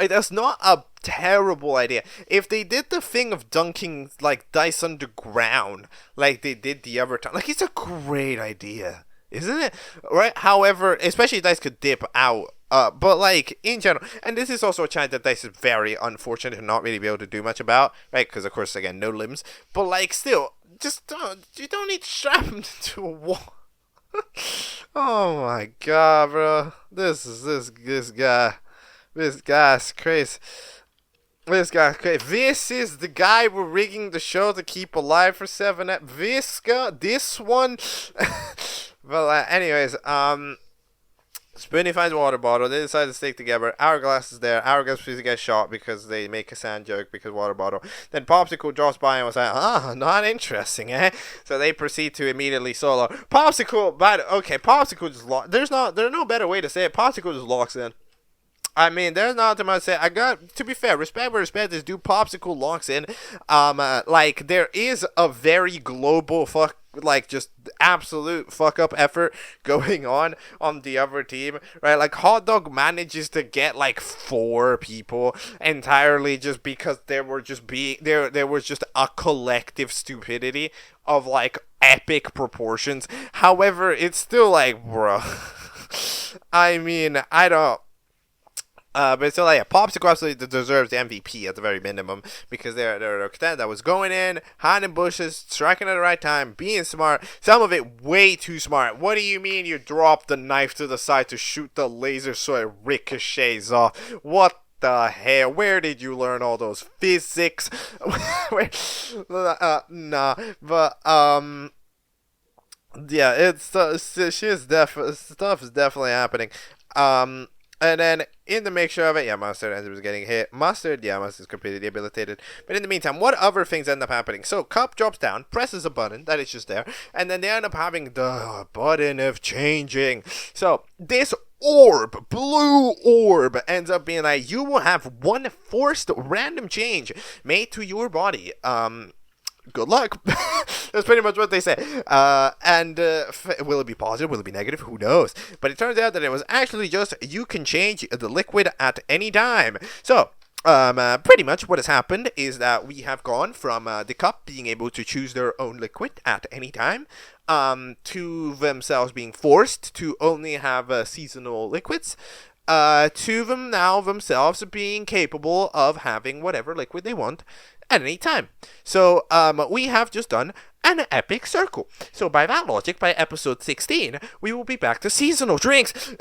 That's not a terrible idea. If they did the thing of dunking like Dice underground, like they did the other time, like it's a great idea, isn't it? Right? However, especially Dice could dip out. But like in general, and this is also a challenge that Dice is very unfortunate to not really be able to do much about, right? Because of course, again, no limbs. But like, still, you don't need to strap him to a wall. Oh my god, bro! This guy's crazy. This guy's crazy. This is the guy we're rigging the show to keep alive for 7 episodes. This one. Well, anyways, Spoonie finds a water bottle. They decide to stick together. Hourglass is there. Hourglass refuses to get shot because they make a sand joke because water bottle. Then Popsicle drops by and was like, not interesting, eh? So they proceed to immediately solo. Popsicle just there's no better way to say it. Popsicle just locks in. I mean, there's not too much to say. To be fair, respect where respect is due. Popsicle locks in. Like, there is a very global just absolute fuck up effort going on the other team, right? Like, Hot Dog manages to get like 4 people entirely just because there was just a collective stupidity of like epic proportions. However, it's still like, bro. I mean, I don't. But still, yeah, Popsicle absolutely deserves the MVP at the very minimum because they're a cadet that was going in, hiding bushes, striking at the right time, being smart. Some of it way too smart. What do you mean you drop the knife to the side to shoot the laser so it ricochets off? What the hell? Where did you learn all those physics? Nah, but yeah, it's stuff is definitely happening. And then, in the mixture of it, yeah, Mustard ends up getting hit. Mustard's completely debilitated. But in the meantime, what other things end up happening? So, Cup drops down, presses a button, that is just there, and then they end up having the button of changing. So, this blue orb, ends up being like, you will have one forced random change made to your body, good luck. That's pretty much what they say. Will it be positive? Will it be negative? Who knows? But it turns out that it was actually just you can change the liquid at any time. So, pretty much what has happened is that we have gone from the cup being able to choose their own liquid at any time to themselves being forced to only have seasonal liquids. To them now themselves being capable of having whatever liquid they want at any time. So we have just done an epic circle. So by that logic, by episode 16, we will be back to seasonal drinks.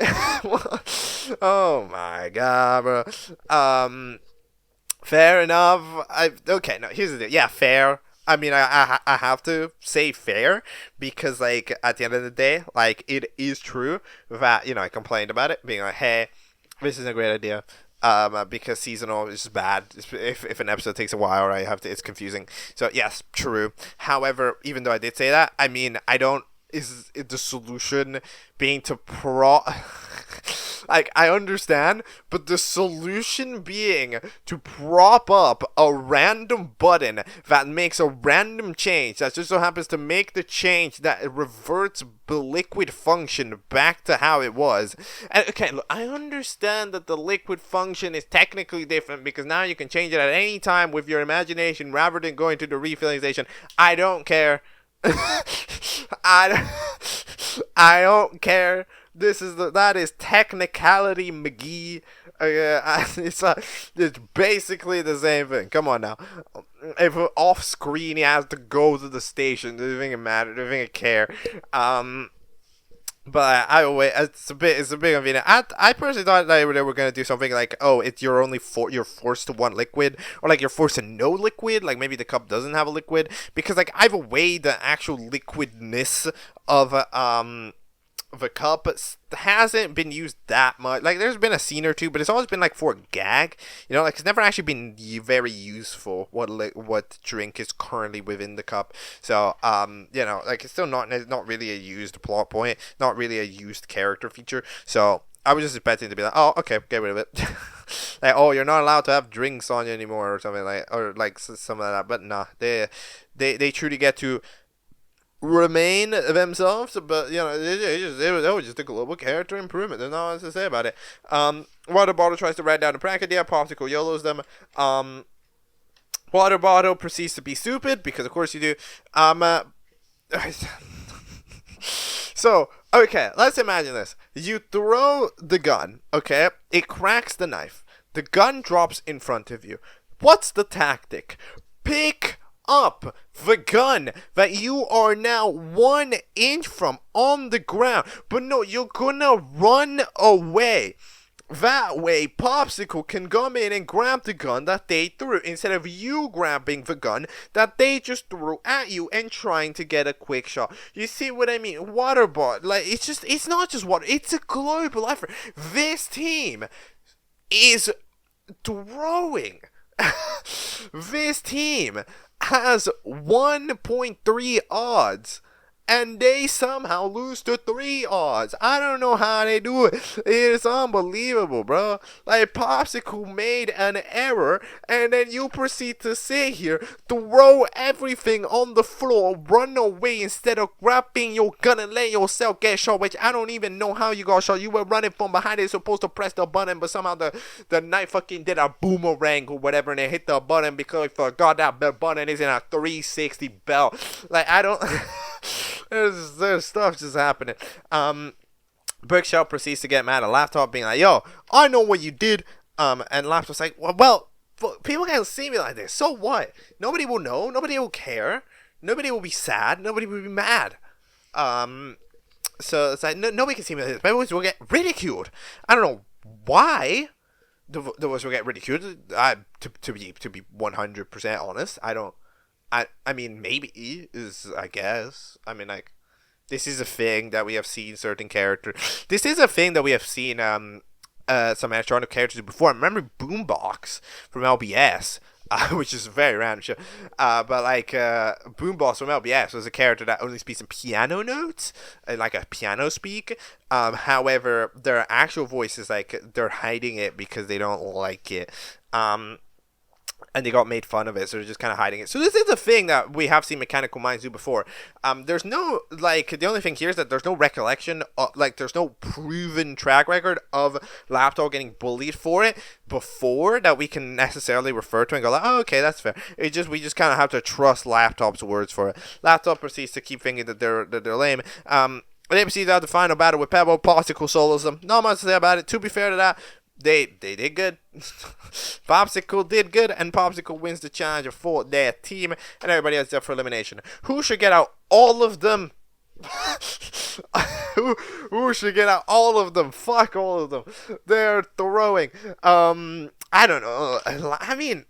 Oh my god, bro. Fair enough. Okay, no, here's the deal. Yeah, fair. I mean, I have to say fair because, like, at the end of the day, like, it is true that, I complained about it, being like, hey, this is a great idea, because seasonal is bad. If an episode takes a while, or it's confusing. So, yes, true. However, even though I did say that, I mean, is the solution being to like, I understand, but the solution being to prop up a random button that makes a random change that just so happens to make the change that reverts the liquid function back to how it was. And okay, look, I understand that the liquid function is technically different because now you can change it at any time with your imagination rather than going to the refilling station. I don't care. I don't care. That is technicality McGee. It's basically the same thing. Come on now. If off screen he has to go to the station, doesn't think it matter, doesn't think it care. But it's a bit convenient. I personally thought that they were gonna do something like, oh, you're forced to one liquid, or like you're forced to no liquid. Like maybe the cup doesn't have a liquid because like I've weighed the actual liquidness of the cup hasn't been used that much. Like there's been a scene or two, but it's always been like for a gag. Like it's never actually been very useful. What drink is currently within the cup? So like it's still not really a used plot point, not really a used character feature. So I was just expecting to be like, oh, okay, get rid of it. Like, oh, you're not allowed to have drinks on you anymore, or something like some of that. But nah, they truly get to remain themselves, but it was just a global character improvement. There's not much to say about it. Water Bottle tries to write down a prank idea. Popsicle YOLOs them. Water Bottle proceeds to be stupid because of course you do. So okay, let's imagine this. You throw the gun. Okay, it cracks the knife. The gun drops in front of you. What's the tactic? Pick up the gun that you are now 1 inch from on the ground. But no, you're gonna run away. That way, Popsicle can come in and grab the gun that they threw instead of you grabbing the gun that they just threw at you and trying to get a quick shot. You see what I mean? Water Bottle, like, it's not just water, it's a global effort. This team is throwing. This team has 1.3 odds, and they somehow lose to 3 odds. I don't know how they do it. It's unbelievable, bro. Like, Popsicle made an error, and then you proceed to sit here, throw everything on the floor, run away instead of grabbing your gun and let yourself get shot, which I don't even know how you got shot. You were running from behind it, supposed to press the button, but somehow the knife fucking did a boomerang or whatever, and it hit the button because I forgot that the button is in a 360 belt. Like, I don't... There's stuff just happening. Brickshell proceeds to get mad at Laptop, being like, yo, I know what you did. And Laptop's like, well, people can't see me like this. So what? Nobody will know. Nobody will care. Nobody will be sad. Nobody will be mad. So it's like, nobody can see me like this. My voice will get ridiculed. I don't know why the voice will get ridiculed. To be 100% honest, I mean, maybe is, I guess. I mean, like, this is a thing that we have seen certain characters. This is a thing that we have seen some electronic characters do before. I remember Boombox from LBS, which is a very random show. But, like, Boombox from LBS was a character that only speaks in piano notes, like a piano speak. However, their actual voice is, like, they're hiding it because they don't like it. and they got made fun of it, so they're just kind of hiding it. So this is a thing that we have seen Mechanical Minds do before. There's no, like, the only thing here is that there's no recollection, there's no proven track record of Laptop getting bullied for it before that we can necessarily refer to and go like, oh, okay, that's fair. We just kind of have to trust Laptop's words for it. Laptop proceeds to keep thinking that they're lame. They proceed to have the final battle with Pebble. Popsicle solos them. Not much to say about it. To be fair to that, they did good. Popsicle did good, and Popsicle wins the challenge for their team, and everybody else is up for elimination. Who should get out all of them? who should get out all of them? Fuck all of them. They're throwing. I don't know. I mean,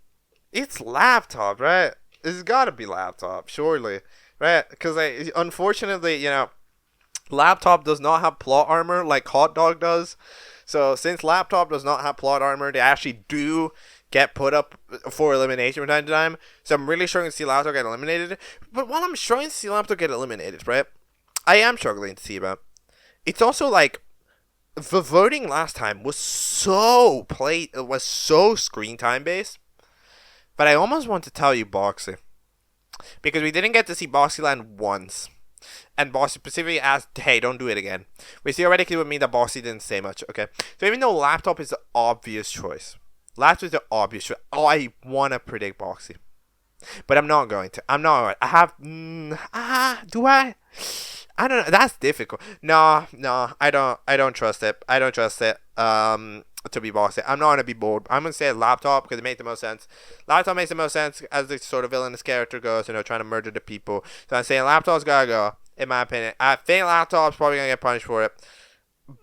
it's Laptop, right? It's gotta be Laptop, surely, right? Because unfortunately, Laptop does not have plot armor like Hot Dog does. So since Laptop does not have plot armor, they actually do get put up for elimination from time to time. So I'm really struggling to see Laptop get eliminated. But while I'm struggling to see Laptop get eliminated, right, I am struggling to see about. It's also like the voting last time was so screen time based. But I almost want to tell you Boxy, because we didn't get to see Boxy land once. And Bossy specifically asked, hey, don't do it again. Which theoretically would mean that Bossy didn't say much, okay? So even though Laptop is the obvious choice, I want to predict Boxy. But I'm not going to. I'm not. I have... do I? I don't know. That's difficult. No, I don't trust it. I don't trust it. To be Boxy. I'm not going to be bold. I'm going to say Laptop because it makes the most sense. Laptop makes the most sense as the sort of villainous character goes, trying to murder the people. So I'm saying Laptop's got to go, in my opinion. I think Laptop's probably going to get punished for it,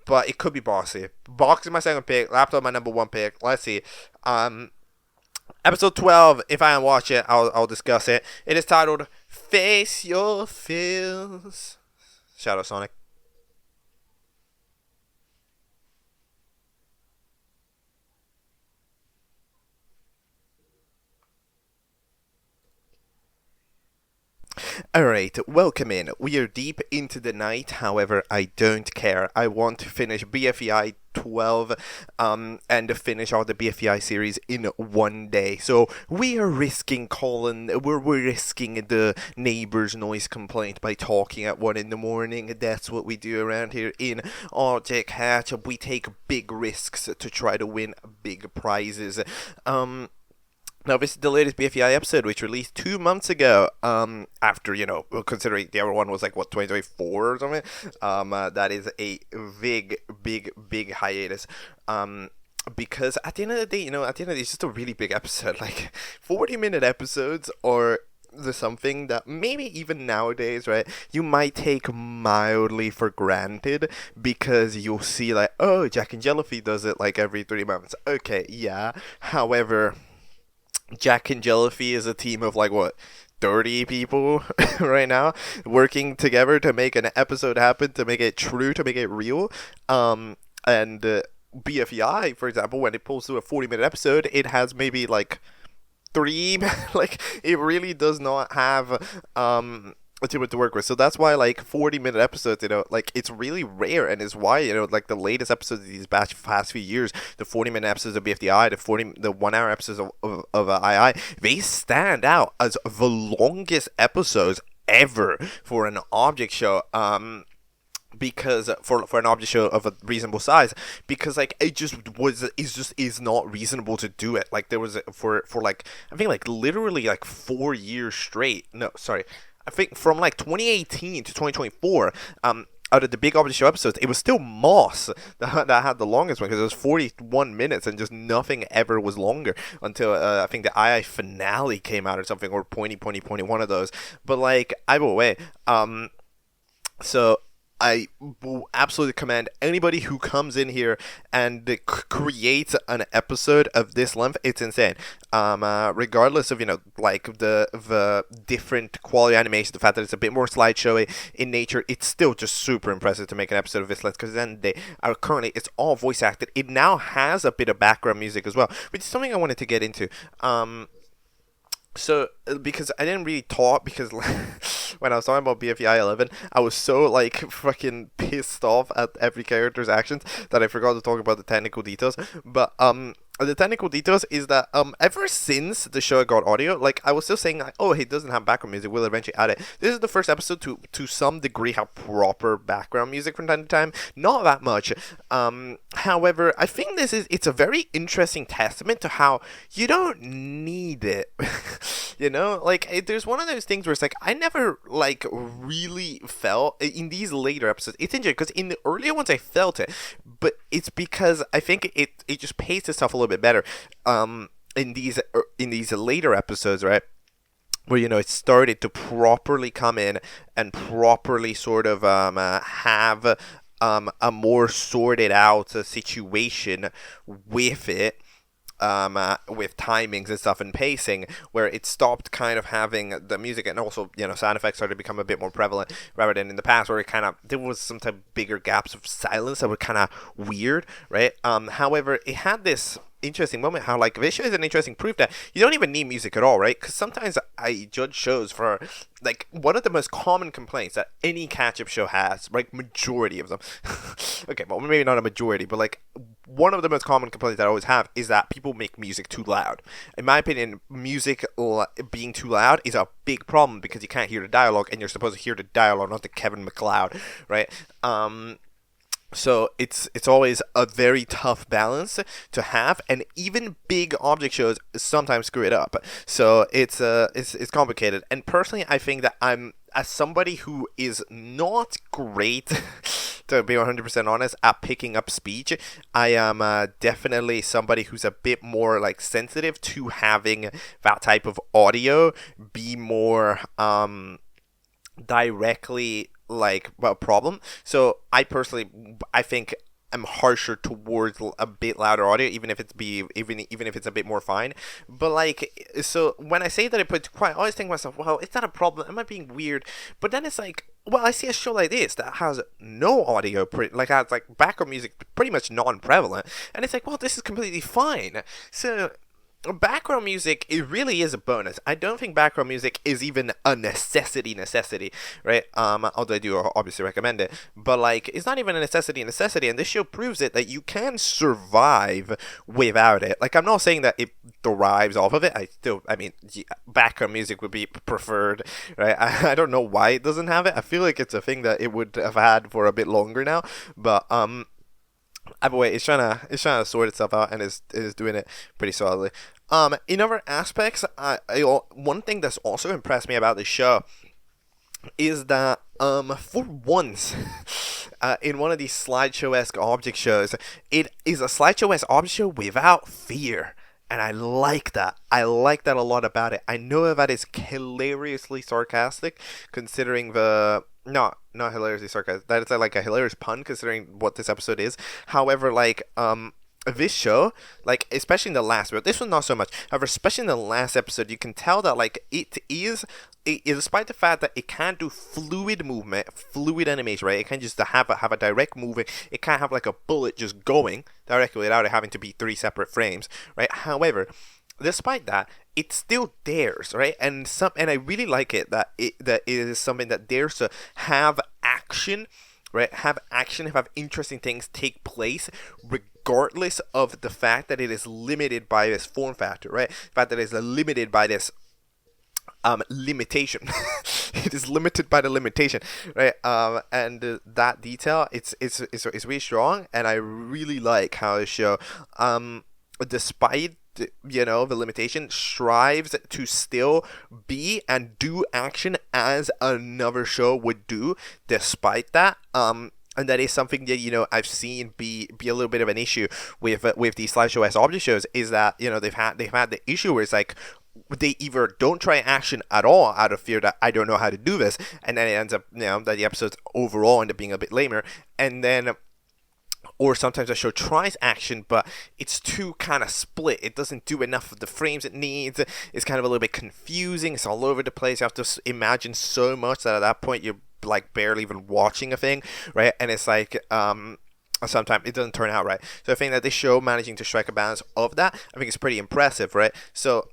but it could be Boxy. Boxy's my second pick. Laptop my number one pick. Let's see. Episode 12, if I watch it, I'll discuss it. It is titled Face Your Fears. Shoutout Sonic. Alright, welcome in. We are deep into the night, however, I don't care. I want to finish BFEI 12 and finish all the BFEI series in one day. So we are risking we're risking the neighbor's noise complaint by talking at 1 in the morning. That's what we do around here in Object Catchup. We take big risks to try to win big prizes. Now, this is the latest BFEI episode, which released 2 months ago, after, considering the other one was 2024 or something. That is a big hiatus. Because at the end of the day, it's just a really big episode. 40-minute episodes are something that maybe even nowadays, right, you might take mildly for granted because you'll see, Jack and Jellyfy does it, every 3 months. Okay, yeah. However... Jack and Jellyfy is a team of 30 people right now working together to make an episode happen, to make it true, to make it real. And BFEI, for example, when it pulls through a 40-minute episode, it has maybe 3 it really does not have too much to work with. So that's why 40-minute episodes, it's really rare, and is why the latest episodes of these past few years, the 40-minute episodes of BFDI, the 1 hour episodes of II, they stand out as the longest episodes ever for an object show. Because for an object show of a reasonable size, because it is not reasonable to do it. There was for I think literally 4 years straight. No, sorry. I think from 2018 to 2024, out of the big Object Show episodes, it was still Moss that had the longest one, because it was 41 minutes and just nothing ever was longer until I think the II finale came out or something, or pointy, one of those. But either way, so I will absolutely commend anybody who comes in here and creates an episode of this length. It's insane. Regardless of, the different quality animation, the fact that it's a bit more slideshowy in nature, it's still just super impressive to make an episode of this length, because then currently it's all voice acted. It now has a bit of background music as well, which is something I wanted to get into. So, because I didn't really talk, because when I was talking about BFEI 11, I was so, fucking pissed off at every character's actions that I forgot to talk about the technical details. But, the technical details is that ever since the show got audio, like I was still saying like, oh, it doesn't have background music, we'll eventually add it. This is the first episode to some degree have proper background music from time to time. Not that much. However, I think it's a very interesting testament to how you don't need it. Like there's one of those things where it's like I never like really felt in these later episodes. It's interesting because in the earlier ones I felt it, but it's because I think it just paced itself a little bit better in these later episodes, right, where it started to properly come in and properly sort of have a more sorted out situation with it, with timings and stuff and pacing, where it stopped kind of having the music, and also sound effects started to become a bit more prevalent rather than in the past where there was some type of bigger gaps of silence that were kind of weird, right? However, it had this interesting moment how like this show is an interesting proof that you don't even need music at all, right? Because sometimes I judge shows for like one of the most common complaints that any catch-up show has, like majority of them. Okay, well maybe not a majority, but like one of the most common complaints that I always have is that people make music too loud. In my opinion, music being too loud is a big problem because you can't hear the dialogue, and you're supposed to hear the dialogue, not the Kevin MacLeod, right? So it's always a very tough balance to have, and even big object shows sometimes screw it up. So it's complicated. And personally, I think that I'm, as somebody who is not great, to be 100% honest, at picking up speech, I am definitely somebody who's a bit more like sensitive to having that type of audio be more directly like a problem. So I think I'm harsher towards a bit louder audio, even if it's a bit more fine. But like, so when I say that it puts quiet, I always think to myself, well, it's not a problem. Am I being weird? But then it's like, well, I see a show like this that has no audio, has like background music pretty much non-prevalent, and it's like, well, this is completely fine. So background music, it really is a bonus. I don't think background music is even a necessity, right? Although I do obviously recommend it, but like it's not even a necessity, and this show proves it that you can survive without it. Like I'm not saying that it thrives off of it. I mean, background music would be preferred, right? I don't know why it doesn't have it. I feel like it's a thing that it would have had for a bit longer now, but either way, it's trying to sort itself out, and is doing it pretty solidly. In other aspects, one thing that's also impressed me about this show is that for once, in one of these slideshow-esque object shows, it is a slideshow-esque object show without fear. And I like that. I like that a lot about it. I know that it's hilariously sarcastic, considering the... Not hilariously sarcastic. That it's like a hilarious pun, considering what this episode is. However, like, this show, like, especially in the last episode, this one not so much. However, especially in the last episode, you can tell that, like, despite the fact that it can't do fluid movement, fluid animation, right? It can't just have a direct movement. It can't have like a bullet just going directly without it having to be 3 separate frames, right? However, despite that, it still dares, right? And I really like it that it is something that dares to have action, right? Have interesting things take place, regardless of the fact that it is limited by this form factor, right? The fact that it is limited by this limitation. It is limited by the limitation, right? And that detail, it's really strong, and I really like how the show, despite the limitation, strives to still be and do action as another show would do, despite that. And that is something that I've seen be a little bit of an issue with these slideshow-esque object shows, is that they've had the issue where it's like they either don't try action at all out of fear that I don't know how to do this, and then it ends up that the episodes overall end up being a bit lamer, and then or sometimes a show tries action, but it's too kind of split. It doesn't do enough of the frames it needs. It's kind of a little bit confusing. It's all over the place. You have to imagine so much that at that point you're like barely even watching a thing, right? And it's like sometimes it doesn't turn out right. So I think that this show managing to strike a balance of that, I think it's pretty impressive, right? So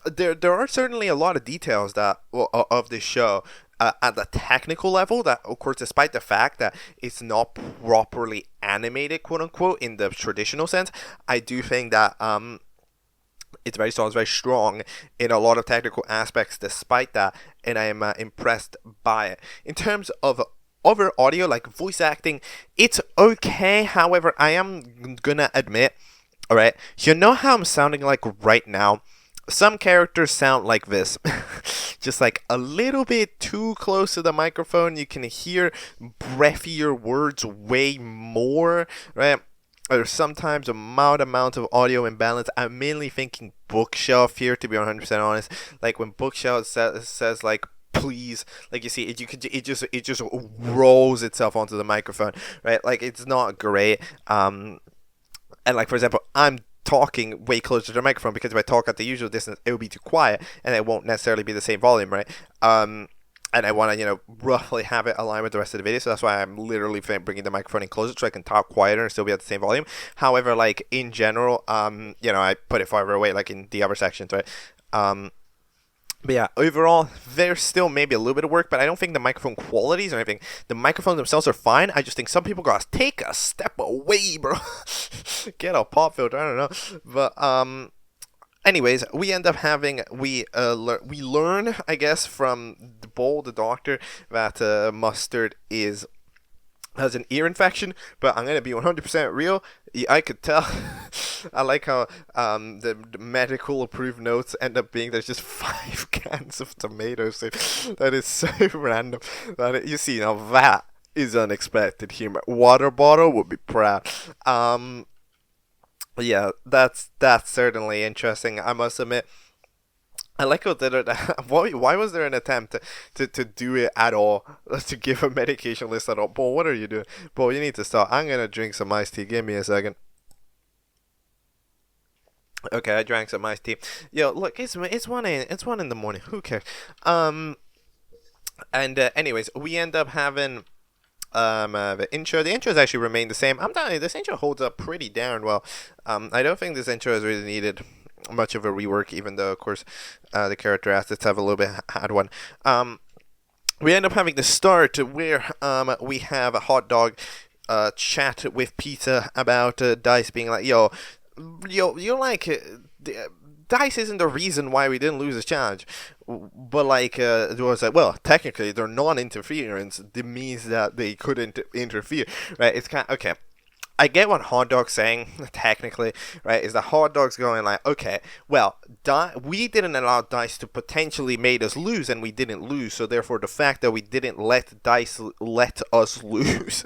there are certainly a lot of details that of this show at the technical level, that of course, despite the fact that it's not properly animated, quote unquote, in the traditional sense, I do think that it's very solid, it's very strong in a lot of technical aspects despite that, and I am impressed by it. In terms of other audio, like voice acting, it's okay. However, I am gonna admit, alright, you know how I'm sounding like right now? Some characters sound like this. Just like a little bit too close to the microphone. You can hear breathier words way more, right? There's sometimes a mild amount of audio imbalance. I'm mainly thinking Bookshelf here, to be 100% honest. Like when Bookshelf says like please, like you see it just rolls itself onto the microphone, right? Like it's not great. And like for example, I'm talking way closer to the microphone because if I talk at the usual distance, it will be too quiet and it won't necessarily be the same volume, right? And I want to, roughly have it align with the rest of the video. So that's why I'm literally bringing the microphone in closer so I can talk quieter and still be at the same volume. However, like in general, I put it farther away, like in the other sections, right? But yeah, overall, there's still maybe a little bit of work, but I don't think the microphone qualities or anything. The microphones themselves are fine. I just think some people gotta take a step away, bro. Get a pop filter, I don't know. But anyways, we end up having we learn, I guess, from the doctor that Mustard has an ear infection, but I'm gonna be 100% real. I could tell. I like how the medical approved notes end up being there's just 5 cans of tomatoes. That is so random. You see, now that is unexpected humor. Water bottle would be proud. Yeah, that's certainly interesting. I must admit. I like how why was there an attempt to do it at all, to give a medication list at all? Paul, what are you doing? Paul, you need to stop. I'm gonna drink some iced tea. Give me a second. Okay, I drank some iced tea. Yo, look, it's 1 in the morning. Who cares? Anyways, we end up having the intro. The intros actually remain the same. I'm telling you, this intro holds up pretty darn well. I don't think this intro is really needed much of a rework, even though of course the character assets have a little bit had one. We end up having the start where we have a hot dog chat with Peter about Dice being like, yo, you're like Dice isn't the reason why we didn't lose this challenge, but like it was like, well, technically they're non-interference. It means that they couldn't interfere, right? It's kind of okay. I get what Hot Dog's saying, technically, right, is that Hot Dog's going like, okay, well, we didn't allow Dice to potentially make us lose, and we didn't lose, so therefore the fact that we didn't let Dice let us lose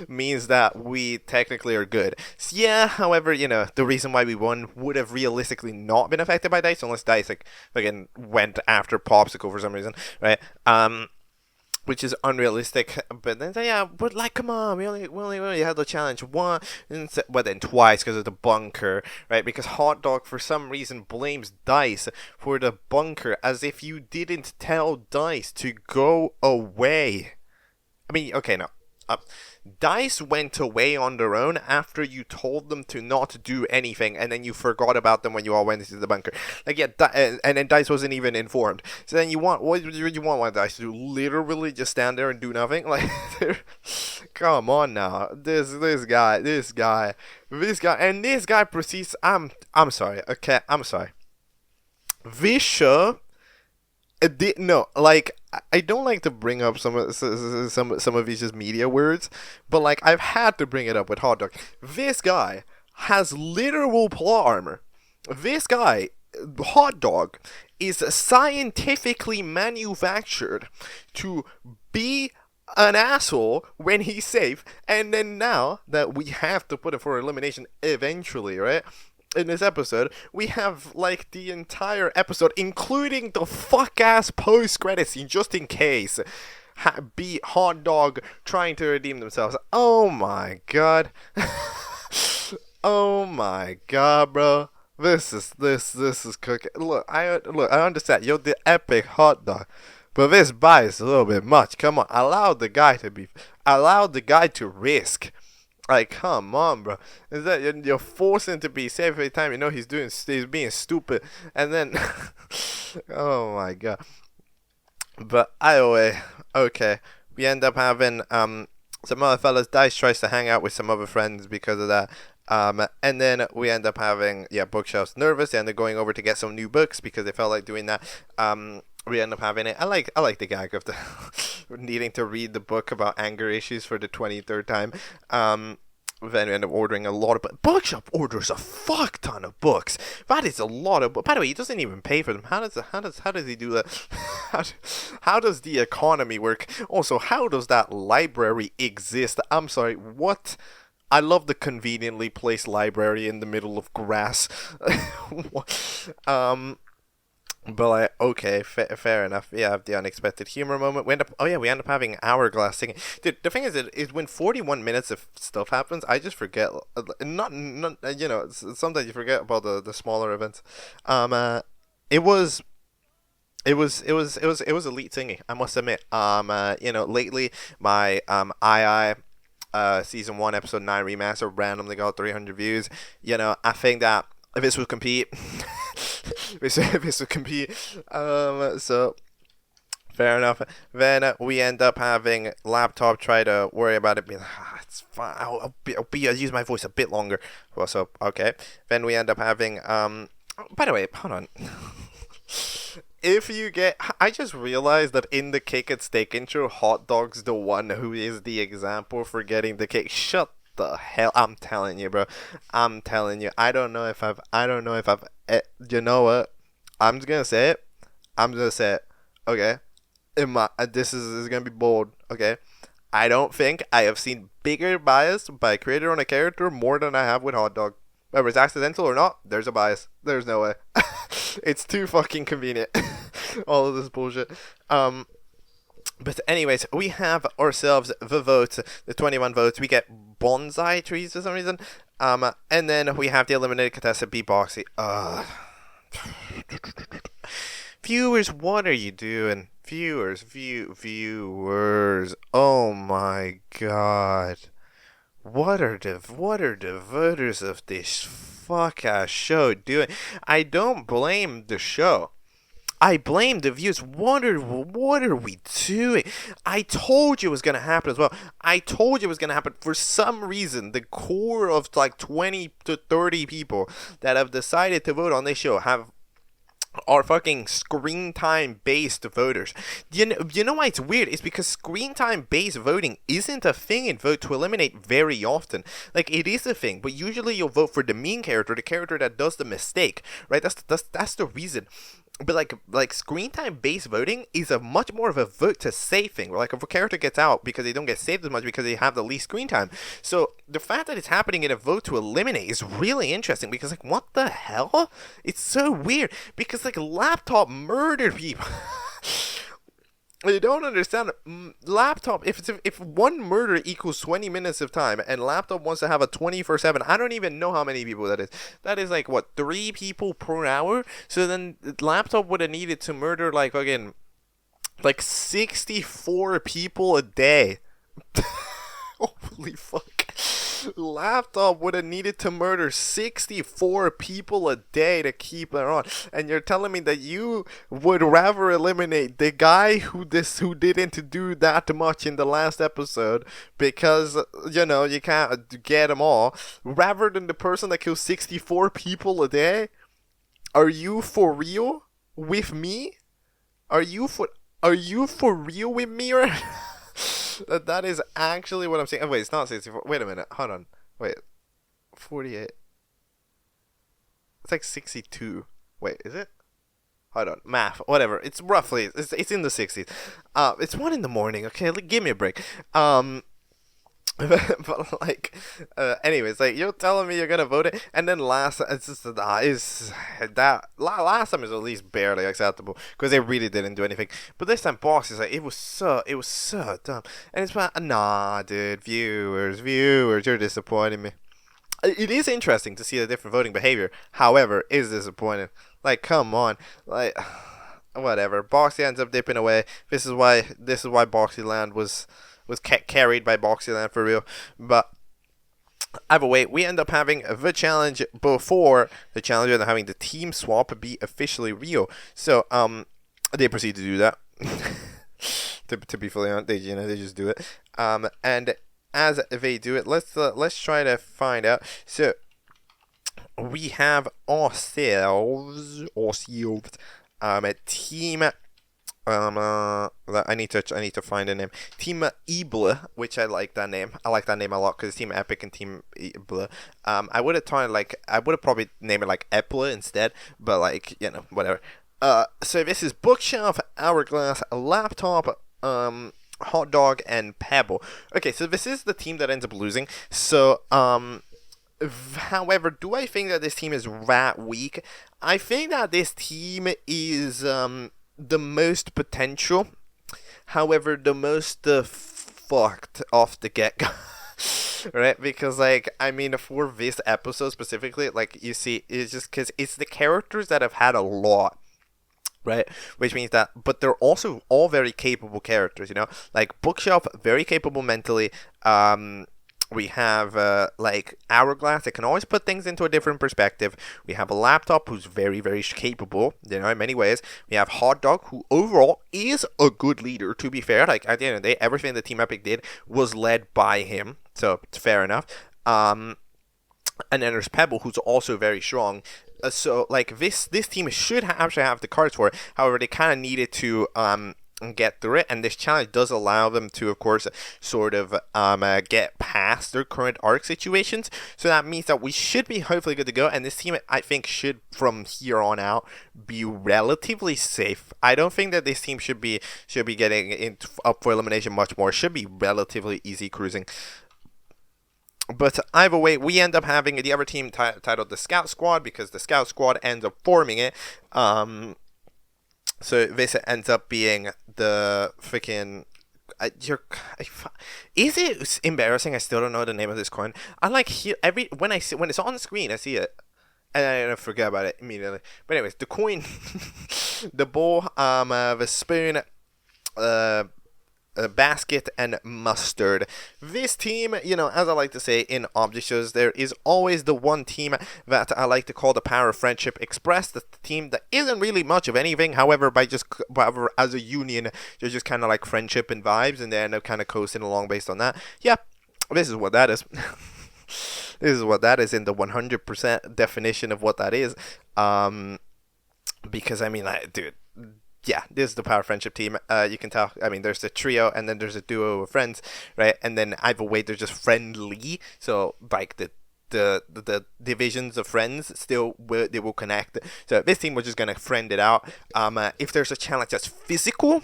means that we technically are good. So, yeah, however, the reason why we won would have realistically not been affected by Dice, unless Dice, like, again, went after Popsicle for some reason, right? Which is unrealistic, but then but like, come on, we only had the challenge once, well then twice because of the bunker, right? Because Hot Dog for some reason blames Dice for the bunker as if you didn't tell Dice to go away. I mean, okay, no. Dice went away on their own after you told them to not do anything, and then you forgot about them when you all went into the bunker. Like, yeah, and then Dice wasn't even informed. So then you want Dice to do? Literally just stand there and do nothing? Like, come on now. This guy proceeds. I'm sorry. Okay, I'm sorry. This show. No, like, I don't like to bring up some of these just media words, but like I've had to bring it up with Hot Dog. This guy has literal plot armor. This guy, Hot Dog, is scientifically manufactured to be an asshole when he's safe, and then now that we have to put it for elimination eventually, right? In this episode, we have like the entire episode, including the fuck-ass post-credit scene, just in case, be Hot Dog trying to redeem themselves. Oh my god. Oh my god, bro. This is cooking. Look, I understand. You're the epic Hot Dog, but this bias a little bit much. Come on, allow the guy to risk. Like, come on, bro. Is that you're forcing him to be safe every time you know he's being stupid, and then, oh my god. But either way, okay. We end up having some other fellas. Dice tries to hang out with some other friends because of that. And then we end up having bookshelves nervous. They end up going over to get some new books because they felt like doing that. We end up having it. I like the gag of the needing to read the book about anger issues for the 23rd time. Then we end up ordering a lot of Bookshop orders a fuck ton of books. That is a lot of books. By the way, he doesn't even pay for them. How does he do that? how does the economy work? Also, how does that library exist? I'm sorry, what? I love the conveniently placed library in the middle of grass. But like, okay, fair enough. Yeah, the unexpected humor moment. We end up having hourglass singing. Dude, the thing is when 41 minutes of stuff happens, I just forget. Not sometimes you forget about the smaller events. It was. Elite singing, I must admit. Lately my season 1 episode 9 remaster randomly got 300 views. I think that if this would compete. This would compete. So fair enough. Then we end up having laptop try to worry about it, being like, it's fine. I'll use my voice a bit longer. Well, so okay. Then we end up having by the way, hold on. I just realized that in the Cake and Steak intro, Hot Dog's the one who is the example for getting the cake. Shut the hell! I'm telling you, bro. I'm telling you. I don't know if I've. You know what? I'm just gonna say it. Okay. This is gonna be bold. Okay. I don't think I have seen bigger bias by a creator on a character more than I have with Hot Dog. Whether it's accidental or not, there's a bias. There's no way. It's too fucking convenient. All of this bullshit. But anyways, we have ourselves the votes, the 21 votes. We get bonsai trees for some reason. And then we have the eliminated contestant beatboxy. Viewers, what are you doing? Viewers. Oh my god. What are the voters of this fuck ass show doing? I don't blame the show. I blame the views. What are we doing? I told you it was gonna happen as well. I told you it was gonna happen. For some reason, the core of like 20 to 30 people that have decided to vote on this show are fucking screen time based voters. You know why it's weird? It's because screen time based voting isn't a thing in Vote to Eliminate very often. Like, it is a thing, but usually you'll vote for the mean character, the character that does the mistake, right? That's the reason. But like screen time based voting is a much more of a vote to save thing. Where like if a character gets out because they don't get saved as much because they have the least screen time. So the fact that it's happening in a Vote to Eliminate is really interesting because like what the hell? It's so weird because like Laptop murdered people. You don't understand. Laptop, if one murder equals 20 minutes of time and Laptop wants to have a 24/7, I don't even know how many people that is. That is like, what, 3 people per hour? So then Laptop would have needed to murder like, again, like 64 people a day. Holy fuck. Laptop would have needed to murder 64 people a day to keep her on, and you're telling me that you would rather eliminate the guy who didn't do that much in the last episode because you can't get them all, rather than the person that kills 64 people a day? Are you for real with me? Are you for real with me? Right? That is actually what I'm saying. Oh, wait, it's not 64. Wait a minute. Hold on. Wait. 48. It's like 62. Wait, is it? Hold on. Math. Whatever. It's roughly. It's in the 60s. It's 1 in the morning. Okay, give me a break. But like, anyways, like you're telling me you're gonna vote it, and then last time is at least barely acceptable because they really didn't do anything. But this time, Box is like it was so dumb, and it's like, nah, dude, viewers, you're disappointing me. It is interesting to see the different voting behavior. However, is disappointing. Like, come on, like. Whatever. Boxy ends up dipping away. This is why Boxyland was carried by Boxyland for real. But either way, we end up having the challenge before the challenge and having the team swap be officially real. So they proceed to do that. To be fully honest, they just do it. And as they do it, let's try to find out. So we have ourselves a team. I need to find a name. Team Eble, which I like that name. I like that name a lot because Team Epic and Team Eble. I would have probably named it like Eple instead, but like whatever. So this is Bookshelf, Hourglass, Laptop, Hot Dog, and Pebble. Okay, so this is the team that ends up losing. So however, do I think that this team is that weak? I think that this team is the most potential, however, the most fucked off the get-go. Right? Because, like, I mean, for this episode specifically, like, you see, it's just because it's the characters that have had a lot. Right, which means that, but they're also all very capable characters, like Bookshelf, very capable mentally. We have like Hourglass that can always put things into a different perspective. We have a Laptop who's very, very capable, in many ways. We have Hot Dog, who overall is a good leader, to be fair. Like, at the end of the day, everything that Team Epic did was led by him, so it's fair enough. And then there's Pebble, who's also very strong. So, like, this team should actually have the cards for it. However, they kind of needed to get through it, and this challenge does allow them to, of course, sort of get past their current arc situations. So that means that we should be hopefully good to go, and this team, I think, should from here on out be relatively safe. I don't think that this team should be getting up for elimination much more. It should be relatively easy cruising. But either way, we end up having the other team titled the Scout Squad, because the Scout Squad ends up forming it. So this ends up being the freaking. Is it embarrassing? I still don't know the name of this coin. I like when it's on the screen, I see it, and I forget about it immediately. But anyways, the coin, the bowl, the spoon, basket, and mustard. This team, as I like to say in object shows, there is always the one team that I like to call the Power of Friendship Express. The team that isn't really much of anything, however, as a union, they're just kind of like friendship and vibes, and they end up kind of coasting along based on that. Yeah, this is what that is. This is what that is in the 100% definition of what that is. Because I mean, dude. Yeah, this is the Power Friendship team. You can tell. I mean, there's a trio, and then there's a duo of friends, right? And then either way, they're just friendly. So like the divisions of friends they will connect. So this team, we're just gonna friend it out. If there's a challenge that's physical,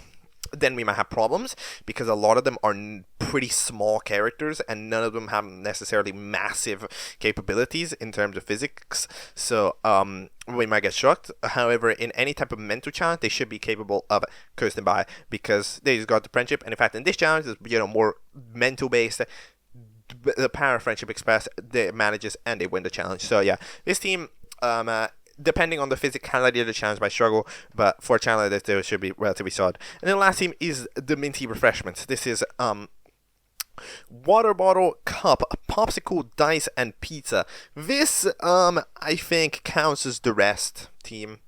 then we might have problems, because a lot of them are pretty small characters, and none of them have necessarily massive capabilities in terms of physics. So we might get shocked. However, in any type of mental challenge, they should be capable of coasting by, because they just got the friendship. And in fact, in this challenge, is more mental based. The Power of Friendship Express, they manages and they win the challenge. So yeah, this team, depending on the physicality of the challenge, might struggle, but for a challenge like this, they should be relatively solid. And then the last team is the Minty Refreshments. This is water bottle, cup, popsicle, dice, and pizza. This I think counts as the rest team.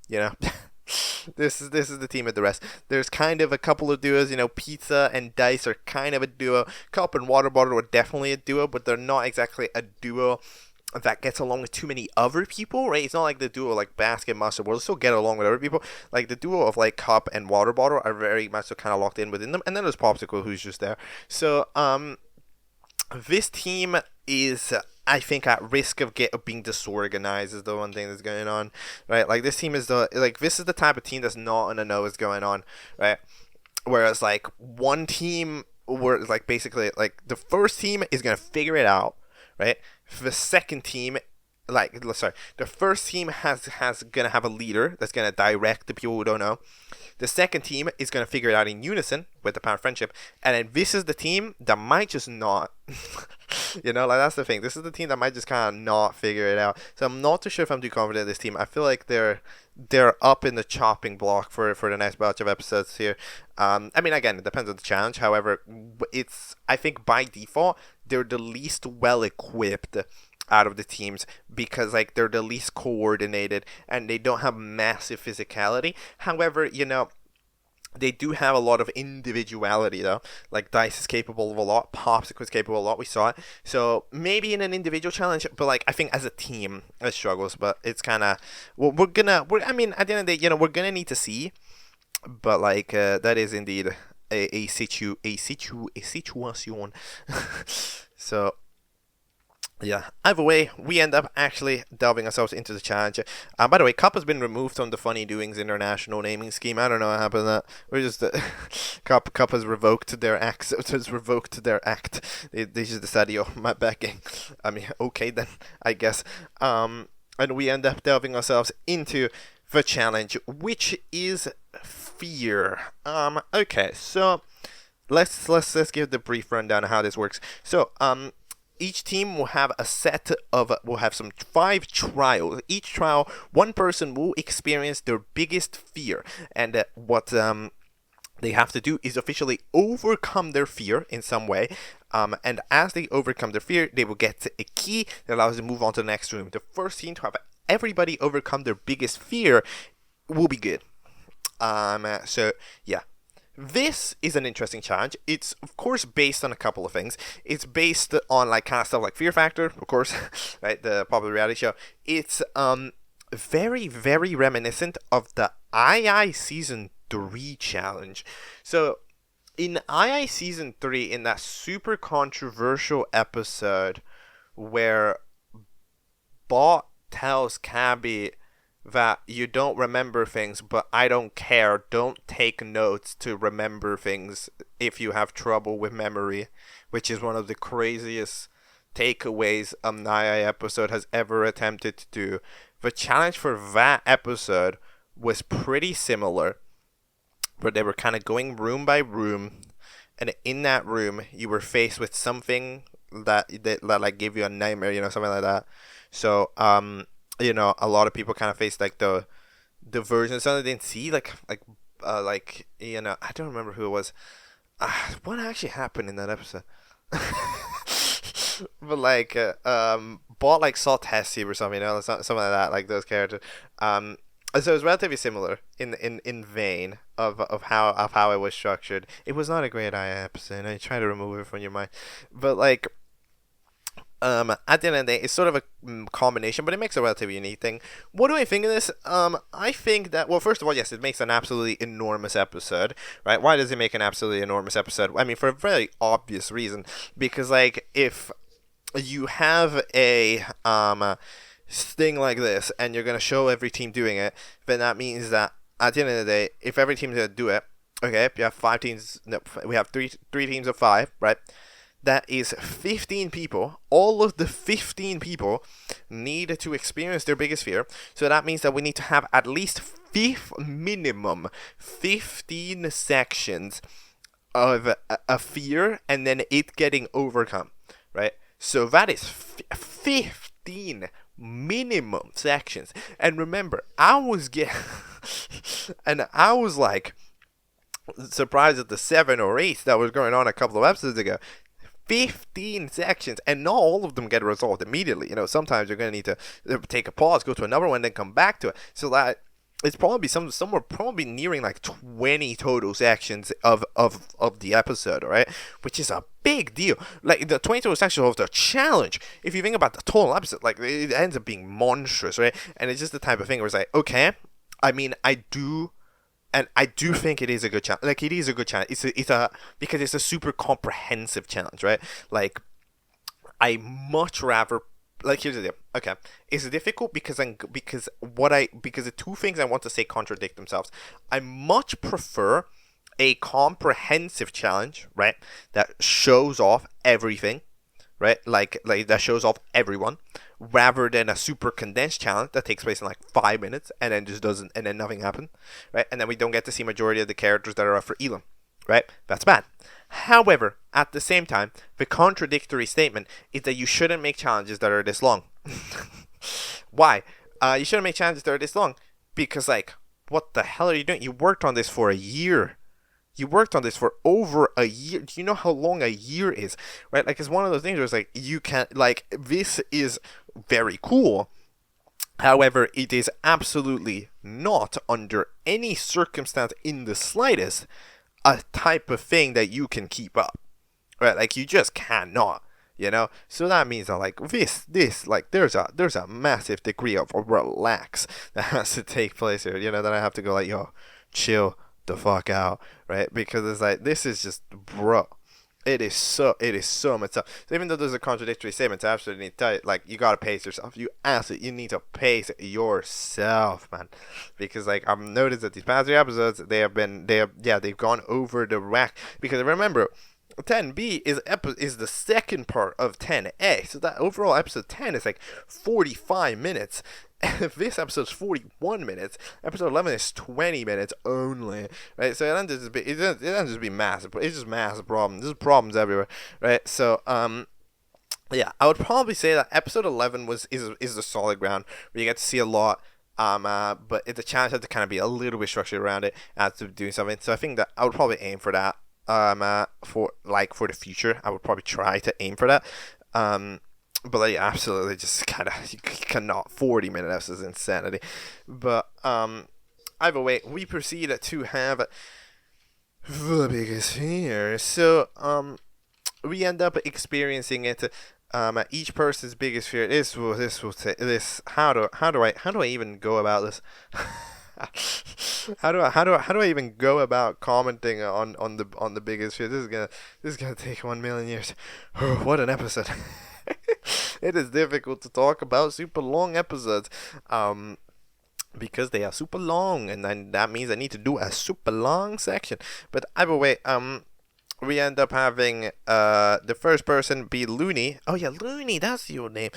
This is the team of the rest. There's kind of a couple of duos. Pizza and dice are kind of a duo. Cup and water bottle are definitely a duo, but they're not exactly a duo that gets along with too many other people, right? It's not like the duo like basket mustard will still get along with other people. Like the duo of like cup and water bottle are very much so kind of locked in within them, and then there's popsicle, who's just there. So this team is, I think, at risk of being disorganized, is the one thing that's going on, right? Like this team is this is the type of team that's not gonna know what's going on, right? Whereas like one team, where like basically like the first team is gonna figure it out, right? The second team, the first team has gonna have a leader that's gonna direct the people who don't know. The second team is gonna figure it out in unison with the Power of Friendship, and then this is the team that might just not. That's the thing. This is the team that might just kind of not figure it out. So I'm not too sure if I'm too confident in this team. I feel like they're up in the chopping block for the next batch of episodes here. I mean, again, it depends on the challenge. However, I think by default they're the least well equipped out of the teams, because like they're the least coordinated and they don't have massive physicality. However, They do have a lot of individuality though. Like Dice is capable of a lot, Popsicle is capable of a lot. We saw it. So maybe in an individual challenge, but like I think as a team, it struggles. But it's kind of well, I mean, at the end of the day, we're gonna need to see. But like that is indeed a situation. So yeah, either way, we end up actually delving ourselves into the challenge. By the way, Cup has been removed from the Funny Doings International naming scheme. I don't know what happened to that. We're just Cup has revoked their act. They just decided, oh, my backing. I mean, okay then, I guess. And we end up delving ourselves into the challenge, which is fear. Okay, so let's give the brief rundown of how this works. So each team will have some 5 trials. Each trial, one person will experience their biggest fear, and what they have to do is officially overcome their fear in some way. And as they overcome their fear, they will get a key that allows them to move on to the next room. The first team to have everybody overcome their biggest fear will be good. So yeah. This is an interesting challenge. It's, of course, based on a couple of things. It's based on, like, kind of stuff like Fear Factor, of course, right, the popular reality show. It's very, very reminiscent of the II Season 3 challenge. So, in II Season 3, in that super controversial episode where Bot tells Cabby that you don't remember things, but I don't care. Don't take notes to remember things if you have trouble with memory, which is one of the craziest takeaways a Naya episode has ever attempted to do. The challenge for that episode was pretty similar, where they were kind of going room by room, and in that room you were faced with something that like gave you a nightmare, something like that. So a lot of people kind of faced like the version some they didn't see, like I don't remember who it was. What actually happened in that episode? But like Bot like saw Tessie or something, something like that, like those characters. So it was relatively similar in vein of how it was structured. It was not a great episode. I try to remove it from your mind, but like. At the end of the day, it's sort of a combination, but it makes a relatively unique thing. What do I think of this? I think that, well, first of all, yes, it makes an absolutely enormous episode, right? Why does it make an absolutely enormous episode? I mean, for a very obvious reason, because, like, if you have a thing like this, and you're going to show every team doing it, then that means that, at the end of the day, if every team's going to do it, okay, you have 5 teams, no, we have three teams of 5, right? That is 15 people. All of the 15 people need to experience their biggest fear. So that means that we need to have at least minimum 15 sections of a fear and then it getting overcome, right? So that is 15 minimum sections. And remember, I was like surprised at the 7 or 8 that was going on a couple of episodes ago. 15 sections, and not all of them get resolved immediately. Sometimes you're going to need to take a pause, go to another one, then come back to it. So that it's probably somewhere probably nearing like 20 total sections of the episode, right? Which is a big deal. Like the 20 total sections of the challenge. If you think about the total episode, like it ends up being monstrous, right? And it's just the type of thing where it's like, okay, I mean, I do think it is a good challenge. Like, it is a good challenge. Because it's a super comprehensive challenge, right? Like, I much rather. Like, here's the deal. Okay, it's difficult because the two things I want to say contradict themselves. I much prefer a comprehensive challenge, right? That shows off everything, right? Like that shows off everyone, rather than a super condensed challenge that takes place in like 5 minutes and then just doesn't, and then nothing happens, right? And then we don't get to see majority of the characters that are up for Elam, right? That's bad. However, at the same time, the contradictory statement is that you shouldn't make challenges that are this long. Why? You shouldn't make challenges that are this long because, like, what the hell are you doing? You worked on this for a year. You worked on this for over a year. Do you know how long a year is? Right? Like, it's one of those things where it's like, you can't, like, this is very cool. However, it is absolutely not under any circumstance in the slightest a type of thing that you can keep up, right? Like, you just cannot, so that means that, like, this like there's a massive degree of relax that has to take place here, that I have to go like, yo, chill the fuck out, right? Because it's like, this is just, bro, it is so much stuff. So even though there's a contradictory statement, it's absolutely tight. Like, you gotta pace yourself. You need to pace yourself, man. Because, like, I've noticed that these past 3 episodes, they've gone over the rack. Because remember, 10B is the second part of 10A. So that overall episode 10 is like 45 minutes. This episode's 41 minutes. Episode 11 is 20 minutes only, right? So it doesn't just be massive. It's just massive problems. There's problems everywhere, right? So yeah, I would probably say that episode 11 is the solid ground where you get to see a lot. But the challenge had to kind of be a little bit structured around it as to doing something. So I think that I would probably aim for that. For the future, I would probably try to aim for that. But like, absolutely, just kind of, you cannot. 40-minute episodes is insanity. But either way, we proceed to have the biggest fear. So we end up experiencing it. Each person's biggest fear is this. How do I even go about this? How do I even go about commenting on the biggest fear? This is gonna take 1 million years. What an episode! It is difficult to talk about super long episodes, because they are super long, and then that means I need to do a super long section. But either way, we end up having the first person be Looney. Oh yeah, Looney, that's your name.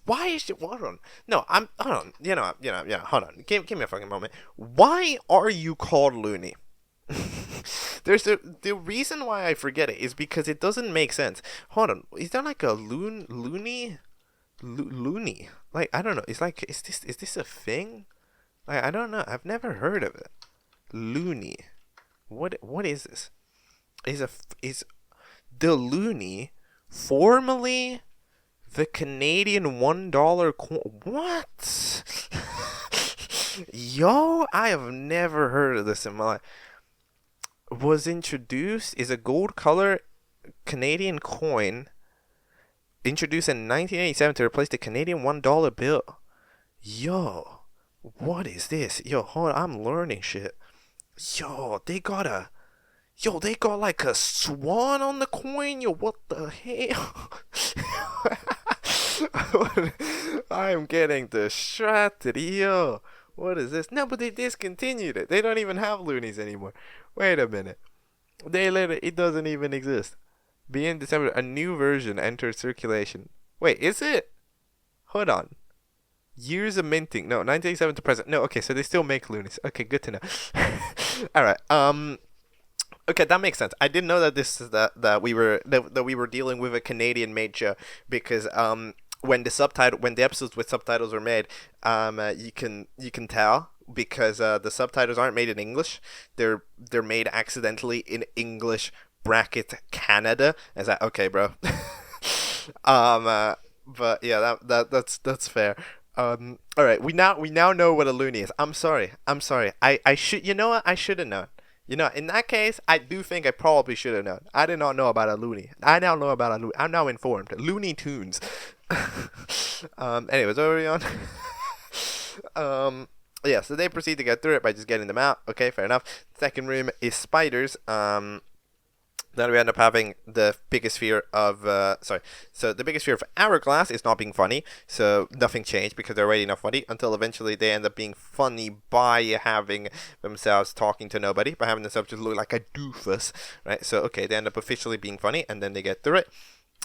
Why is it? Hold on. No, hold on. Hold on. Give me a fucking moment. Why are you called Looney? There's the reason why I forget it is because it doesn't make sense. Hold on. Is there like a Looney? Looney? Like, I don't know. It's like, is this a thing? Like, I don't know. I've never heard of it. Looney. What is this? Is the Looney formerly the Canadian $1 coin? What? Yo, I have never heard of this in my life. Was introduced is a gold color Canadian coin introduced in 1987 to replace the Canadian $1 bill. Yo, what is this? Yo, hold on, I'm learning shit. Yo, they got like a swan on the coin. Yo, what the hell? I am getting distracted. Yo, what is this? No, but they discontinued it. They don't even have loonies anymore. Wait a minute. It doesn't even exist. Being December, a new version entered circulation. Wait, is it? Hold on. Years of minting. No, 1987 to present. No, okay, so they still make loonies. Okay, good to know. Alright, okay, that makes sense. I didn't know that that we were dealing with a Canadian made show, because when the episodes with subtitles were made, you can tell, because the subtitles aren't made in English. They're made accidentally in English bracket Canada. Is that okay, bro? But yeah, that's fair. All right, we now know what a loony is. I'm sorry. I should, what? I should have known. In that case, I do think I probably should have known. I did not know about a loony. I now know about a loony. I'm now informed. Looney Tunes. Anyways, what were we on? Yeah, so they proceed to get through it by just getting them out. Okay, fair enough. Second room is spiders. Then we end up having the biggest fear of, So the biggest fear of Hourglass is not being funny. So nothing changed because they're already not funny, until eventually they end up being funny by having themselves talking to nobody, by having themselves just look like a doofus, right? So, okay, they end up officially being funny, and then they get through it.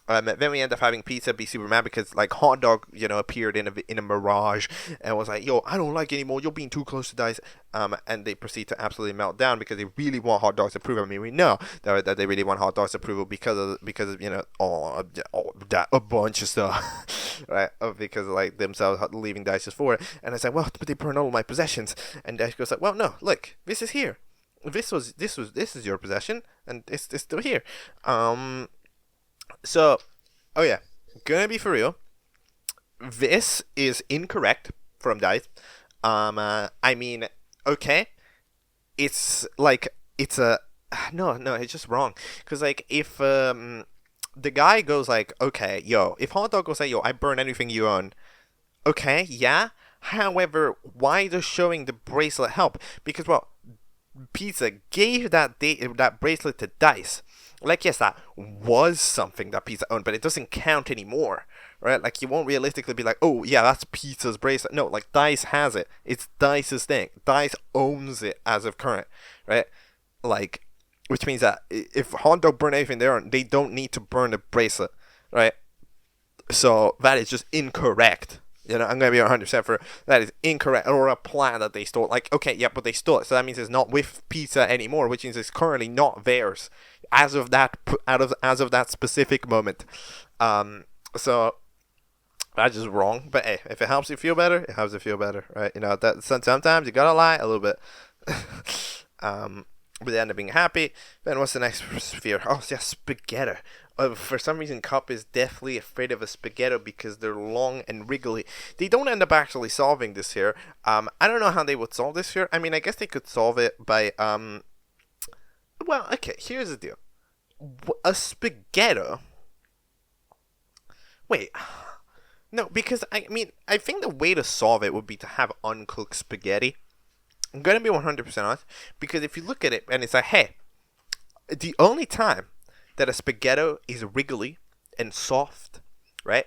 Then we end up having Pizza be super mad because, like, Hot Dog, appeared in a mirage and was like, yo, I don't like it anymore. You're being too close to Dice. And they proceed to absolutely melt down because they really want Hot Dog's approval. I mean, we know that they really want Hot Dog's approval because of that, a bunch of stuff, right? Because of, like, themselves leaving Dice's for it. And it's like, well, but they burned all my possessions. And Dice goes like, well, no, look, this is here. This is your possession, and it's still here. So, oh yeah, gonna be for real. This is incorrect from Dice. I mean, okay, it's like it's a no, it's just wrong. Cause like if the guy goes like, okay, yo, if hot dog goes like, yo, I burn anything you own. Okay, yeah. However, why does showing the bracelet help? Because well, Pizza gave that bracelet to Dice. Like, yes, that was something that Pizza owned, but it doesn't count anymore, right? Like, you won't realistically be like, oh, yeah, that's Pizza's bracelet. No, like, Dice has it. It's Dice's thing. Dice owns it as of current, right? Like, which means that if Hot Dog burn anything they own, they don't need to burn the bracelet, right? So that is just incorrect. You know, I'm going to be 100% for that is incorrect, or a plan that they stole. Like, okay, yeah, but they stole it, so that means it's not with Pizza anymore, which means it's currently not theirs as of that as of that specific moment. So that's just wrong. But hey, if it helps you feel better, it helps you feel better, right? You know that sometimes you gotta lie a little bit. But they end up being happy. Then what's the next sphere? Oh, yeah, spaghetti. For some reason, Cup is deathly afraid of a spaghetti because they're long and wriggly. They don't end up actually solving this here. I don't know how they would solve this here. I mean, I guess they could solve it by well, okay. Here's the deal. A spaghetti. Wait. No, because I mean, I think the way to solve it would be to have uncooked spaghetti. I'm going to be 100% honest, because if you look at it and it's like, hey, the only time that a spaghetti is wriggly and soft, right,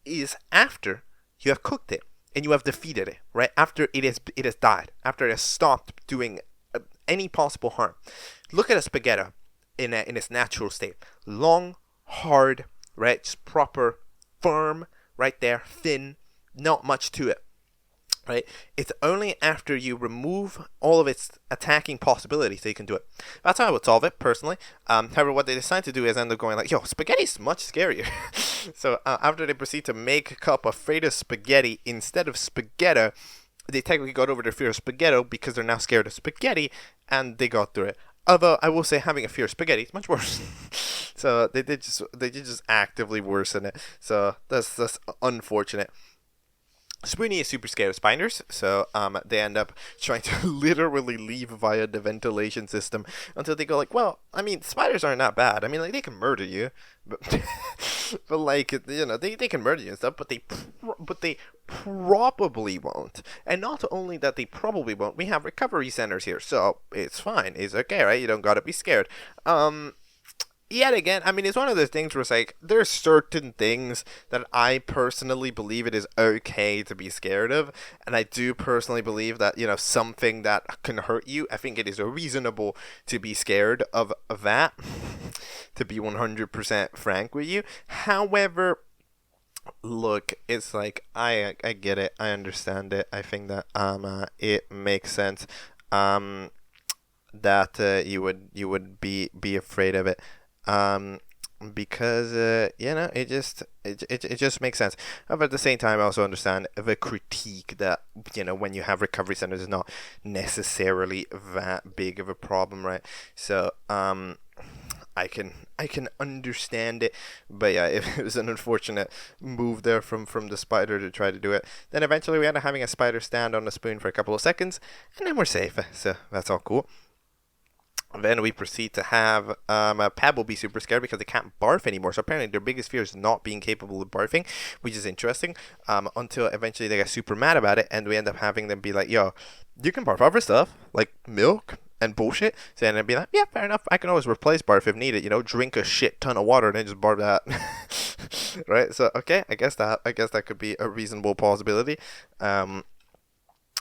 is after you have cooked it and you have defeated it, right, after it has died, after it has stopped doing any possible harm. Look at a spaghetti in its natural state. Long, hard, right, just proper, firm, right there, thin, not much to it. Right, it's only after you remove all of its attacking possibilities that you can do it. That's how I would solve it personally. However, what they decide to do is end up going like, "Yo, spaghetti's much scarier." So after they proceed to make Cup afraid of spaghetti instead of spaghetti, they technically got over their fear of spaghetti because they're now scared of spaghetti, and they got through it. Although I will say, having a fear of spaghetti is much worse. So they did just actively worsen it. So that's unfortunate. Spoonie is super scared of spiders, so they end up trying to literally leave via the ventilation system until they go like, well, I mean, spiders aren't that bad. I mean, like, they can murder you, but but like, you know, they can murder you and stuff, but they probably won't. And not only that they probably won't, we have recovery centers here, so it's fine. It's okay, right? You don't gotta be scared. Yet again, I mean, it's one of those things where it's like, there's certain things that I personally believe it is okay to be scared of, and I do personally believe that, you know, something that can hurt you, I think it is reasonable to be scared of that, to be 100% frank with you. However, look, it's like, I get it, I understand it, I think that it makes sense that you would be afraid of it. Because you know, it just makes sense. But at the same time, I also understand the critique that, you know, when you have recovery centers, is not necessarily that big of a problem, right? So I can understand it, but yeah, it was an unfortunate move there from the spider to try to do it. Then eventually we end up having a spider stand on the spoon for a couple of seconds, and then we're safe. So that's all cool. Then we proceed to have Pebble be super scared because they can't barf anymore. So apparently their biggest fear is not being capable of barfing, which is interesting, until eventually they get super mad about it, and we end up having them be like, yo, you can barf other stuff, like milk and bullshit. So then I'd be like, yeah, fair enough. I can always replace barf if needed, you know, drink a shit ton of water and then just barf that. Right? So, okay, I guess that could be a reasonable possibility.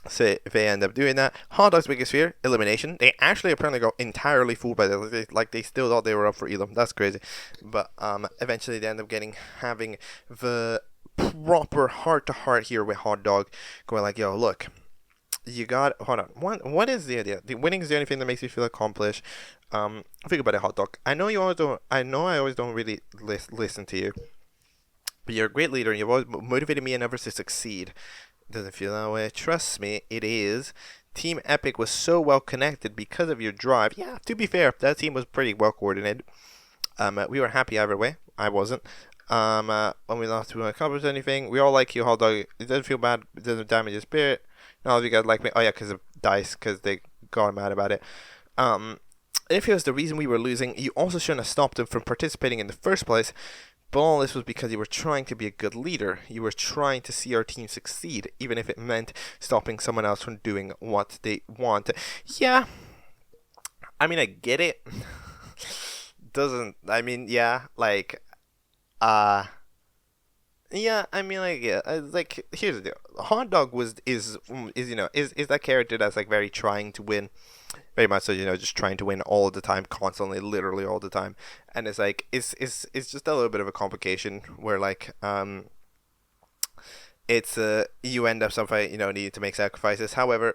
So if they end up doing that, Hot Dog's biggest fear, elimination. They actually apparently got entirely fooled by that. Like, they still thought they were up for Elam. That's crazy. But eventually they end up having the proper heart-to-heart here with Hot Dog, going like, yo, look, you got, hold on, what is the idea? The winning is the only thing that makes you feel accomplished. Think about it, Hot Dog. I know I always don't really listen to you, but you're a great leader and you've always motivated me and others to succeed. Doesn't feel that way. Trust me, it is. Team Epic was so well connected because of your drive. Yeah, to be fair, that team was pretty well coordinated. We were happy either way. I wasn't. When we lost, we didn't accomplish anything. We all like you, Hot Dog. It doesn't feel bad. It doesn't damage your spirit. Not if you guys like me. Oh yeah, because of Dice, because they got mad about it. If it was the reason we were losing, you also shouldn't have stopped them from participating in the first place. But all this was because you were trying to be a good leader. You were trying to see our team succeed, even if it meant stopping someone else from doing what they want. Yeah, I mean, I get it. Doesn't, I mean, yeah, like, yeah, I mean, like, yeah, like, here's the deal. Hot Dog is that character that's, like, very trying to win. Very much so, just trying to win all the time, constantly, literally all the time. And it's like, it's just a little bit of a complication where, like, it's, you end up somehow, needing to make sacrifices. However,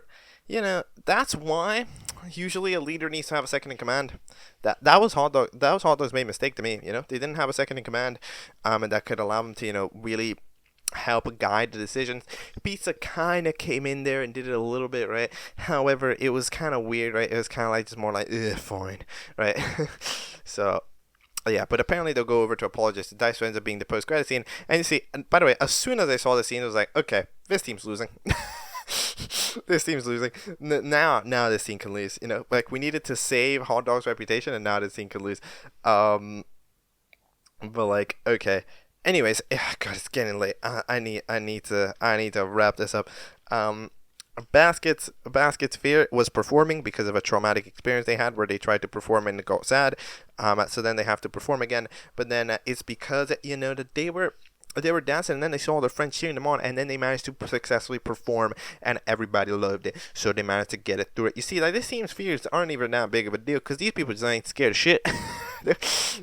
that's why usually a leader needs to have a second in command. That was Hot Dog's main mistake to me. They didn't have a second in command, and that could allow them to really help guide the decisions. Pizza kind of came in there and did it a little bit, right? However, it was kind of weird, right? It was kind of like just more like, fine, right? So, yeah, but apparently they'll go over to apologize to Dice, who ends up being the post-credit scene. And you see, and by the way, as soon as I saw the scene, I was like, okay, this team's losing. This team's losing. Now this team can lose. Like, we needed to save Hot Dog's reputation, and now this team can lose. But like, okay. Anyways, God, it's getting late. I need to wrap this up. Basket's fear was performing because of a traumatic experience they had where they tried to perform and got sad. So then they have to perform again. But then it's because that they were dancing, and then they saw their friends cheering them on, and then they managed to successfully perform, and everybody loved it. So they managed to get it through it. You see, like, this team's fears aren't even that big of a deal, because these people just ain't scared of shit.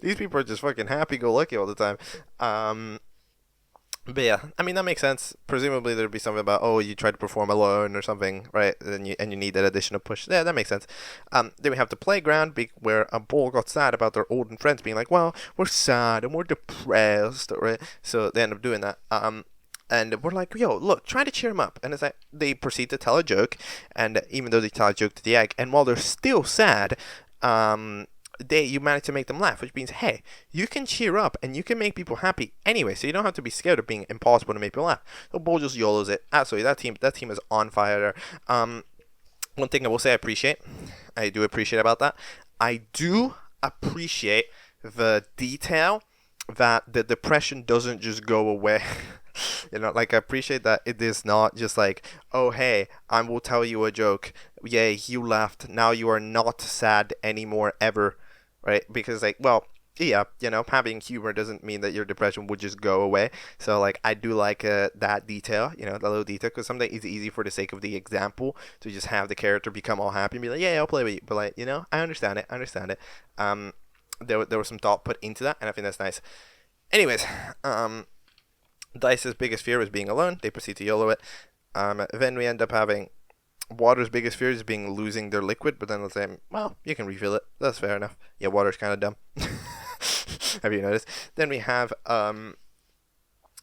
These people are just fucking happy-go-lucky all the time. But yeah, I mean, that makes sense. Presumably there'd be something about, oh, you tried to perform alone or something, right? And you need that additional push. Yeah, that makes sense. Then we have the playground where a ball got sad about their older friends being like, well, we're sad and we're depressed, right? So they end up doing that. And we're like, yo, look, try to cheer them up. And it's like, they proceed to tell a joke, and even though they tell a joke to the egg, and while they're still sad, you manage to make them laugh, which means, hey, you can cheer up and you can make people happy anyway, so you don't have to be scared of being impossible to make people laugh. So Bull just YOLOs it. Absolutely, that team is on fire there. One thing I will say I do appreciate about that, I do appreciate the detail that the depression doesn't just go away. Like, I appreciate that it is not just like, oh, hey, I will tell you a joke. Yay, you laughed. Now you are not sad anymore, ever. Right? Because, like, well, yeah, having humor doesn't mean that your depression would just go away. So, like, I do like that detail, that little detail, because sometimes it's easy for the sake of the example to just have the character become all happy and be like, yeah, I'll play with you. But, like, I understand it. There was some thought put into that, and I think that's nice. Anyways, Dice's biggest fear was being alone. They proceed to YOLO it. Then we end up having Water's biggest fear is losing their liquid, but then they'll say, well, you can refill it. That's fair enough. Yeah, water's kind of dumb. Have you noticed? Then we have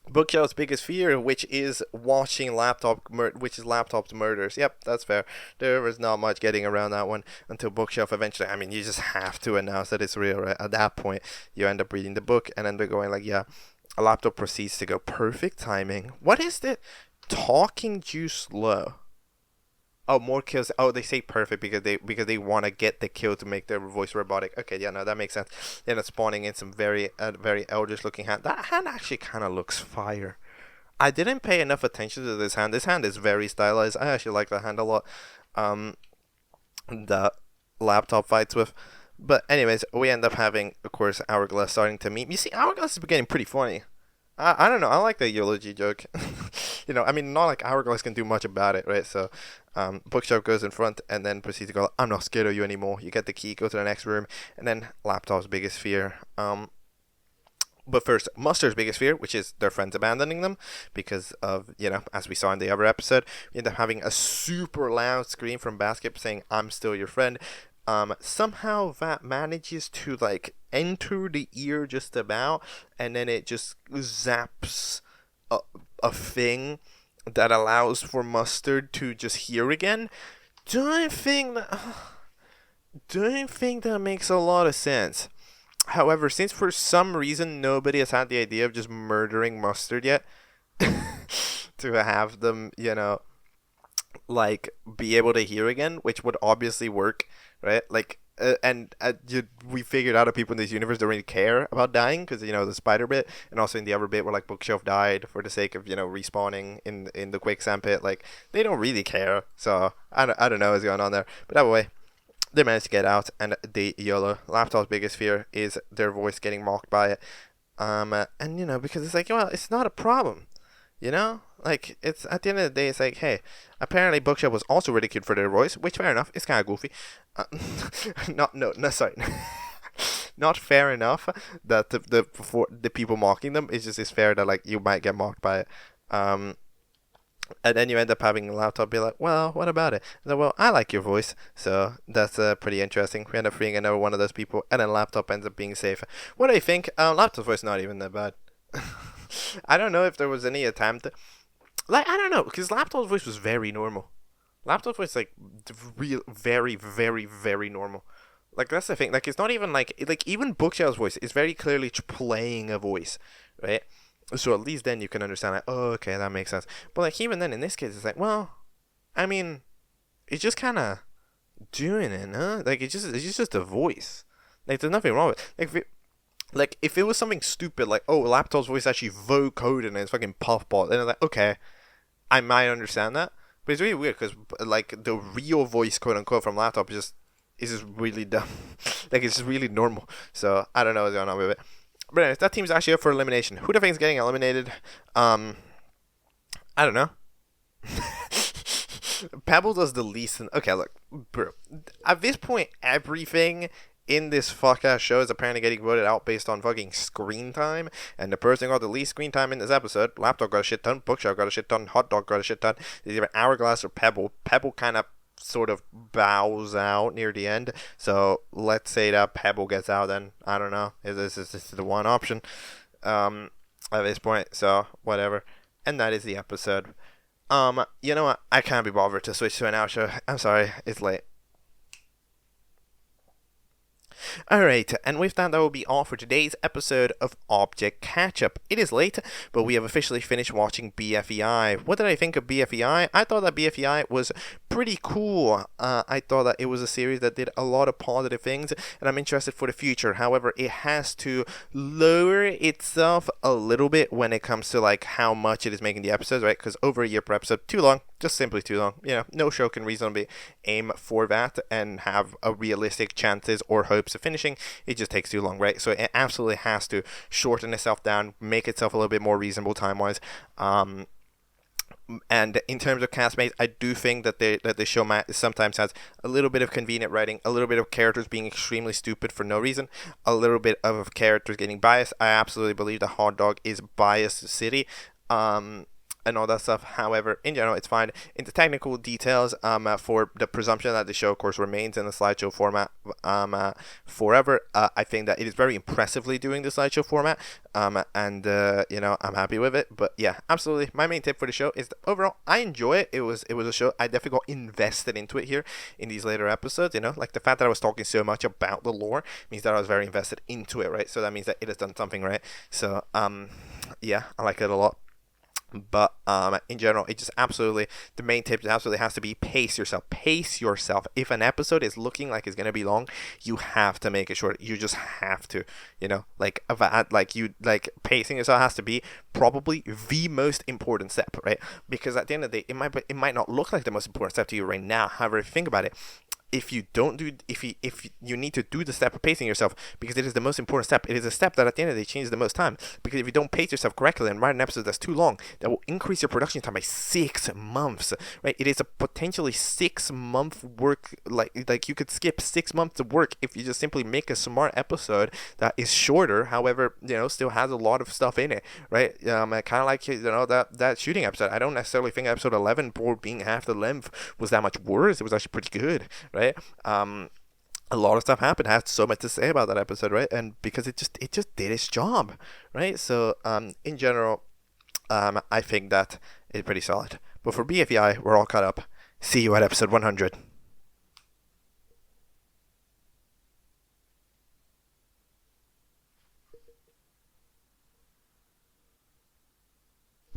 Bookshelf's biggest fear, which is watching laptop murders. Yep, that's fair. There was not much getting around that one until Bookshelf eventually, I mean, you just have to announce that it's real, right? At that point, you end up reading the book, and then they're going like, yeah, a laptop proceeds to go perfect timing. What is the talking juice low? Oh, more kills. Oh, they say perfect because they want to get the kill to make their voice robotic. Okay, yeah, no, that makes sense. Then it's spawning in some very eldritch looking hand. That hand actually kind of looks fire. I didn't pay enough attention to this hand. This hand is very stylized. I actually like that hand a lot. The laptop fights with. But anyways, we end up having, of course, Hourglass starting to meet. You see, Hourglass is getting pretty funny. I don't know. I like the eulogy joke. I mean, not like Hourglass can do much about it, right? So, Bookshelf goes in front and then proceeds to go, I'm not scared of you anymore. You get the key, go to the next room, and then Laptop's biggest fear. But first, Mustard's biggest fear, which is their friends abandoning them because of, as we saw in the other episode, we end up having a super loud scream from Basket saying, I'm still your friend. Somehow that manages to, like, enter the ear just about, and then it just zaps a thing that allows for Mustard to just hear again. Don't think that makes a lot of sense. However, since for some reason nobody has had the idea of just murdering Mustard yet, to have them, like be able to hear again, which would obviously work, right? Like, we figured out that people in this universe don't really care about dying because the spider bit, and also in the other bit where like Bookshelf died for the sake of respawning in the quicksand pit. Like they don't really care, so I don't know what's going on there. But that way, they managed to get out, and the YOLO laptop's biggest fear is their voice getting mocked by it. And because it's like, well, it's not a problem. Like, it's at the end of the day, it's like, hey, apparently Bookshelf was also ridiculed for their voice, which fair enough, it's kind of goofy. Sorry, not fair enough that for the people mocking them, it's fair that like you might get mocked by it. And then you end up having a laptop be like, well, what about it? And then, well, I like your voice, so that's pretty interesting. We end up freeing another one of those people, and then laptop ends up being safe. What do you think? Laptop's voice not even that bad. I don't know if there was any attempt. Like, I don't know, because laptop's voice was very normal. Laptop's voice, like, real, very, very, very normal. Like, that's the thing. Like, it's not even like even Bookshelf's voice is very clearly playing a voice, right? So at least then you can understand, like, oh, okay, that makes sense. But, like, even then, in this case, it's like, well, I mean, it's just kind of doing it, huh? Like, it's just a voice. Like, there's nothing wrong with it. Like, if it was something stupid, like, oh, laptop's voice actually vocoded and it's fucking puffbot, then it's like, okay, I might understand that. But it's really weird because, like, the real voice, quote unquote, from laptop is just really dumb. Like, it's just really normal. So, I don't know what's going on with it. But anyways, that team's actually up for elimination. Who do you think is getting eliminated? I don't know. Pebble does the least. Okay, look, bro. At this point, everything in this fuck-ass show is apparently getting voted out based on fucking screen time, and the person who got the least screen time in this episode, Laptop got a shit ton, Bookshelf got a shit ton, Hot Dog got a shit ton. It's either Hourglass or Pebble. Pebble kind of sort of bows out near the end, so let's say that Pebble gets out then. I don't know. This is the one option at this point, so whatever. And that is the episode. You know what? I can't be bothered to switch to an outro. I'm sorry, it's late. Alright, and with that will be all for today's episode of Object Catchup. It is late, but we have officially finished watching BFEI. What did I think of BFEI? I thought that BFEI was pretty cool. I thought that it was a series that did a lot of positive things, and I'm interested for the future. However, it has to lower itself a little bit when it comes to like how much it is making the episodes, right? Because over a year per episode, too long. Just simply too long. No show can reasonably aim for that and have a realistic chances or hopes of finishing. It just takes too long, right? So it absolutely has to shorten itself down, make itself a little bit more reasonable time-wise. And in terms of castmates, I do think that the show sometimes has a little bit of convenient writing, a little bit of characters being extremely stupid for no reason, a little bit of characters getting biased. I absolutely believe the Hot Dog is biased city. And all that stuff. However, in general, it's fine. In the technical details, for the presumption that the show, of course, remains in the slideshow format forever, I think that it is very impressively doing the slideshow format, and I'm happy with it. But yeah, absolutely. My main tip for the show is that overall, I enjoy it. It was a show I definitely got invested into it here in these later episodes. Like the fact that I was talking so much about the lore means that I was very invested into it, right? So that means that it has done something right. So yeah, I like it a lot. But in general, it just absolutely, the main tip absolutely has to be pace yourself. Pace yourself. If an episode is looking like it's going to be long, you have to make it short. You just have to, pacing yourself has to be probably the most important step, right? Because at the end of the day, it might not look like the most important step to you right now. However, if you think about it, if you need to do the step of pacing yourself, because it is the most important step. It is a step that at the end of the day changes the most time, because if you don't pace yourself correctly and write an episode that's too long, that will increase your production time by 6 months, right? It is a potentially 6-month work, like you could skip 6 months of work if you just simply make a smart episode that is shorter, however, still has a lot of stuff in it, right? Kind of like, that shooting episode. I don't necessarily think episode 11, for being half the length, was that much worse. It was actually pretty good, right? A lot of stuff happened. I have so much to say about that episode, right? And because it just did its job, right? So in general, I think that it's pretty solid. But for BFEI, we're all caught up. See you at episode 100.